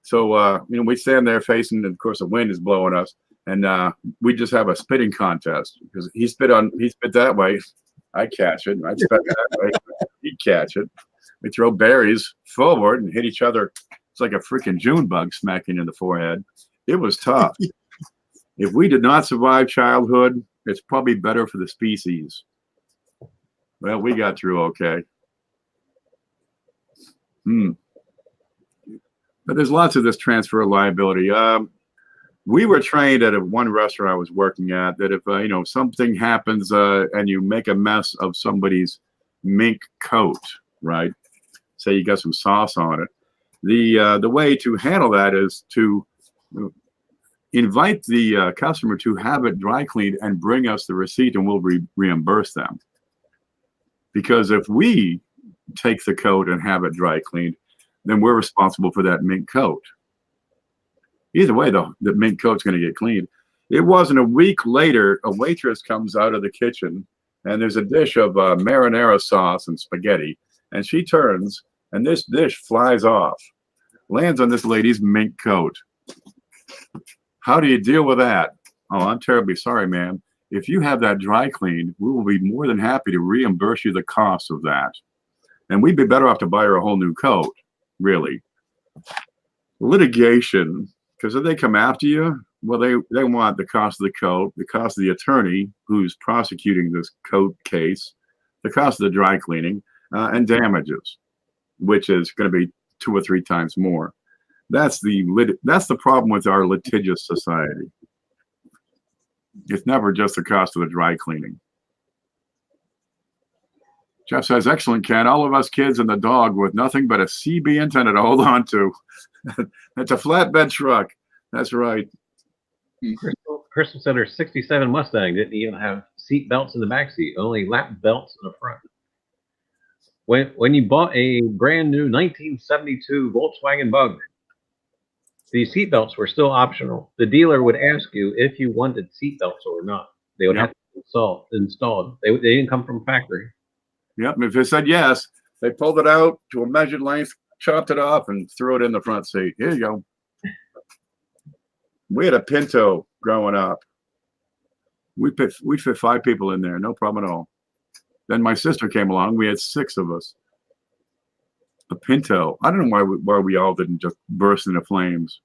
Speaker 1: So, we stand there facing, and of course the wind is blowing us, and we just have a spitting contest because he spit that way, I catch it, and I'd spit that way, he'd catch it. We throw berries forward and hit each other. It's like a freaking June bug smacking in the forehead. It was tough. If we did not survive childhood, it's probably better for the species. Well, we got through okay. But there's lots of this transfer of liability. We were trained at one restaurant I was working at that if something happens and you make a mess of somebody's mink coat, right? Say you got some sauce on it. The way to handle that is to invite the customer to have it dry cleaned and bring us the receipt, and we'll reimburse them. Because if we take the coat and have it dry cleaned, then we're responsible for that mink coat. Either way, though, the mink coat's going to get cleaned. It wasn't a week later, a waitress comes out of the kitchen, and there's a dish of marinara sauce and spaghetti, and she turns, and this dish flies off, lands on this lady's mink coat. How do you deal with that? Oh, I'm terribly sorry, ma'am. If you have that dry cleaned, we will be more than happy to reimburse you the cost of that. And we'd be better off to buy her a whole new coat, really. Litigation, because if they come after you, well, they want the cost of the coat, the cost of the attorney who's prosecuting this coat case, the cost of the dry cleaning, and damages, which is going to be 2 or 3 times more. That's the problem with our litigious society. It's never just the cost of the dry cleaning. Jeff says, excellent, Ken. All of us kids and the dog with nothing but a CB antenna to hold on to. That's a flatbed truck. That's right.
Speaker 4: Crystal said her 67 Mustang didn't even have seat belts in the back seat, only lap belts in the front. When you bought a brand new 1972 Volkswagen Bug, the seat belts were still optional. The dealer would ask you if you wanted seat belts or not. They would have to be installed. They didn't come from factory.
Speaker 1: Yep. If they said yes, they pulled it out to a measured length, chopped it off, and threw it in the front seat. Here you go. We had a Pinto growing up. We fit 5 people in there, no problem at all. Then my sister came along. We had 6 of us. A Pinto. I don't know why we all didn't just burst into flames.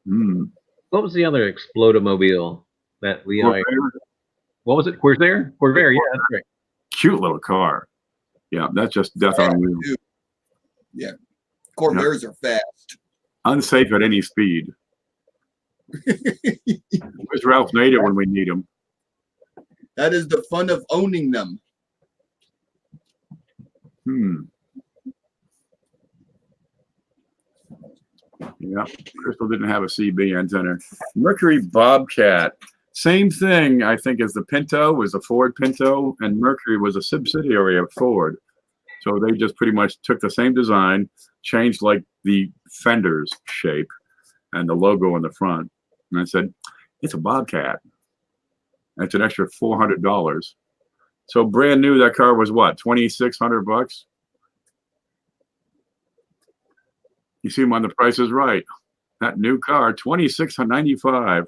Speaker 4: What was the other Explodamobile that we? What was it? Corsair? Corvair. Yeah, that's right.
Speaker 1: Cute little car. Yeah, that's just death on wheels.
Speaker 5: Yeah. Corvairs are fast.
Speaker 1: Unsafe at any speed. Where's Ralph Nader when we need him?
Speaker 5: That is the fun of owning them.
Speaker 1: Yeah, Crystal didn't have a CB antenna. Mercury Bobcat. Same thing, I think, as the Pinto, was a Ford Pinto, and Mercury was a subsidiary of Ford. So they just pretty much took the same design, changed like the fender's shape and the logo on the front. And I said, it's a Bobcat. That's an extra $400. So brand new, that car was what, $2,600? You see him on The Price is Right. That new car, $2,695.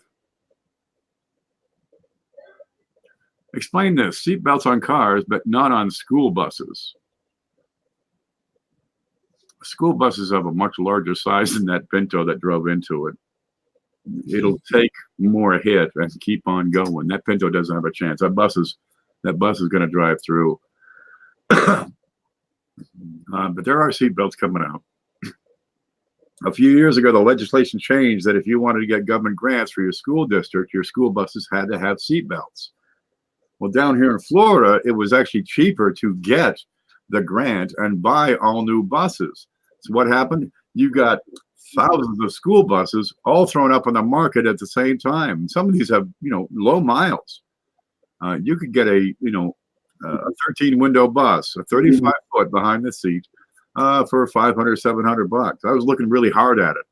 Speaker 1: Explain this: seatbelts on cars, but not on school buses. School buses have a much larger size than that Pinto that drove into it. It'll take more hit and keep on going. That Pinto doesn't have a chance. That bus is going to drive through. But there are seatbelts coming out. A few years ago, the legislation changed that if you wanted to get government grants for your school district, your school buses had to have seatbelts. Well, down here in Florida, it was actually cheaper to get the grant and buy all new buses. So what happened? You got thousands of school buses all thrown up on the market at the same time. Some of these have, low miles. You could get a 13-window bus, a 35-foot behind the seat, for $500, $700. I was looking really hard at it.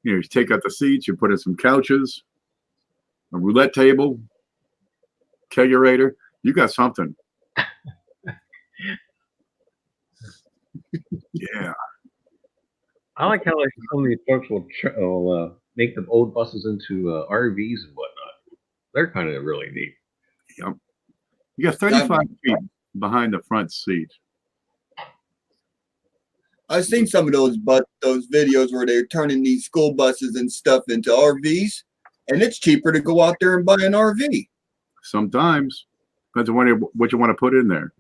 Speaker 1: You take out the seats, you put in some couches, a roulette table, kegerator. You got something. Yeah.
Speaker 4: I like how some of these folks will make the old buses into RVs and whatnot. They're kind of really neat.
Speaker 1: Yep. You got 35 feet behind the front seat.
Speaker 5: I've seen some of those videos where they're turning these school buses and stuff into RVs, and it's cheaper to go out there and buy an RV.
Speaker 1: Sometimes. Depends on what you want to put in there.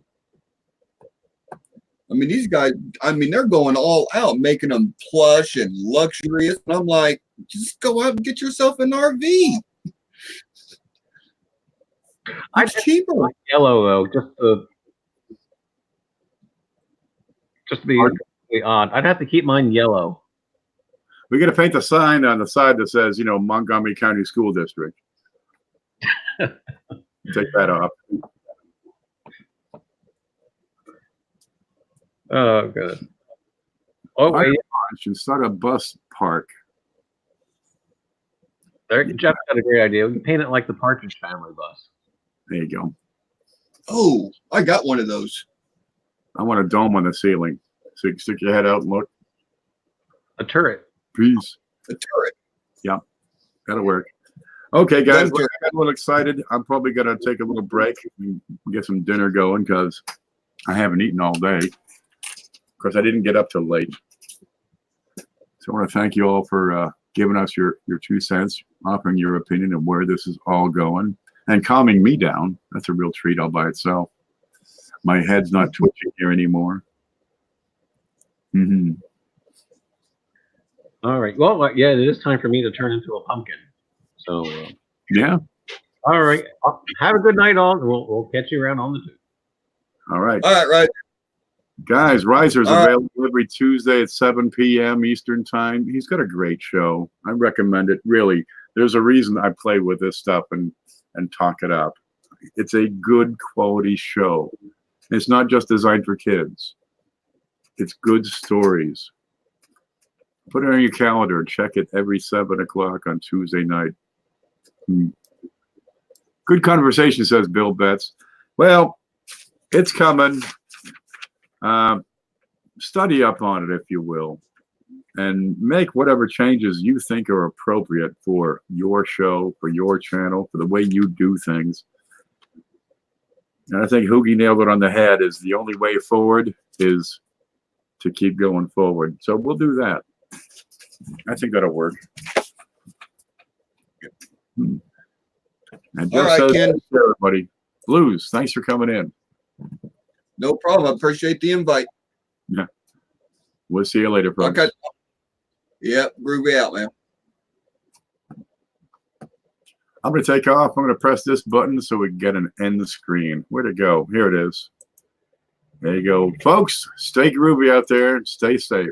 Speaker 5: I mean, these guys, they're going all out, making them plush and luxurious. And I'm like, just go out and get yourself an RV. It's cheaper.
Speaker 4: Like yellow, though, just to be odd. I'd have to keep mine yellow.
Speaker 1: We got to paint the sign on the side that says, Montgomery County School District. Take that off.
Speaker 4: Oh, good. Oh, wait.
Speaker 1: Should start a bus park.
Speaker 4: Jeff's got a great idea. We can paint it like the Partridge Family bus.
Speaker 1: There you go.
Speaker 5: Oh, I got one of those.
Speaker 1: I want a dome on the ceiling. So you can stick your head out and look.
Speaker 4: A turret.
Speaker 1: Peace.
Speaker 5: A turret.
Speaker 1: Yeah, that'll work. Okay, guys, I got a little excited. I'm probably going to take a little break and get some dinner going because I haven't eaten all day. Of course, I didn't get up till late. So I want to thank you all for giving us your 2 cents, offering your opinion of where this is all going, and calming me down. That's a real treat all by itself. My head's not twitching here anymore. Mm-hmm.
Speaker 4: All right. Well, yeah, it is time for me to turn into a pumpkin. So,
Speaker 1: yeah.
Speaker 4: All right. Have a good night, all. We'll catch you around on the tube.
Speaker 1: All right.
Speaker 5: All right, right.
Speaker 1: Guys, Riser's available every Tuesday at 7 p.m. Eastern Time. He's got a great show. I recommend it. Really, there's a reason I play with this stuff and talk it up. It's a good quality show. It's not just designed for kids. It's good stories. Put it on your calendar and check it every 7 o'clock on Tuesday night. Good conversation, says Bill Betts. Well, it's coming. Study up on it, if you will, and make whatever changes you think are appropriate for your show, for your channel, for the way you do things. And I think Hoogie nailed it on the head. Is the only way forward is to keep going forward. So we'll do that. I think that'll work. And just
Speaker 5: all right, Ken.
Speaker 1: Everybody, Blues, thanks for coming in.
Speaker 5: No problem. I appreciate the invite.
Speaker 1: Yeah. We'll see you later, folks.
Speaker 5: Okay. Yep, groovy out, man.
Speaker 1: I'm going to take off. I'm going to press this button so we can get an end screen. Where'd it go? Here it is. There you go. Folks, stay groovy out there and stay safe.